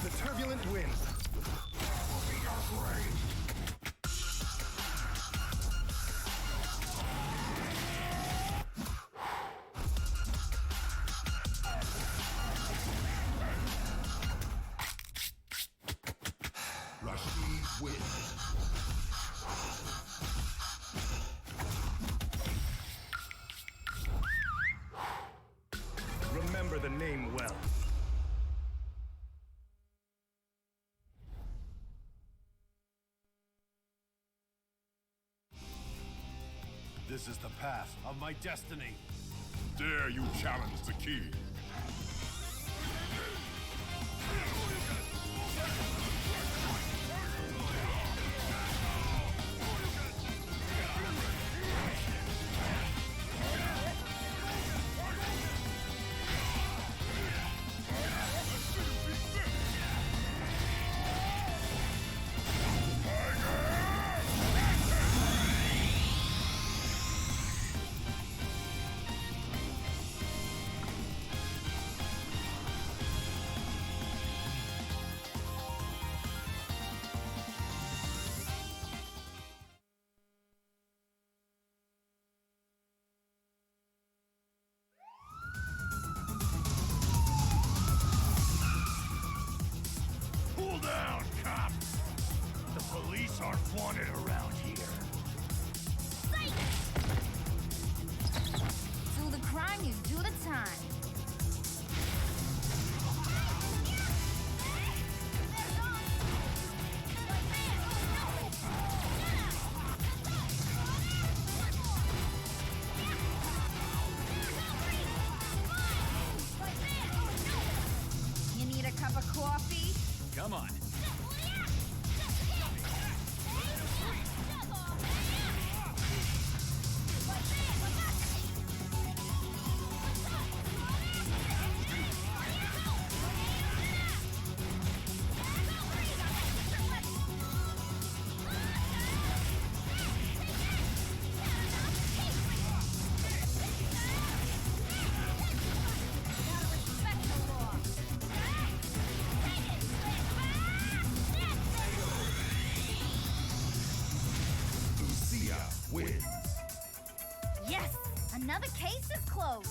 The turbulent wind. Rashid wins. Remember the name well. This is the path of my destiny. Dare you challenge the king? Cool down, cop! The police aren't wanted around here. Do the crime, you do the time. You need a cup of coffee? Come on. Wins. Yes! Another case is closed.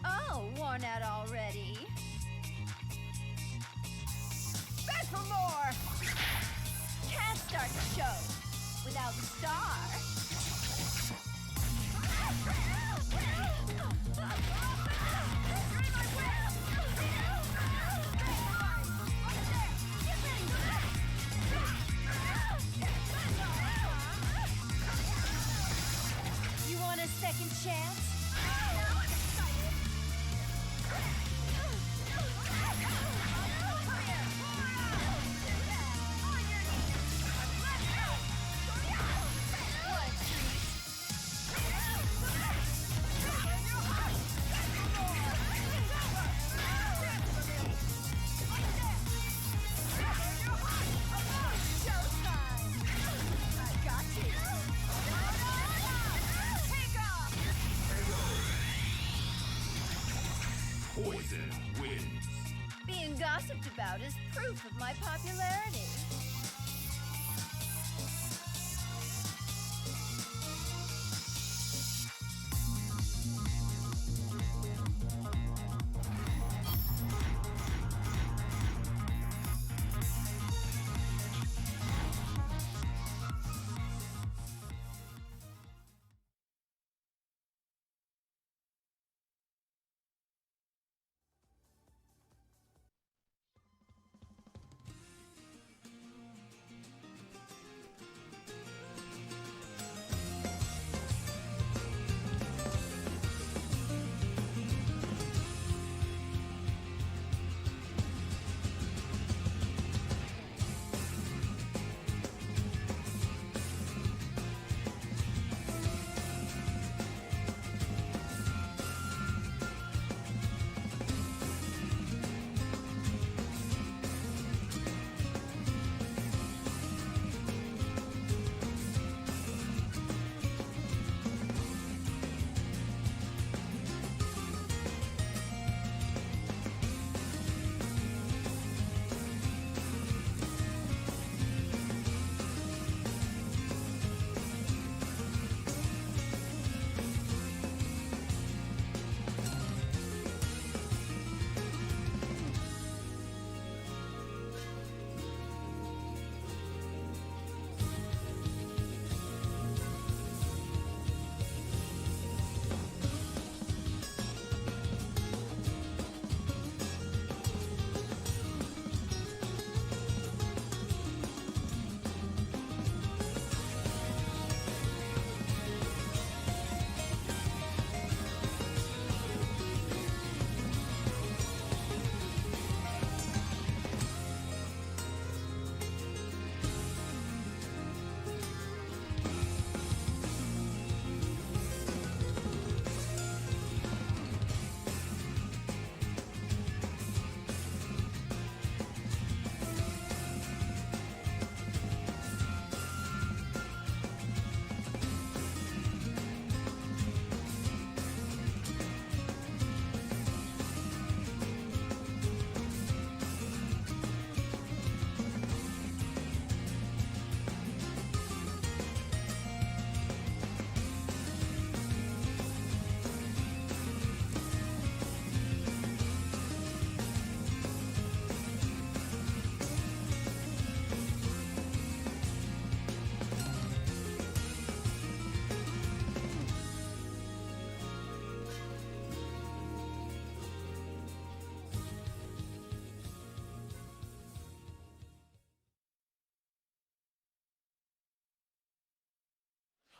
Oh, worn out already. Beg for more! Can't start the show without the star. You want a second chance? Poison wins. Being gossiped about is proof of my popularity.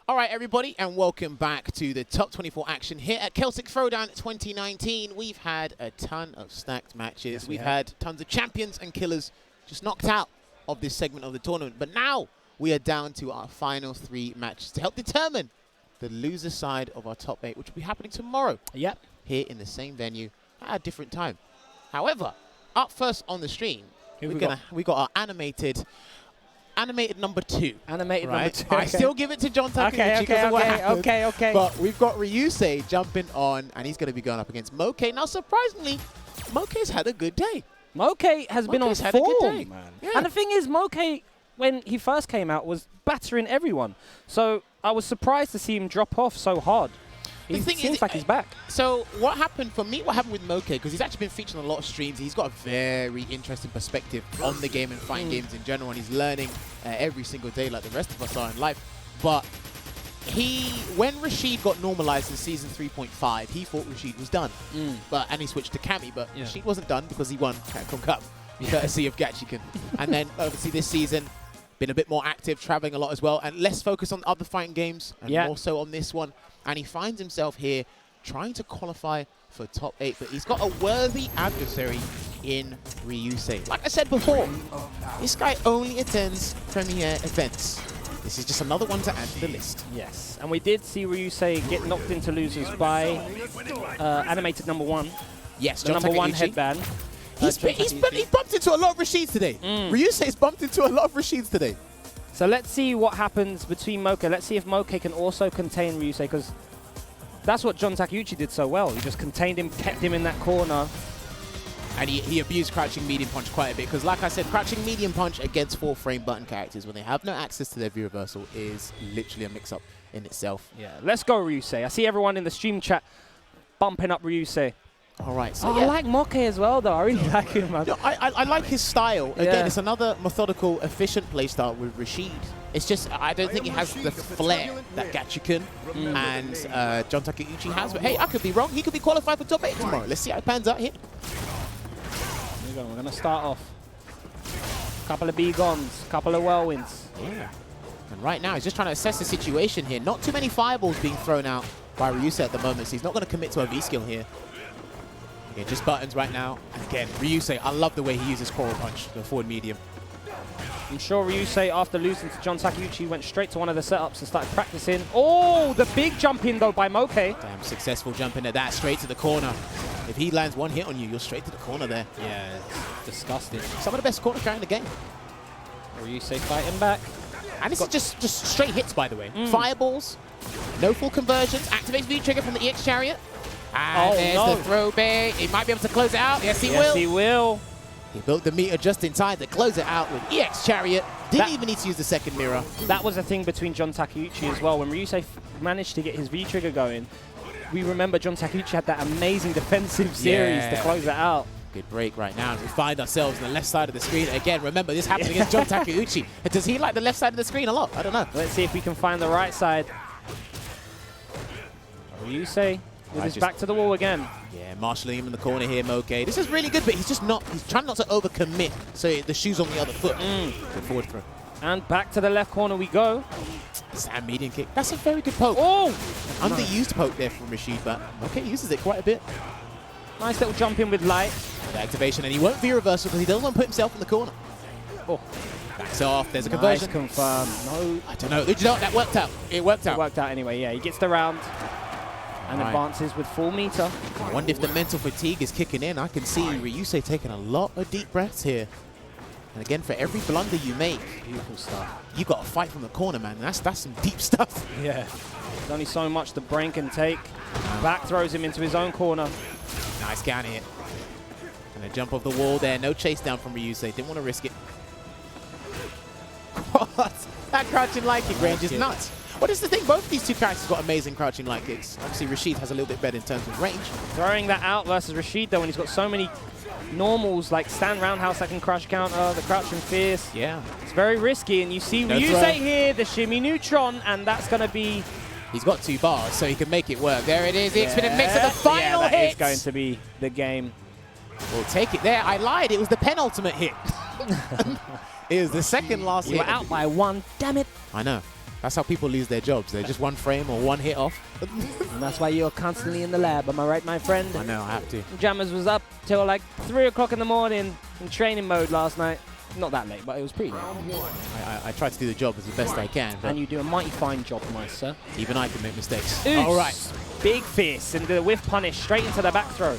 All right, everybody, and welcome back to the top 24 action here at Celtic Throwdown 2019. We've had a ton of stacked matches. Yes, We've had tons of champions and killers just knocked out of this segment of the tournament. But now we are down to our final 3 matches to help determine the loser side of our top 8, which will be happening tomorrow. Yep. Here in the same venue at a different time. However, up first on the stream, we got our animated number 2. Animated right? number 2. I still give it to John Takeuchi because of what happened. Okay. But we've got Ryusei jumping on, and he's going to be going up against Moke. Now, surprisingly, Moke's had a good day. Moke has been on Moke's had a good form, day. man. Yeah. And the thing is, Moke, when he first came out, was battering everyone. So I was surprised to see him drop off so hard. The It thing seems is, like he's back. So what happened for me, what happened with Moke, because he's actually been featured on a lot of streams, he's got a very interesting perspective on the game and fighting games in general, and he's learning every single day like the rest of us are in life. But when Rashid got normalized in season 3.5, he thought Rashid was done. And he switched to Cammy, but Rashid wasn't done because he won Capcom Cup, courtesy of Gachiken. And then obviously this season, been a bit more active, traveling a lot as well, and less focused on other fighting games, and more so on this one. And he finds himself here trying to qualify for top 8, but he's got a worthy adversary in Ryusei. Like I said before, this guy only attends premier events. This is just another one to add to the list. Yes, and we did see Ryusei get knocked into losers by animated number 1. Yes, the John number 1 Takeuchi. headband. He bumped into a lot of Rashids today. Ryusei's bumped into a lot of Rashids today. So let's see what happens between Moke. Let's see if Moke can also contain Ryusei, because that's what John Takeuchi did so well. He just contained him, kept him in that corner. And he abused crouching medium punch quite a bit, because like I said, crouching medium punch against 4-frame button characters when they have no access to their view reversal is literally a mix-up in itself. Yeah, let's go Ryusei. I see everyone in the stream chat bumping up Ryusei. All right, so I like Moke as well, though. I really like him, man. No, I like his style. Again, it's another methodical, efficient playstyle with Rashid. It's just, I don't think he has the flair that Gachiken and John Takeuchi has. But hey, I could be wrong. He could be qualified for top 8 tomorrow. Let's see how it pans out here. Here we go. We're going to start off. Couple of B-gons, couple of whirlwinds. Yeah. And right now, he's just trying to assess the situation here. Not too many fireballs being thrown out by Ryusei at the moment, so he's not going to commit to a V-skill here. Yeah, just buttons right now. And again, Ryusei, I love the way he uses Coral Punch, the forward medium. I'm sure Ryusei, after losing to John Takeuchi, went straight to one of the setups and started practicing. Oh, the big jump in, though, by Moke. Damn, successful jump in at that, straight to the corner. If he lands one hit on you, you're straight to the corner there. Yeah, it's disgusting. Some of the best corner carry in the game. Ryusei fighting back. And this is just straight hits, by the way. Fireballs, no full conversions, activates V-trigger from the EX Chariot. And there's the throw bay. He might be able to close it out. Yes, he will. Yes, he will. He built the meter just in time to close it out with EX Chariot. Didn't even need to use the second mirror. That was a thing between John Takeuchi as well. When Ryusei managed to get his V-trigger going, we remember John Takeuchi had that amazing defensive series to close it out. Good break right now. We find ourselves on the left side of the screen. Again, remember, this happened against John Takeuchi. Does he like the left side of the screen a lot? I don't know. Let's see if we can find the right side. Ryusei with his back to the wall again. Yeah, marshalling him in the corner here, Moke. This is really good, but he's trying not to overcommit. So the shoe's on the other foot. Good forward throw. And back to the left corner we go. Stand medium kick. That's a very good poke. Oh! Underused poke there from Rashid, but Moke uses it quite a bit. Nice little jump in with light. The activation, and he won't be reversal because he doesn't want to put himself in the corner. Oh. Backs off. There's a conversion. Nice confirm. No. I don't know. You know, that worked out. It worked out. It worked out anyway, yeah. He gets the round and advances with full meter. I wonder if the mental fatigue is kicking in. I can see Ryusei taking a lot of deep breaths here. And again, for every blunder you make, Beautiful stuff. You got to fight from the corner, man. That's some deep stuff. Yeah. There's only so much the brain can take. Back throws him into his own corner. Nice counter hit. And a jump off the wall there. No chase down from Ryusei. Didn't want to risk it. What? That crouching light kick range is nuts. What is the thing? Both of these two characters got amazing crouching light kicks. Obviously, Rashid has a little bit better in terms of range. Throwing that out versus Rashid, though, when he's got so many normals like stand roundhouse that can crush counter, the crouching fierce. Yeah. It's very risky, and you see Ryusei here, the shimmy neutron, and that's going to be... He's got 2 bars, so he can make it work. There it is, the X-Minute mix at the final hit. That is going to be the game. We'll take it there. I lied. It was the penultimate hit. It was the second last hit. You were out by 1. Damn it. I know. That's how people lose their jobs. They're just one frame or one hit off. And that's why you're constantly in the lab. Am I right, my friend? I know, I have to. Jammers was up till like 3 o'clock in the morning in training mode last night. Not that late, but it was pretty late. I try to do the job as the best I can. But And you do a mighty fine job, my sir. even I can make mistakes. Oos. All right. Big fist into the whiff punish straight into the back throw.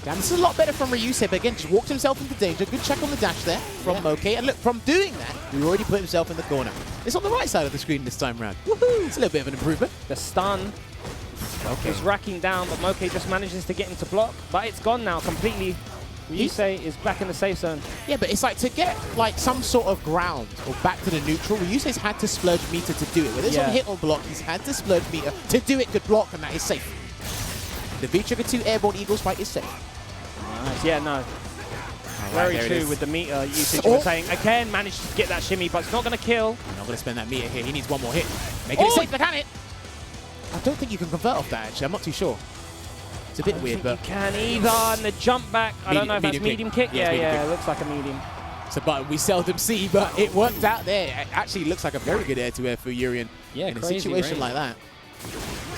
Damn, this is a lot better from Ryusei, but again, just walked himself into danger. Good check on the dash there from Moke. And look, from doing that, he already put himself in the corner. It's on the right side of the screen this time round. Woohoo! It's a little bit of an improvement. The stun Okay. is racking down, but Moke just manages to get into block. But it's gone now completely. Ryusei is back in the safe zone. Yeah, but it's like to get like some sort of ground or back to the neutral, Ryusei's had to splurge meter to do it. Whether it's on hit or block, he's had to splurge meter to do it. Good block, and that is safe. The V-Trigger 2 airborne Eagle Spike is safe. Nice. Yeah, no. Very true with the meter usage. Oh. We're saying, again, managed to get that shimmy, but it's not going to kill. I'm not going to spend that meter here. He needs one more hit. Making it safe, can it? I don't think you can convert off that, actually. I'm not too sure. It's a bit weird, but... You can either, and the jump back. I don't know if that's medium kick. Yeah, It looks like a medium. It's a button we seldom see, but it worked out there. It actually looks like a very good air-to-air for Urien in a situation like that.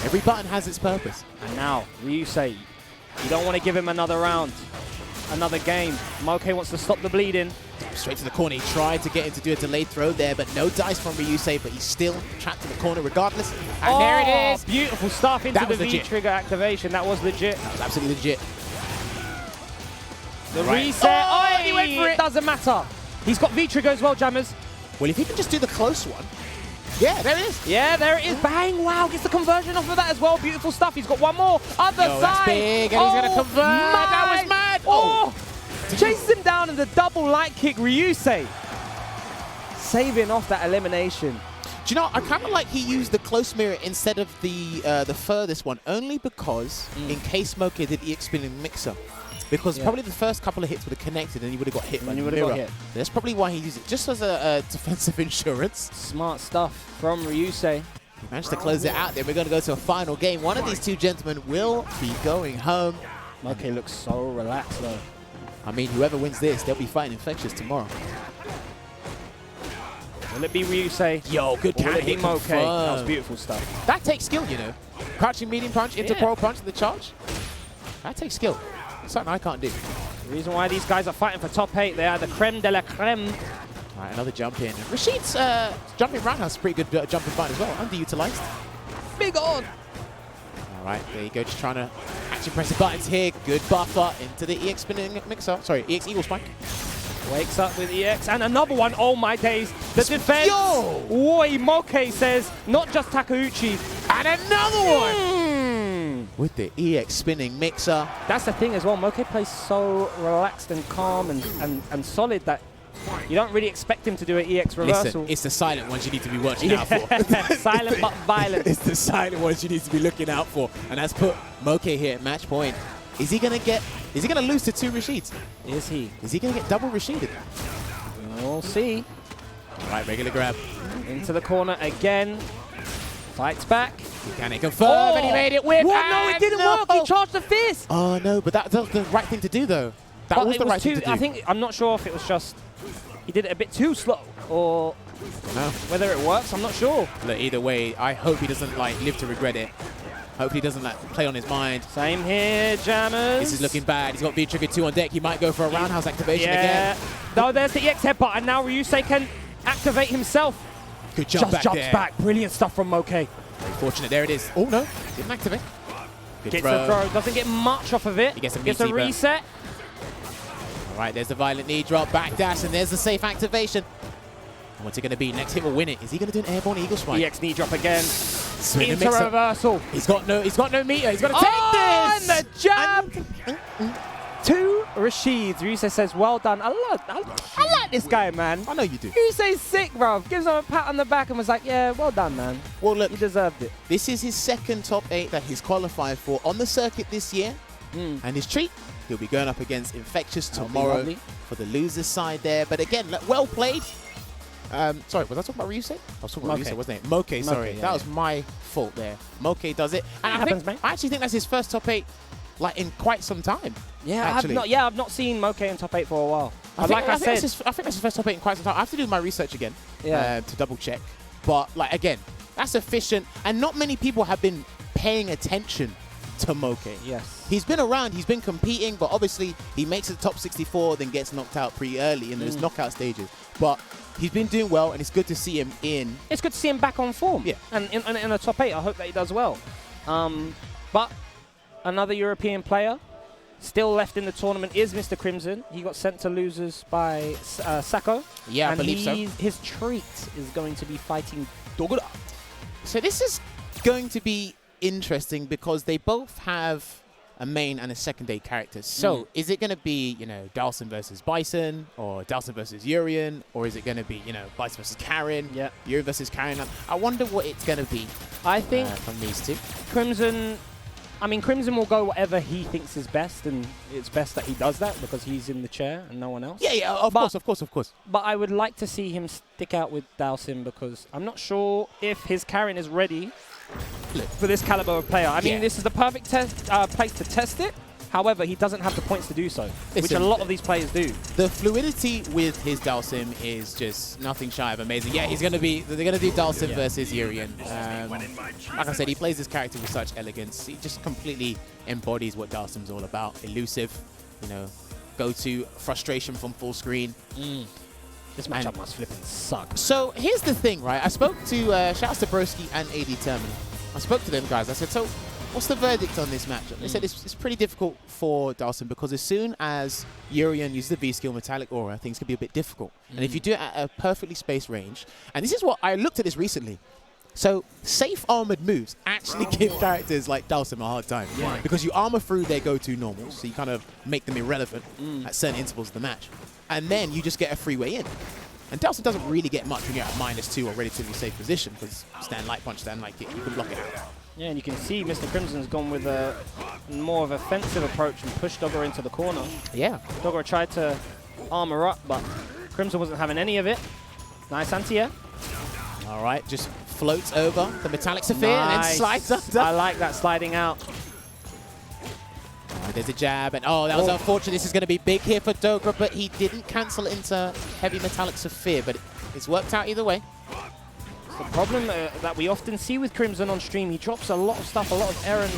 Every button has its purpose. And now, Ryusei, you don't want to give him another round, another game. Moke wants to stop the bleeding. Straight to the corner. He tried to get him to do a delayed throw there, but no dice from Ryusei, but he's still trapped in the corner regardless. And there it is. Beautiful stuff into the legit. V-trigger activation. That was legit. That was absolutely legit. The reset. Oh, and he went for it. Doesn't matter. He's got V-trigger as well, Jammers. Well, if he can just do the close one. Yeah, there it is. Yeah, there it is. Bang. Wow, gets the conversion off of that as well. Beautiful stuff. He's got one more. Other side. That's big, and he's going to convert. That was mad. Oh. Chases him down in the double light kick, Ryusei. Saving off that elimination. Do you know, I kind of like he used the close mirror instead of the furthest one, only because in case Moke did EX spinning mixer. Because probably the first couple of hits would have connected and he would have got hit by the mirror. That's probably why he used it, just as a defensive insurance. Smart stuff from Ryusei. He managed to close it out there. We're going to go to a final game. One of these two gentlemen will be going home. Moke looks so relaxed though. I mean, whoever wins this, they'll be fighting Infexious tomorrow. Will it be Ryusei? Yo, good Or will counter it be hit Moke? confirmed. That was beautiful stuff. That takes skill, you know. Crouching medium punch, intercoral punch to the charge. That takes skill. Something I can't do. The reason why these guys are fighting for top 8, they are the creme de la creme. All right, another jump in. Rashid's jumping roundhouse, pretty good jumping fight as well. Underutilized. Big on. All right, there you go. Just trying to actually press the buttons here. Good buffer into the EX spinning mixer. Sorry, EX Eagle Spike. Wakes up with EX and another one. Oh my days. The defense. Yo! Oi, Moke says, not just Takeuchi. And another one! With the EX spinning mixer. That's the thing as well. Moke plays so relaxed and calm and solid that you don't really expect him to do an EX reversal. Listen, it's the silent ones you need to be watching out for. Silent but violent. It's the silent ones you need to be looking out for. And that's put Moke here at match point. Is he gonna lose to 2 Rashids? Is he? Is he gonna get double Rashided? We'll see. All right, regular grab. Into the corner again. Fights back. Can he confirm? And he made it with. What? No, it didn't work. He charged the fist. Oh no, but that was the right thing to do though. That was the right thing to do. I think, I'm not sure if it was just, he did it a bit too slow or whether it works, I'm not sure. Look, either way, I hope he doesn't like live to regret it. Hope he doesn't like play on his mind. Same here, Jammers. This is looking bad. He's got V-Trigger 2 on deck. He might go for a roundhouse activation again. No, there's the EX headbutt, and now Ryusei can activate himself. Good jump back jumps there. back. Brilliant stuff from Moke. Very fortunate. There it is. Oh no, didn't activate. Good Gets throw. the throw. Doesn't get much off of it. He gets a Gets a meaty, reset. All right, there's the violent knee drop, back dash, and there's the safe activation. And what's it going to be? Next hit will win it. Is he going to do an airborne Eagle Spike? EX knee drop again. Swing and Into mix up. reversal. He's got no meter. He's got to take this. And the jab. 2 Rashids. Ryusei says, well done. I like this guy, man. I know you do. Ryusei's sick, bro. Gives him a pat on the back and was like, yeah, well done, man. Well, look, He deserved it. this is his second top 8 that he's qualified for on the circuit this year. And his treat, he'll be going up against Infectious tomorrow for the loser's side there. But again, well played. Sorry, was I talking about Ryusei? I was talking about Ryusei, wasn't it? Moke, sorry. Yeah, that was my fault there. Moke does it. And I actually think that's his first top 8 like in quite some time. Yeah, I've not seen Moke in top 8 for a while. I think that's his first top 8 in quite some time. I have to do my research again to double check. But like again, that's efficient, and not many people have been paying attention to Moke. Yes. He's been around, he's been competing, but obviously he makes it to top 64, then gets knocked out pretty early in those knockout stages. But he's been doing well, and it's good to see him in. It's good to see him back on form. Yeah. And in the top 8, I hope that he does well. But another European player still left in the tournament is Mr. Crimson. He got sent to losers by Sako. Yeah, I and believe so. His treat is going to be fighting Dogura. So this is going to be interesting because they both have a main and a secondary character. So is it going to be, you know, Dhalsim versus Bison, or Dhalsim versus Urien, or is it going to be, you know, Bison versus Karin, Urien versus Karin? I wonder what it's going to be. I think from these two. Crimson will go whatever he thinks is best, and it's best that he does that because he's in the chair and no one else. Yeah, of course. But I would like to see him stick out with Dhalsim because I'm not sure if his Karin is ready for this caliber of player. I mean, this is the perfect place to test it. However, he doesn't have the points to do so, which a lot of these players do. The fluidity with his Dhalsim is just nothing shy of amazing. Yeah, they're gonna do Dhalsim versus Urien. Like I said, he plays his character with such elegance. He just completely embodies what Dhalsim's all about. Elusive, you know, go to frustration from full screen. This matchup must flipping suck. So here's the thing, right? I spoke to Shakz Broski and AD Terminal. I spoke to them guys. I said, so what's the verdict on this matchup? They said it's pretty difficult for Dhalsim because as soon as Urien uses the V-skill Metallic Aura, things can be a bit difficult. And if you do it at a perfectly spaced range, and this is what I looked at this recently. So safe armored moves actually give characters like Dhalsim a hard time because you armor through their go-to normals, so you kind of make them irrelevant at certain intervals of the match. And then you just get a free way in. And Dhalsim doesn't really get much when you're at -2 or relatively safe position because stand light punch, stand light kick, you can block it out. Yeah, and you can see Mr. Crimson's gone with a more of an offensive approach and pushed Dogura into the corner. Yeah. Dogura tried to armor up, but Crimson wasn't having any of it. Nice anti-air. All right, just floats over the Metallic Sphere and then slides up. I like that sliding out. There's a jab, and that was unfortunate. This is going to be big here for Dogura, but he didn't cancel it into heavy Metallic Sphere, but it's worked out either way. The problem that we often see with Crimson on stream, he drops a lot of stuff, a lot of errand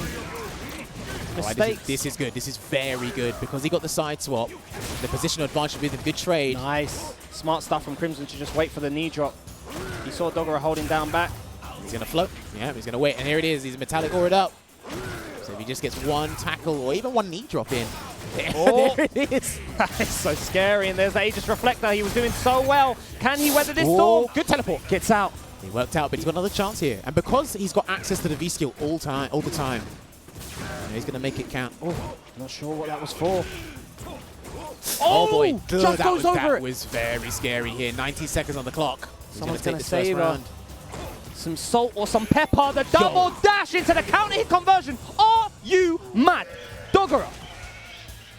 mistakes. This is good. This is very good because he got the side swap. The positional advantage with a good trade. Nice. Smart stuff from Crimson to just wait for the knee drop. He saw Dogura holding down back. He's going to float. Yeah, he's going to wait. And here it is. He's Metallic Aura'd up. So if he just gets one tackle or even one knee drop in, there it is. That is so scary. And there's the Aegis Reflector. He was doing so well. Can he weather this storm? Good teleport. Gets out. He worked out, but he's got another chance here. And because he's got access to the V-skill all the time, he's going to make it count. Not sure what that was for. Oh boy. Just goes over it. That was very scary here. 90 seconds on the clock. Someone's going to save some salt or some pepper. The double dash into the counter hit conversion. Are you mad? Dogura.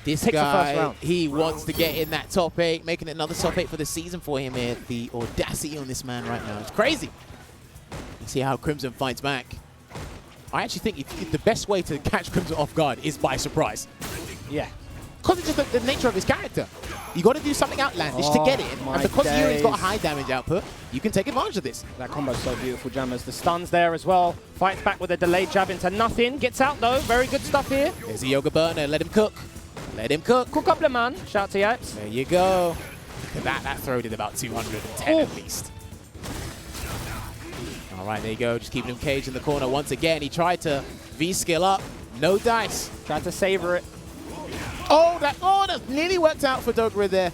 This guy, he wants to get in that top 8, making it another top 8 for the season for him here. The audacity on this man right now. It's crazy. Let's see how Crimson fights back. I actually think the best way to catch Crimson off guard is by surprise. Yeah. Because it's just the nature of his character. You got to do something outlandish to get it. And because Urien's got a high damage output, you can take advantage of this. That combo's so beautiful, Jammers. The stun's there as well. Fights back with a delayed jab into nothing. Gets out, though. Very good stuff here. There's a Yoga Burner. Let him cook. Let him cook. Cook up the man. Shout to Yaps. There you go. Look at that throw did about 210 at least. All right, there you go. Just keeping him caged in the corner once again. He tried to V-skill up. No dice. Tried to savor it. That nearly worked out for Dogura there.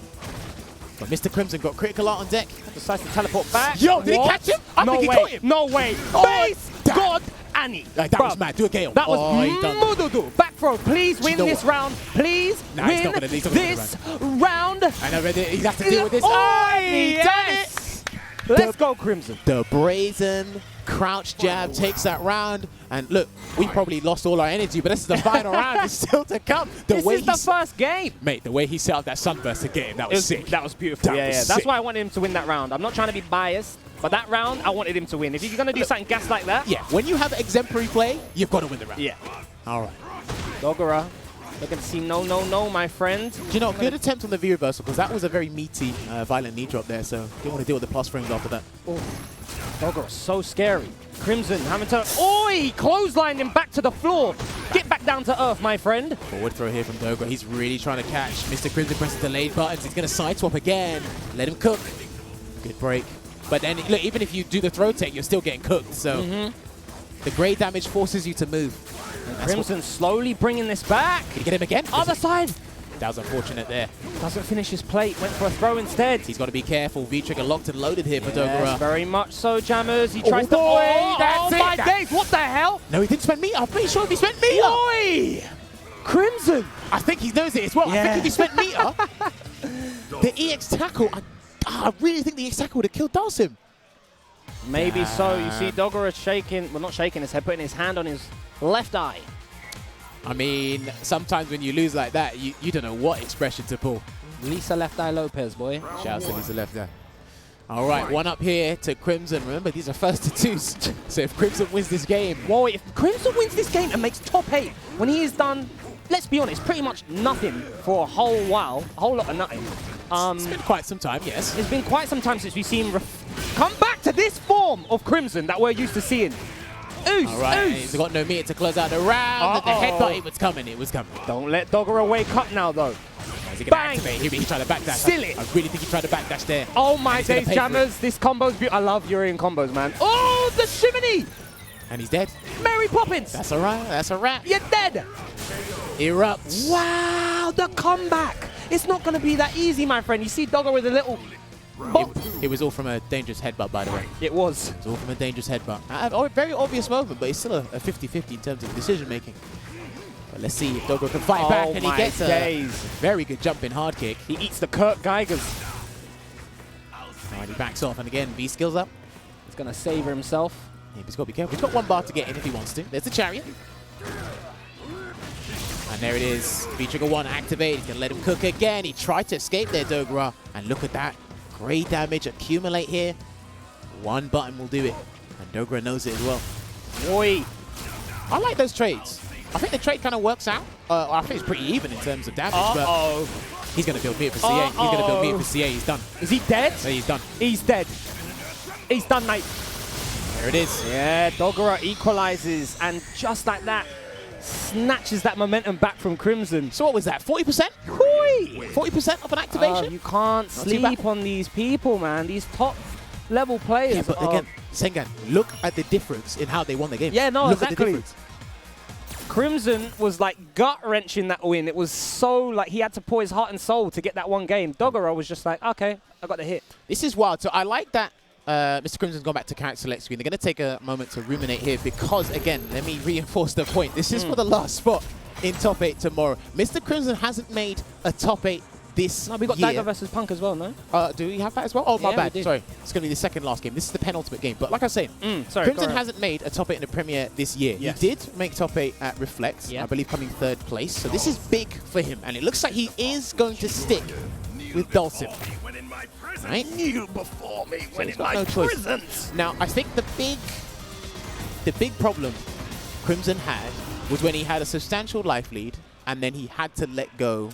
But Mr. Crimson got critical art on deck. Decides to teleport back. Yo, did he catch him? I think he caught him. No way. Base God Annie. That was mad. Do a Gale. That was Mududu. Back throw. Please win this round. Please win this round. I know he's got to deal with this. Yes. Let's go, Crimson. The brazen crouch jab takes that round. And look, we probably lost all our energy, but this is the final round. It's still to come. This is the first game. Mate, the way he set up that sunburst again, that was sick. That was beautiful. Yeah. That's why I wanted him to win that round. I'm not trying to be biased, but that round, I wanted him to win. If you're going to do something gas like that. Yeah, when you have exemplary play, you've got to win the round. Yeah. All right. Dogura. Looking to see no, my friend. Do you know, good attempt on the V-reversal, because that was a very meaty, violent knee drop there, so didn't want to deal with the plus frames after that. Dogura, so scary. Crimson having to... Oi! Clothesline him back to the floor. Get back down to earth, my friend. Forward throw here from Dogura. He's really trying to catch Mr. Crimson. Presses delayed buttons. He's going to side swap again. Let him cook. Good break. But then, look, even if you do the throw take, you're still getting cooked. So the grade damage forces you to move. Crimson slowly bringing this back. Can you get him again? Other side. That was unfortunate there. Doesn't finish his plate. Went for a throw instead. He's got to be careful. V-trigger locked and loaded here for Yes, Dogura. very much so, Jammers. He tries to... boy, that's it. My days, what the hell? No, he didn't spend meter. I'm pretty sure if he spent meter. Oi! Crimson. I think he knows it as well. Yeah. I think if he spent meter, the EX tackle, I really think the EX tackle would have killed Dhalsim. Maybe so. You see Dogura shaking, well, not shaking his head, putting his hand on his left eye. I mean, sometimes when you lose like that, you don't know what expression to pull. Lisa Left Eye Lopez, boy. Shout out to Lisa left there. All right, one up here to Crimson. Remember, these are first to twos. So if Crimson wins this game... Whoa, if Crimson wins this game and makes top 8, when he is done, let's be honest, pretty much nothing for a whole while, a whole lot of nothing. It's been quite some time, yes. It's been quite some time since we've seen come back to this form of Crimson that we're used to seeing. Oos, All right, oos. he's got no meter to close out the round. The headbutt, it was coming, it was coming. Don't let Dogura wake up now, though. Is he going to Bang. activate? He tried to backdash. Still it. I really think he tried to backdash there. Oh my And he's gonna days, pay for it. Jammers. This combo's beautiful. I love Urien combos, man. Oh, the shimmy! And he's dead. Mary Poppins! That's all right, that's a wrap. You're dead! Erupts. Wow, the comeback! It's not going to be that easy, my friend. You see Dogger with a little bump. It was all from a dangerous headbutt, by the way. It was. It's all from a dangerous headbutt. A very obvious moment, but it's still a 50-50 in terms of decision making. But let's see if Dogger can fight back, and he gets a very good jumping hard kick. He eats the Kurt Geigers. And he backs off, and again, V skills up. He's going to savor himself. Yeah, he's got to be careful. He's got one bar to get in if he wants to. There's the chariot. And there it is. V-Trigger 1 activate. He's going to let him cook again. He tried to escape there, Dogura. And look at that. Great damage accumulate here. One button will do it. And Dogura knows it as well. Oi. I like those trades. I think the trade kind of works out. I think it's pretty even in terms of damage. Uh-oh. But he's going to build meter for CA. He's going to build meter for CA. He's done. Is he dead? No, he's done. He's dead. He's done, mate. There it is. Yeah, Dogura equalizes. And just like that, snatches that momentum back from Crimson. So what was that? 40%? 40% of an activation? You can't sleep on these people, man. These top level players. Yeah, but again, Sengan, look at the difference in how they won the game. Yeah, no, look at the exactly. difference. Crimson was like gut-wrenching that win. It was so like he had to pour his heart and soul to get that one game. Dogura was just like, okay, I got the hit. This is wild. So I like that Mr. Crimson's gone back to character select screen. They're going to take a moment to ruminate here because, again, let me reinforce the point. This is for the last spot in top 8 tomorrow. Mr. Crimson hasn't made a top 8 this No, we got year. Daigo versus Punk as well, no? Do we have that as well? Oh, my Yeah, bad. we did. Sorry. It's going to be the second last game. This is the penultimate game. But like I was saying, Sorry, Crimson hasn't made a top 8 in the Premier this year. Yes. He did make top 8 at Reflect, Yeah. I believe coming 3rd place. So this is big for him. And it looks like he is going to stick with Dhalsim. Right? Kneel before me when he's in got my no choice. presence. Now, I think the big problem Crimson had was when he had a substantial life lead and then he had to let go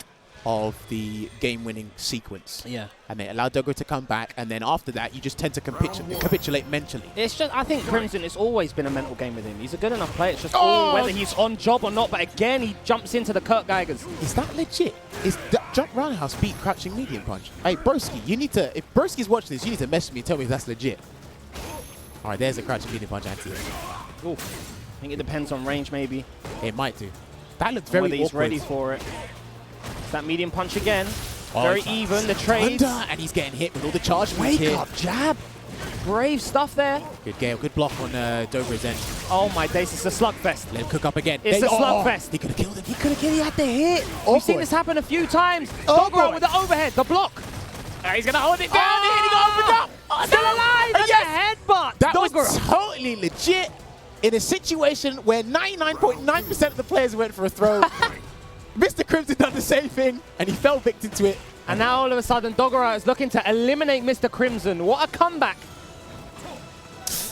of the game-winning sequence. Yeah. And they allowed Dogura to come back, and then after that, you just tend to capitulate mentally. It's just, I think Crimson, it's always been a mental game with him. He's a good enough player. It's just all whether he's on job or not. But again, he jumps into the Kurt Geigers. Is that legit? Is Jump Roundhouse beat Crouching Medium Punch? Hey, Broski, you need to, if Broski's watching this, you need to message me and tell me if that's legit. All right, there's a Crouching Medium Punch anti. Ooh. I think it depends on range, maybe. It might do. That looks very Whether he's awkward. ready for it. It's that medium punch again. Oh, Very it's even. The trades. Thunder, and he's getting hit with all the charge moves Wake here. up, jab. Brave stuff there. Good Gale, good block on Dogura's end. Oh my days, it's a slugfest. Let him cook up again. It's a slugfest. He could have killed him. He could have killed. He had the hit. Oh, We've seen boy. this happen a few times. Oh, Dogura boy. with the overhead, the block. He's going to hold it down. And he got opened up. Oh, Still no. alive. That's Yes. a headbutt. That Dogura. was totally legit in a situation where 99.9% of the players went for a throw. Mr. Crimson done the same thing, and he fell victim to it. And now all of a sudden, Dogura is looking to eliminate Mr. Crimson. What a comeback.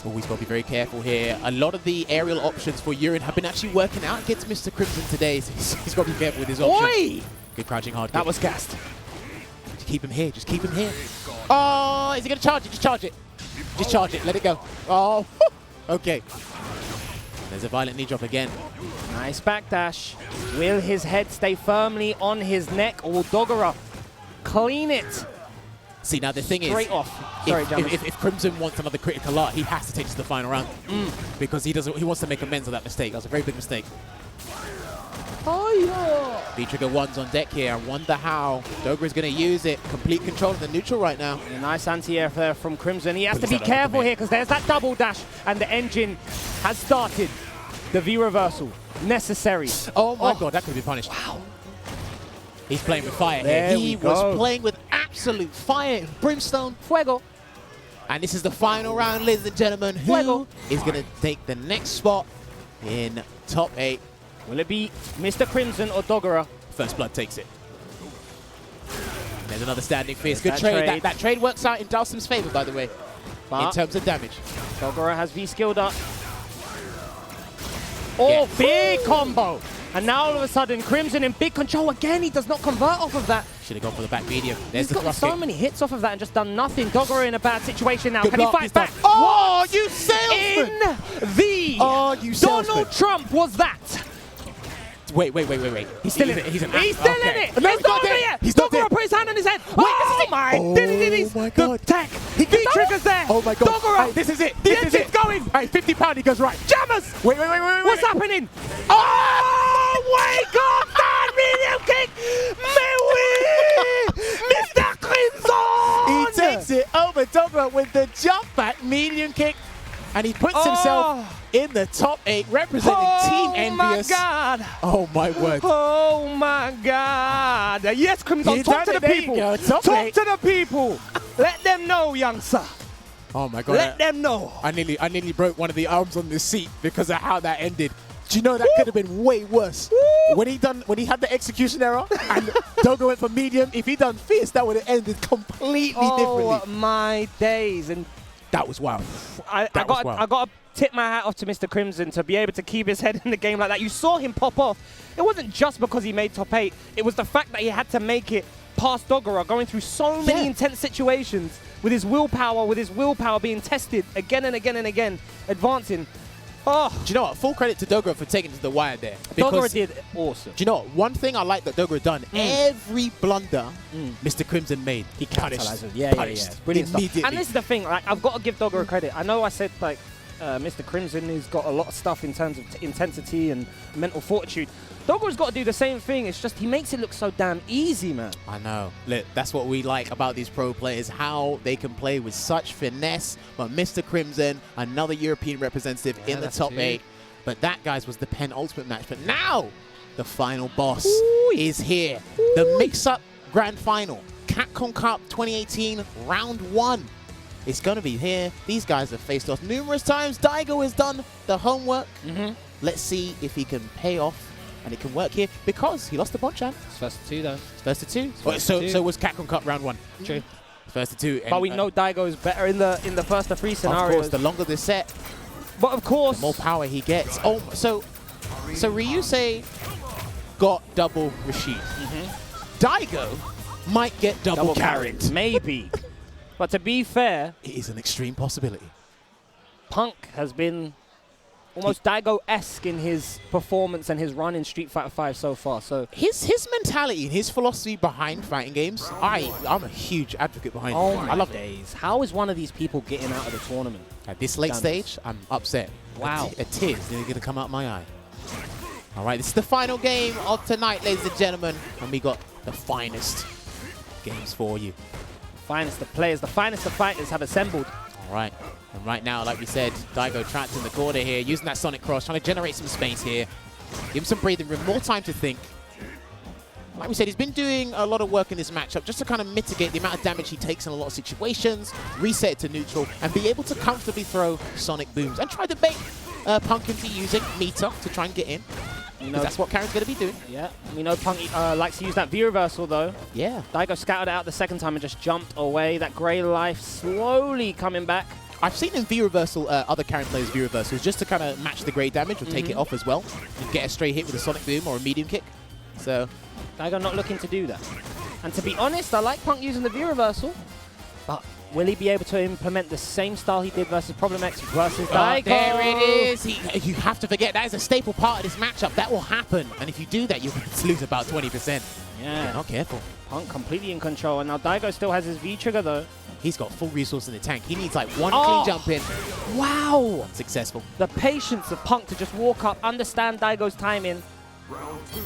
Always got to be very careful here. A lot of the aerial options for Urien have been actually working out against Mr. Crimson today. So he's got to be careful with his options. Oi! Good crouching hard kick. That was gassed. Just keep him here. Just keep him here. Oh, is he going to charge it? Just charge it. Just charge it. Let it go. Oh, okay. There's a violent knee drop again. Nice backdash. Will his head stay firmly on his neck, or will Dogura clean it? See, now the thing is, Straight off. Sorry, if Crimson wants another critical art, he has to take it to the final round because he wants to make amends on that mistake. That was a very big mistake. V-Trigger 1's on deck here. I wonder how Dogura's going to use it. Complete control of the neutral right now. A nice anti-air there from Crimson. He has to be careful here because there's that double dash and the engine has started. The V-reversal. Necessary. Oh my god, that could be punished. Wow. He's playing with fire there here. He was playing with absolute fire and brimstone. Fuego. And this is the final round, ladies and gentlemen. Who is going to take the next spot in top 8? Will it be Mr. Crimson or Dogura? First Blood takes it. There's another standing fierce. Good That trade. trade. That trade works out in Dhalsim's favor, by the way, But in terms of damage. Dogura has V-skilled up. Oh, big combo. And now all of a sudden, Crimson in big control again. He does not convert off of that. Should have gone for the back medium. There's He's the got thrust so kick. many hits off of that and just done nothing. Dogura in a bad situation now. Good Can he block, fight he's back? done. Oh, you salesman! In the Oh, you salesman. Donald Trump was that. Wait. He's still in it. He's still in it. No, He's not over yet. He's not there. Dogura put his hand on his head. Wait, this is it. Oh my god. The tech. He triggers there. Oh my god. Dogura. Hey, this is it. The This is engine's it. going. Hey, £50, he goes right. Jammers. Wait. What's happening? Oh my god. That medium kick. Mr. Crimson. He takes it over Dogura with the jump back medium kick. And he puts himself in the top 8, representing Team EnvyUs. Oh my god! Oh my word! Oh my god! Yes, Crimson, talk to the people. Talk eight. to the people. Let them know, young sir. Oh my god! Let them know. I nearly broke one of the arms on this seat because of how that ended. Do you know that could have been way worse? When he had the execution error and Dogura went for medium, if he done fierce, that would have ended completely differently. Oh my days! And that was wild. I got to tip my hat off to Mr. Crimson to be able to keep his head in the game like that. You saw him pop off. It wasn't just because he made top 8. It was the fact that he had to make it past Dogura, going through so many intense situations with his willpower being tested again and again and again, advancing. Oh. Do you know what? Full credit to Dogura for taking it to the wire there. Dogura did awesome. Do you know what? One thing I like that Dogura done, every blunder Mr. Crimson made, he punished. Yeah. Brilliant stuff. Immediately. And this is the thing, like, I've got to give Dogura credit. I know I said, like, Mr. Crimson has got a lot of stuff in terms of intensity and mental fortitude. Dogura's got to do the same thing. It's just he makes it look so damn easy, man. I know. Look, that's what we like about these pro players, how they can play with such finesse. But Mr. Crimson, another European representative in the top 8. But that, guys, was the penultimate match. But now, the final boss is here. The mix-up grand final. Capcom Cup 2018 round 1. It's going to be here. These guys have faced off numerous times. Daigo has done the homework. Let's see if he can pay off. And it can work here because he lost to Bonchan. It's first to 2, though. First to 2. So was Capcom Cup round 1. True. First to 2. But we know Daigo is better in the first to 3 scenarios. Of course, the longer the set, but of course, the more power he gets. Oh, so Ryusei got double Rashid. Daigo might get double carried. Maybe. But to be fair, it is an extreme possibility. Punk has been almost Daigo-esque in his performance and his run in Street Fighter V so far. So his mentality and his philosophy behind fighting games, I'm a huge advocate behind. Oh I love days. How is one of these people getting out of the tournament? At this late stage, I'm upset. Wow. A tear is going to come out my eye. All right, this is the final game of tonight, ladies and gentlemen, and we got the finest games for you. Finest of players, the finest of fighters have assembled. All right. And right now, like we said, Daigo trapped in the corner here, using that Sonic Cross, trying to generate some space here. Give him some breathing room, more time to think. Like we said, he's been doing a lot of work in this matchup just to kind of mitigate the amount of damage he takes in a lot of situations, reset it to neutral, and be able to comfortably throw Sonic Booms. And try to bait Punk into using meter to try and get in. You know, that's what Karin's going to be doing. Yeah, we know Punk likes to use that V-reversal, though. Yeah. Daigo scouted it out the second time and just jumped away. That grey life slowly coming back. I've seen in V-reversal, other Karin players V-reversals, just to kind of match the grey damage or take it off as well. And get a straight hit with a Sonic Boom or a medium kick. So Daigo not looking to do that. And to be honest, I like Punk using the V-reversal, but Will he be able to implement the same style he did versus Problem X versus Daigo? There it is. You have to forget, that is a staple part of this matchup. That will happen. And if you do that, you'll lose about 20%. Yeah. Not careful. Punk completely in control. And now Daigo still has his V-trigger, though. He's got full resource in the tank. He needs like one clean jump in. Wow. Successful. The patience of Punk to just walk up, understand Daigo's timing,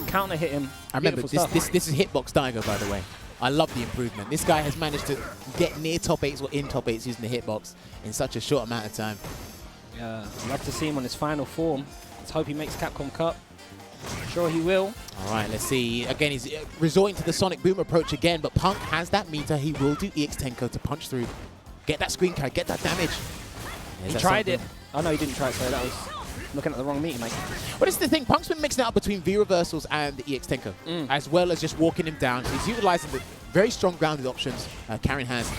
counter hit him. I remember, Beautiful this stuff. is Hitbox Daigo, by the way. I love the improvement. This guy has managed to get near top 8s or in top 8s using the hitbox in such a short amount of time. Yeah, I'd love to see him on his final form. Let's hope he makes Capcom Cup. I'm sure he will. All right, let's see. Again, he's resorting to the Sonic Boom approach again, but Punk has that meter. He will do EX Tenko to punch through. Get that screen carry, get that damage. He tried it. Oh, no, he didn't try it. Sorry, that was looking at the wrong meter, mate. But this is the thing. Punk's been mixing it up between V reversals and the EX Tenko, as well as just walking him down. So he's utilizing the very strong grounded options Karin has.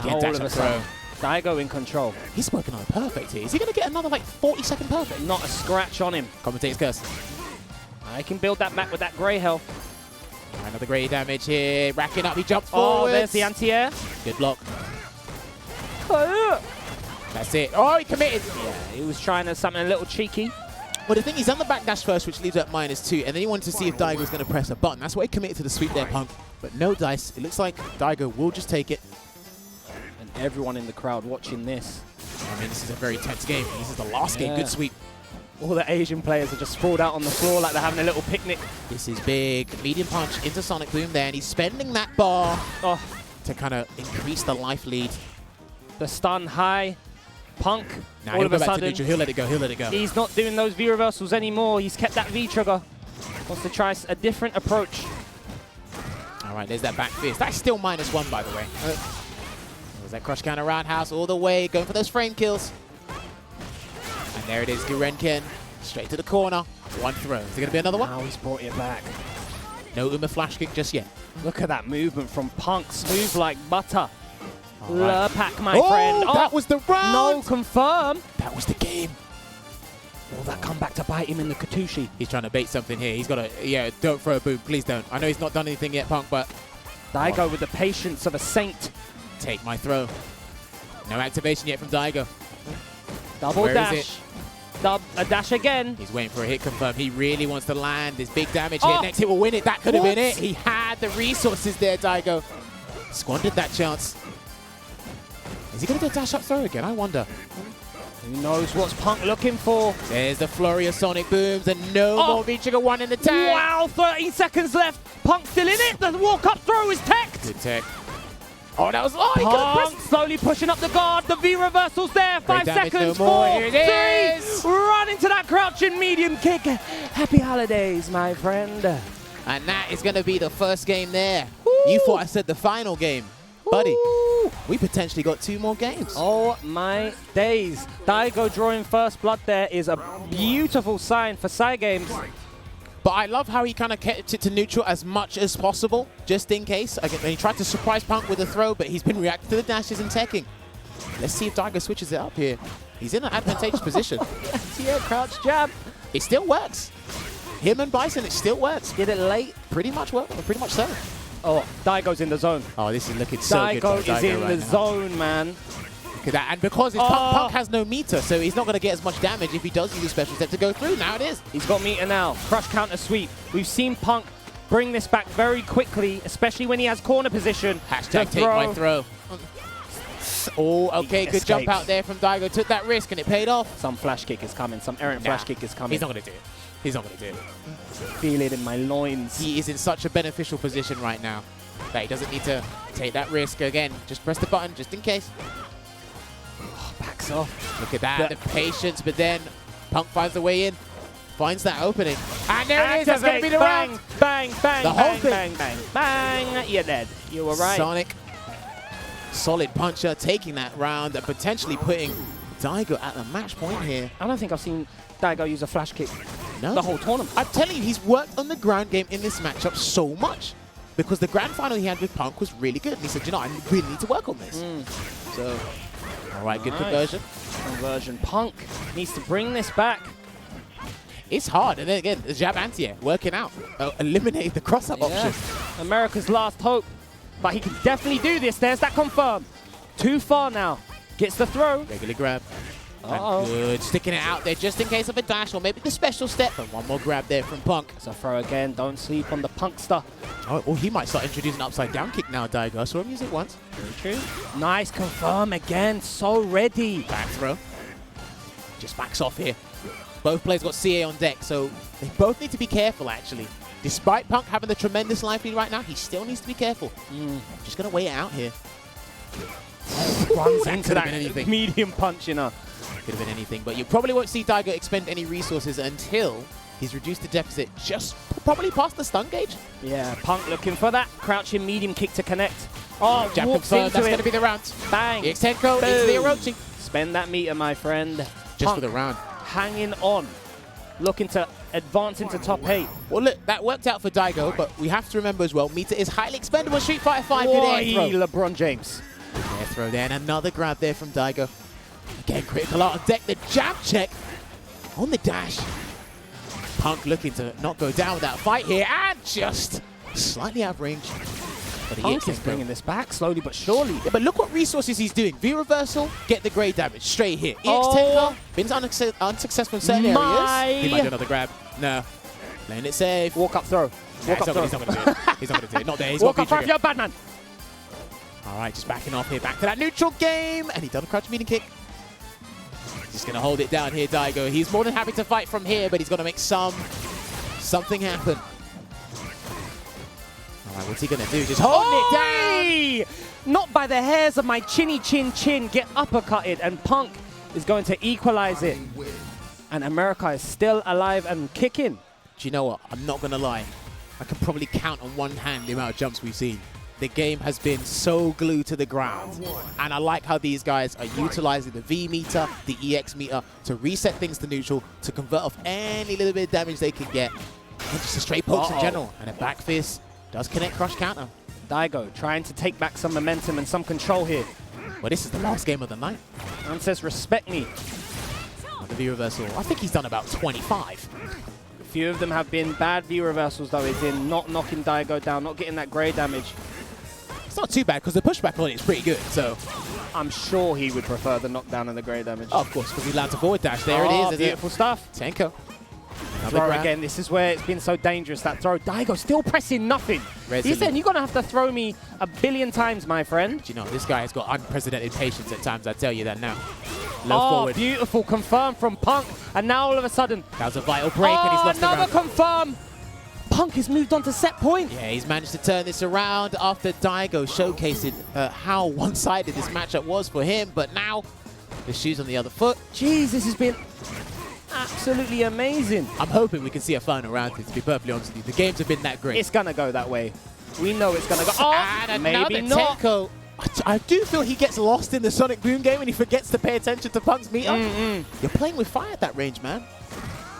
All of a sudden, Daigo in control. He's working on a perfect here. Is he going to get another like 40-second perfect? Not a scratch on him. Commentator's curse. I can build that back with that grey health. Another great damage here. Racking up. He jumps forward. Oh, there's the anti-air. Good block. That's it. Oh, he committed. Yeah, he was trying to something a little cheeky. Well, the thing, he's done the backdash first, which leaves at -2, and then he wanted to see if Daigo was going to press a button. That's why he committed to the sweep there, Punk. But no dice. It looks like Daigo will just take it. And everyone in the crowd watching this. I mean, this is a very tense game. This is the last game. Good sweep. All the Asian players are just sprawled out on the floor like they're having a little picnic. This is big. Medium punch into Sonic Boom there, and he's spending that bar to kind of increase the life lead. The stun high. Punk, Now all he'll of go a back to sudden, neutral. He'll let it go. He'll let it go. he's not doing those V reversals anymore. He's kept that V trigger. Wants to try a different approach. All right, there's that back fist. That's still -1, by the way. There's that crush counter roundhouse all the way, going for those frame kills. And there it is, Gurenken. Straight to the corner. One throw. Is there going to be another one? Now he's brought it back. No Uma flash kick just yet. Look at that movement from Punk. Smooth like butter. All right. Pack, my friend. That was the round. No, confirm. That was the game. Will that come back to bite him in the Katushi? He's trying to bait something here. He's got to, yeah, don't throw a boom. Please don't. I know he's not done anything yet, Punk, but... Daigo with the patience of a saint. Take my throw. No activation yet from Daigo. Double Where dash. is it? A dash again. He's waiting for a hit confirm. He really wants to land this big damage here. Next hit will win it. That could have been it. He had the resources there, Daigo. Squandered that chance. Is he going to go dash up throw again? I wonder. Who knows what's Punk looking for? There's the flurry of Sonic Booms and no more V-Trigger 1 in the tank. Wow, 13 seconds left. Punk still in it. The walk-up throw is teched. Good tech. Oh, that was... Oh, he could have Punk pressed... slowly pushing up the guard. The V-reversal's there. 5 damage, seconds. no more. 4, Here it 3. is. Run into that crouching medium kick. Happy holidays, my friend. And that is going to be the first game there. You thought I said the final game. Buddy, we potentially got 2 more games. Oh my days. Daigo drawing first blood there is a beautiful sign for Psy Games. But I love how he kind of kept it to neutral as much as possible, just in case. Again, he tried to surprise Punk with a throw, but he's been reacting to the dashes and teching. Let's see if Daigo switches it up here. He's in an advantageous position. Yeah, crouch jab. It still works. Him and Bison, it still works. Get it late. Pretty much so. Oh, Daigo's in the zone. Oh, this is looking so good for Daigo is in the zone, man. Look at that. And because Punk has no meter, so he's not going to get as much damage if he does use a special step to go through. Now it is. He's got meter now. Crush counter sweep. We've seen Punk bring this back very quickly, especially when he has corner position. Hashtag take my throw. Oh, okay, good jump out there from Daigo. Took that risk and it paid off. Some flash kick is coming. Some errant flash kick is coming. He's not going to do it. He's not going to do it. Feel it in my loins. He is in such a beneficial position right now that he doesn't need to take that risk again. Just press the button just in case. Oh, backs off. Look at that, the patience, but then Punk finds the way in, finds that opening. And there it is, that's going to be the round. Bang, bang, The whole bang, thing. bang, bang, bang. You're dead. You were right. Sonic, solid puncher, taking that round and potentially putting Daigo at the match point here. I don't think I've seen Daigo use a flash kick No. the whole tournament. I'm telling you, he's worked on the ground game in this matchup so much because the grand final he had with Punk was really good. And he said, you know, I really need to work on this. So, all right, good conversion. Conversion. Punk needs to bring this back. It's hard. And then again, the jab anti-air working out. Eliminate the cross-up option. America's last hope. but he can definitely do this. There's that confirm. Too far now. Gets the throw. Regular grab. Uh-oh. And good. Sticking it out there just in case of a dash or maybe the special step. But one more grab there from Punk. It's a throw again. Don't sleep on the Punkster. Oh, he might start introducing an upside down kick now, Daigo. I saw him use it once. Very true. Nice confirm again. So ready. Back throw. Just backs off here. Both players got CA on deck, so they both need to be careful, actually. Despite Punk having the tremendous life lead right now, he still needs to be careful. Just going to wait it out here. Runs into that anything. medium punch, you know. Could have been anything, but you probably won't see Daigo expend any resources until he's reduced the deficit just probably past the stun gauge. Yeah, Punk looking for that crouching medium kick to connect. Oh, Jab walks confirmed. into That's it. going to be the round. Bang. The Extenko into the Orochi. Spend that meter, my friend. Just Punk for the round. hanging on. Looking to advance into top 8. Well, look, that worked out for Daigo, but we have to remember as well, meter is highly expendable. Street Fighter 5 good air throw. LeBron James. Air throw there, and another grab there from Daigo. Again, critical out on deck. The jab check on the dash. Punk looking to not go down with that fight here, and just slightly out of range. But Punk is bringing this back slowly but surely. Yeah, but look what resources he's doing. V reversal, get the grade damage straight here. Oh. EX10 been unsuccessful in certain areas. He might do another grab. No. Playing it safe. Walk up throw. Walk up throw. He's not going to do it. He's not going to do it. Not there. He's Walk got up throw, you're bad man. All right, just backing off here. Back to that neutral game. And he done a crouch medium kick. Just going to hold it down here, Daigo. He's more than happy to fight from here, but he's got to make something happen. All right, what's he going to do? Just hold it down. Not by the hairs of my chinny chin chin. Get uppercutted, and Punk is going to equalize it. And America is still alive and kicking. Do you know what? I'm not going to lie. I can probably count on one hand the amount of jumps we've seen. The game has been so glued to the ground. And I like how these guys are utilizing the V meter, the EX meter, to reset things to neutral, to convert off any little bit of damage they can get. And just a straight pokes in general. And a back fist does connect crush counter. Daigo trying to take back some momentum and some control here. Well, this is the last game of the night. And says, respect me. The V reversal. I think he's done about 25. A few of them have been bad V reversals, though, as in not knocking Daigo down, not getting that grade damage. It's not too bad because the pushback on it is pretty good. So I'm sure he would prefer the knockdown and the grade damage. of course, because he lands a forward dash. There it is. Beautiful stuff. Tenko. Throw again. This is where it's been so dangerous, that throw. Daigo still pressing nothing. Resolute. He said, you're going to have to throw me a billion times, my friend. Do you know, this guy has got unprecedented patience at times. I tell you that now. Low forward. Beautiful confirm from Punk. And now all of a sudden, That was a vital break, and he's lost the another round. confirm. Punk has moved on to set point. Yeah, he's managed to turn this around after Daigo showcasing how one-sided this matchup was for him. But now, the shoe's on the other foot. Jeez, this has been absolutely amazing. I'm hoping we can see a final round here, to be perfectly honest with you. The games have been that great. It's going to go that way. We know it's going to go. And maybe another not. Tenko. I do feel he gets lost in the Sonic Boom game and he forgets to pay attention to Punk's meter. You're playing with fire at that range, man.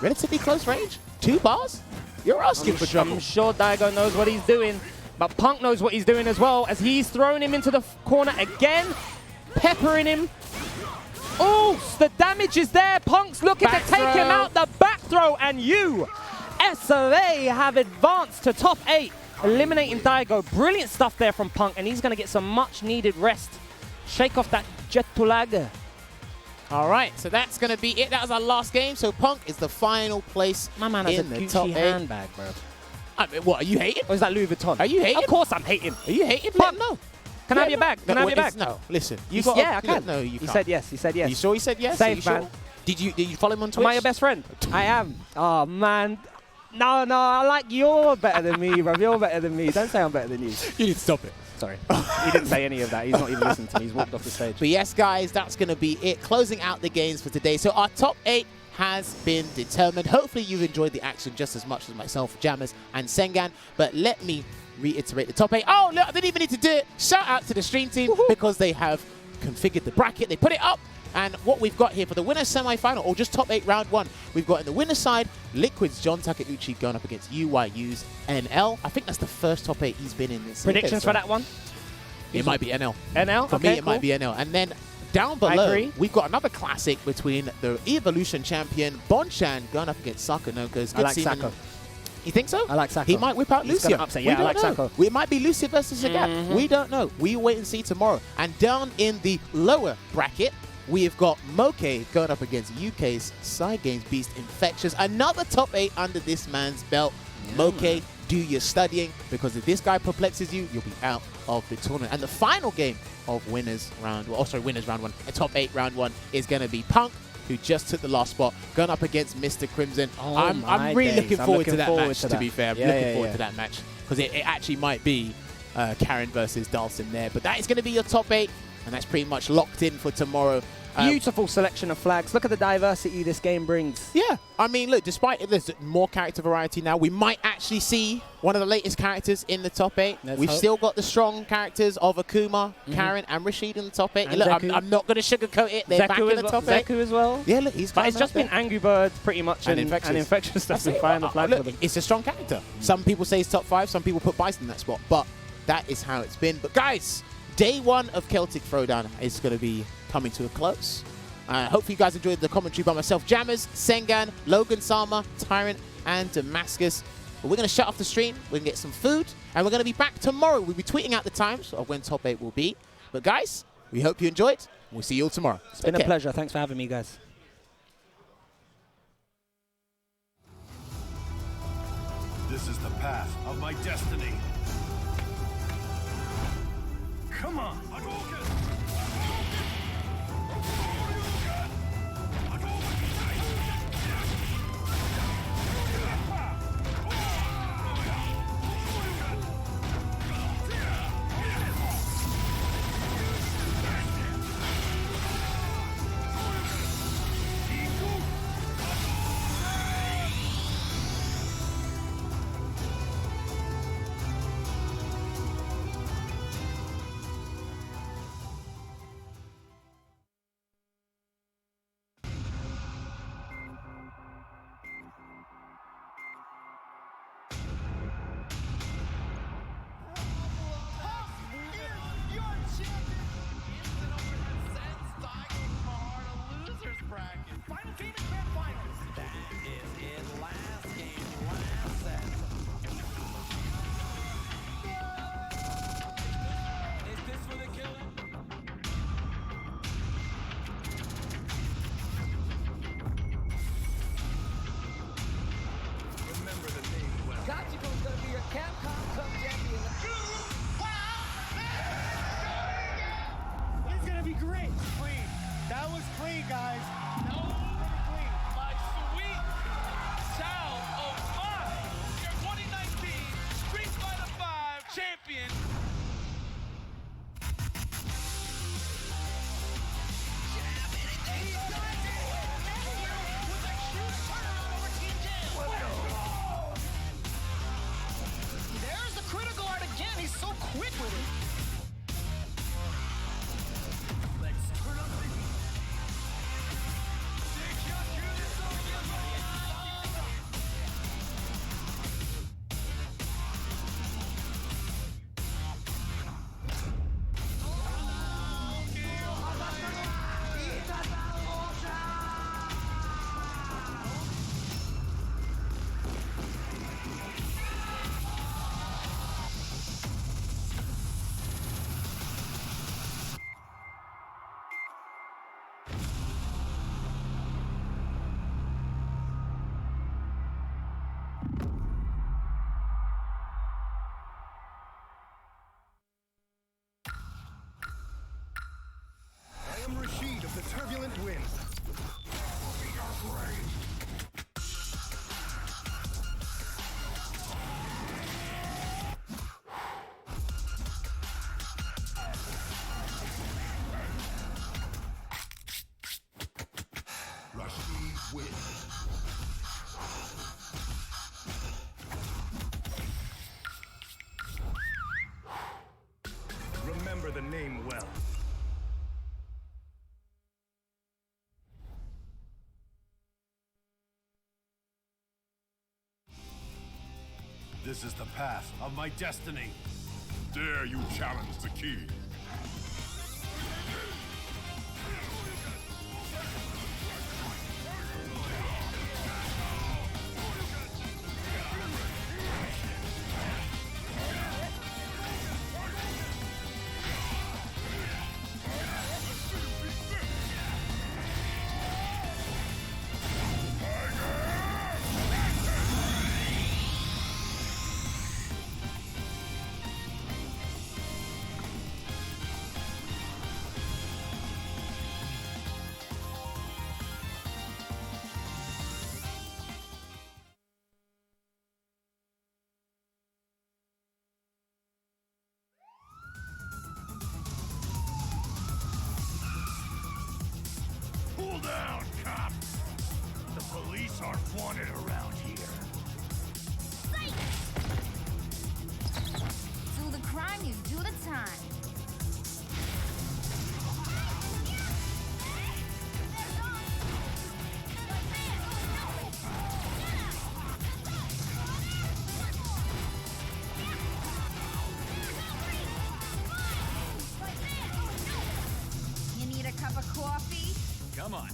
Relatively close range. 2 bars? You're asking for trouble. I'm sure Daigo knows what he's doing, but Punk knows what he's doing as well, as he's throwing him into the corner again, peppering him. Oh, the damage is there. Punk's looking Back to take him throw. out. The back throw, and SOA have advanced to top 8, eliminating Daigo. Brilliant stuff there from Punk, and he's going to get some much-needed rest. Shake off that jet to lag. All right, so that's going to be it. That was our last game. So Punk is the final place My man has in a the top Gucci 8. handbag, bro. I mean, what, are you hating? Or is that Louis Vuitton? Are you hating? Of course I'm hating. Are you hating? Punk, No. Can I have your bag? Can I have your bag? No, listen. You He's- got yeah, I can. No, you He can't. said yes. He said yes. You sure he said yes? Safe, Are you sure? man. Did you follow him on Twitch? Am I your best friend? I am. Oh, man. No, I like you're better than me, bro. You're better than me. Don't say I'm better than you. You need to stop it. Sorry. He didn't say any of that. He's not even listening to me. He's walked off the stage. But yes, guys, that's going to be it. Closing out the games for today. So our top 8 has been determined. Hopefully you've enjoyed the action just as much as myself, Jammers, and Sengan. But let me reiterate the top 8. Oh, look, I didn't even need to do it. Shout out to the stream team because they have configured the bracket. They put it up. And what we've got here for the winner's semi-final, or just top 8 round 1, we've got in the winner's side, Liquid's John Takeuchi going up against EnvyUs NL. I think that's the first top 8 he's been in this Predictions year, so for that one? It might be NL. NL? For me, it might be NL. And then down below, agree. we've got another classic between the Evolution champion, Bonchan, going up against Sako. I like Sako. You think so? I like Sako. He might whip out He's Lucia. gonna upset. We Yeah, I don't like know. Sako. We might be Lucia versus Sagat. We don't know. We wait and see tomorrow. And down in the lower bracket, we have got Moke going up against UK's side games beast Infexious. Another top 8 under this man's belt. Moke, do your studying, because if this guy perplexes you, you'll be out of the tournament. And the final game of winners round, winners round 1, a top 8 round 1 is going to be Punk, who just took the last spot, going up against Mr. Crimson. Oh I'm really looking forward to that match, to be fair. I'm Yeah, looking forward to that match, because it actually might be Karin versus Dhalsim there. But that is going to be your top 8, and that's pretty much locked in for tomorrow. Beautiful selection of flags. Look at the diversity this game brings. Yeah, I mean, look, despite it, there's more character variety now. We might actually see one of the latest characters in the top 8. We've still got the strong characters of Akuma, Karin, and Rashid in the top 8. And Look, Zeku. I'm not going to sugarcoat it. They're back in the top 8. Zeku as well. Yeah, look, he's But it's just been there. Angry Birds pretty much and Infectious that's been flying the flag for Look, them. it's a strong character. Some people say it's top 5. Some people put Bison in that spot. But that is how it's been. But guys, day 1 of Celtic Throwdown is going to be coming to a close. Hopefully you guys enjoyed the commentary by myself, Jammers, Sengan, Logan Sama, Tyrant, and Damascus. But we're going to shut off the stream, we're going to get some food, and we're going to be back tomorrow. We'll be tweeting out the times of when top 8 will be. But guys, we hope you enjoyed. We'll see you all tomorrow. It's been a pleasure. Thanks for having me, guys. This is the path of my destiny. Come on. I am Rashid of the Turbulent Wind. Rashid wins. Remember the name well. This is the path of my destiny. Dare you challenge the king? down, cop! The police aren't wanted around here. Do the crime, you do the time. You need a cup of coffee? Come on.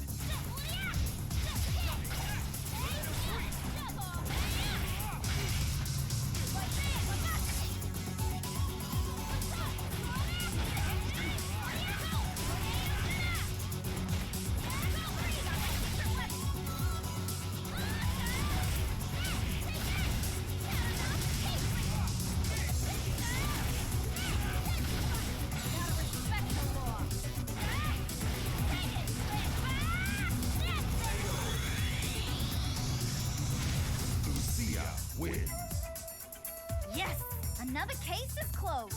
Wins. Yes! Another case is closed.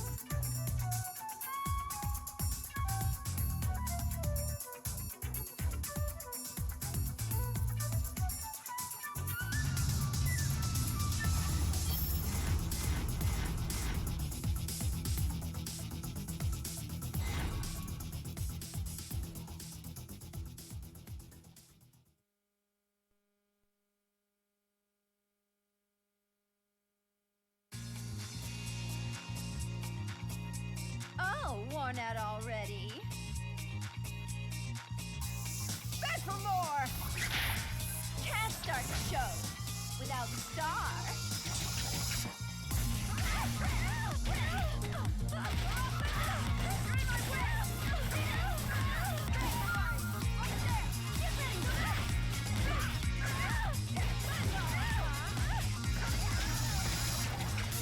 Worn out already. Back for more! Can't start the show without the star.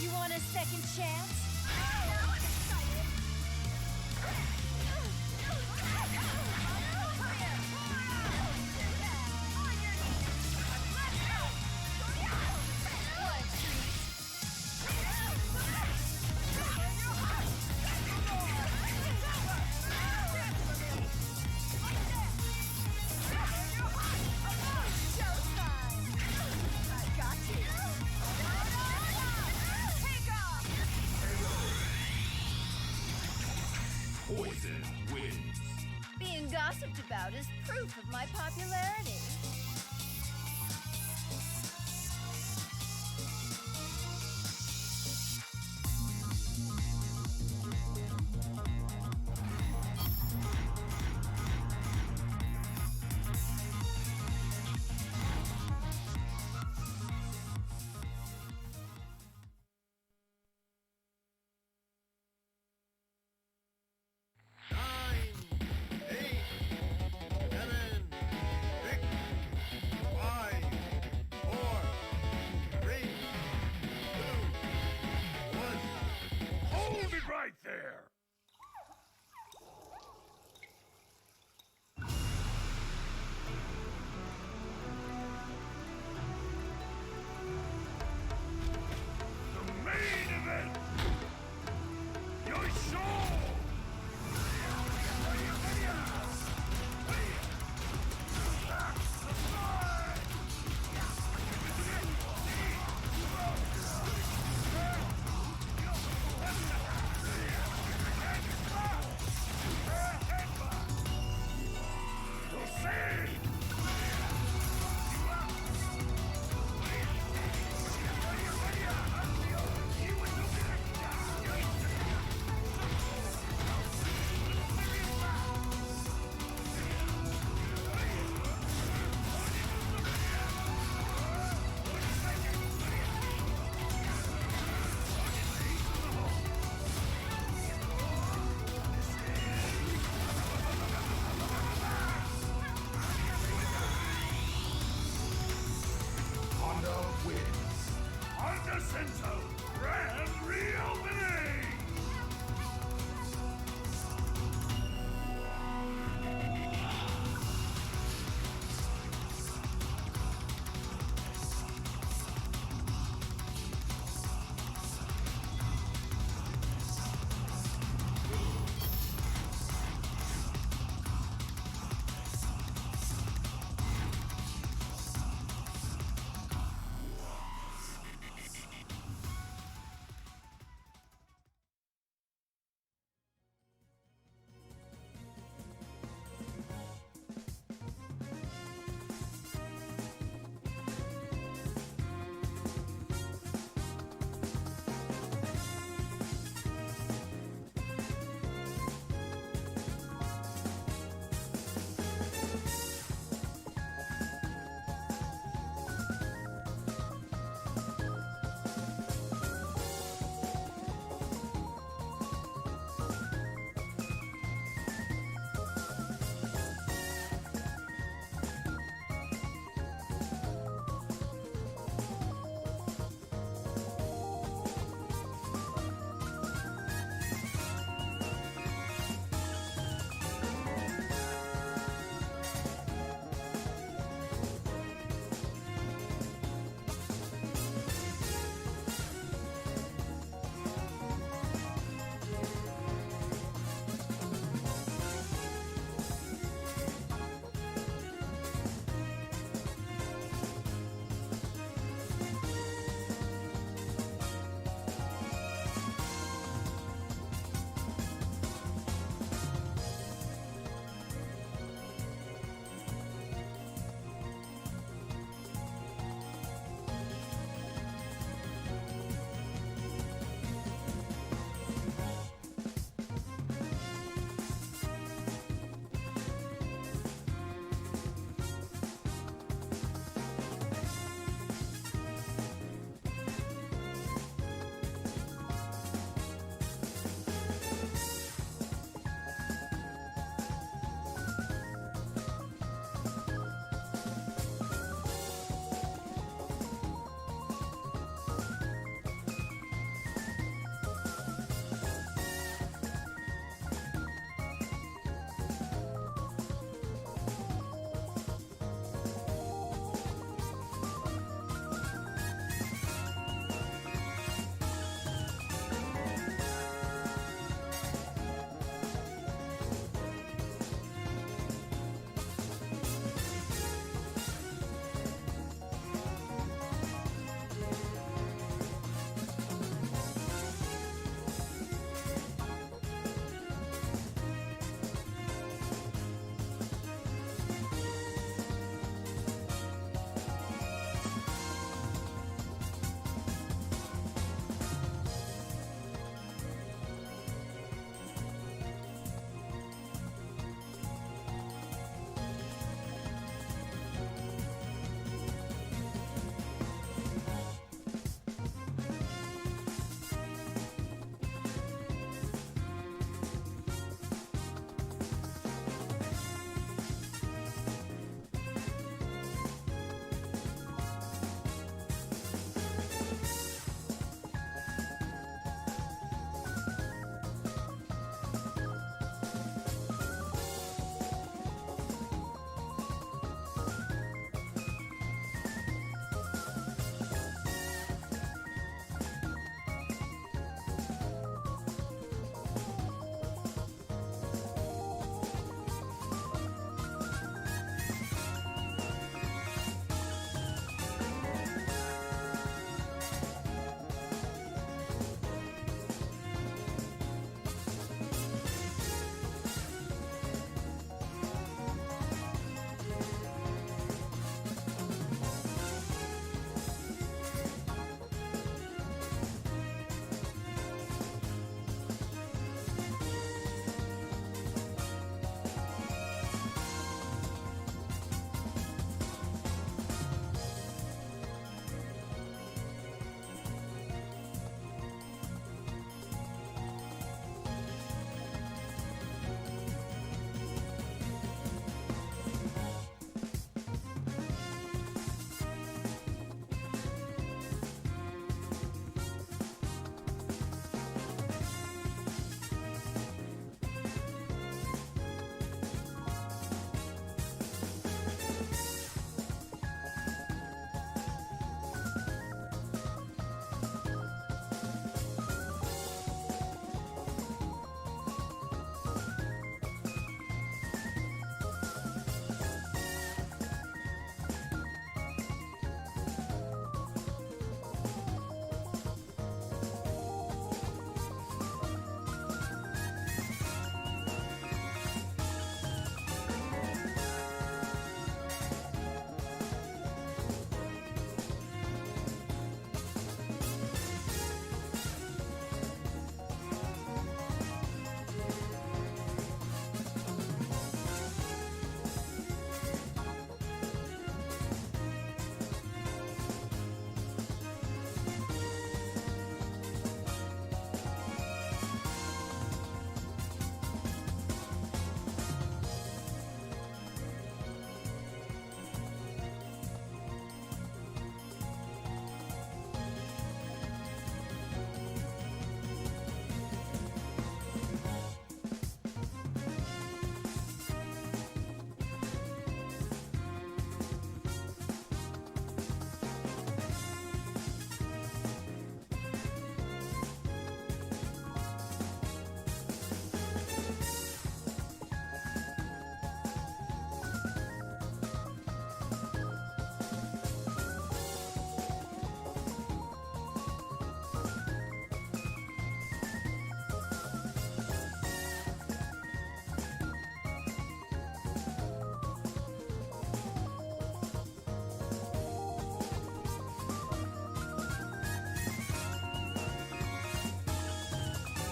You want a second chance? Poison wins. Being gossiped about is proof of my popularity.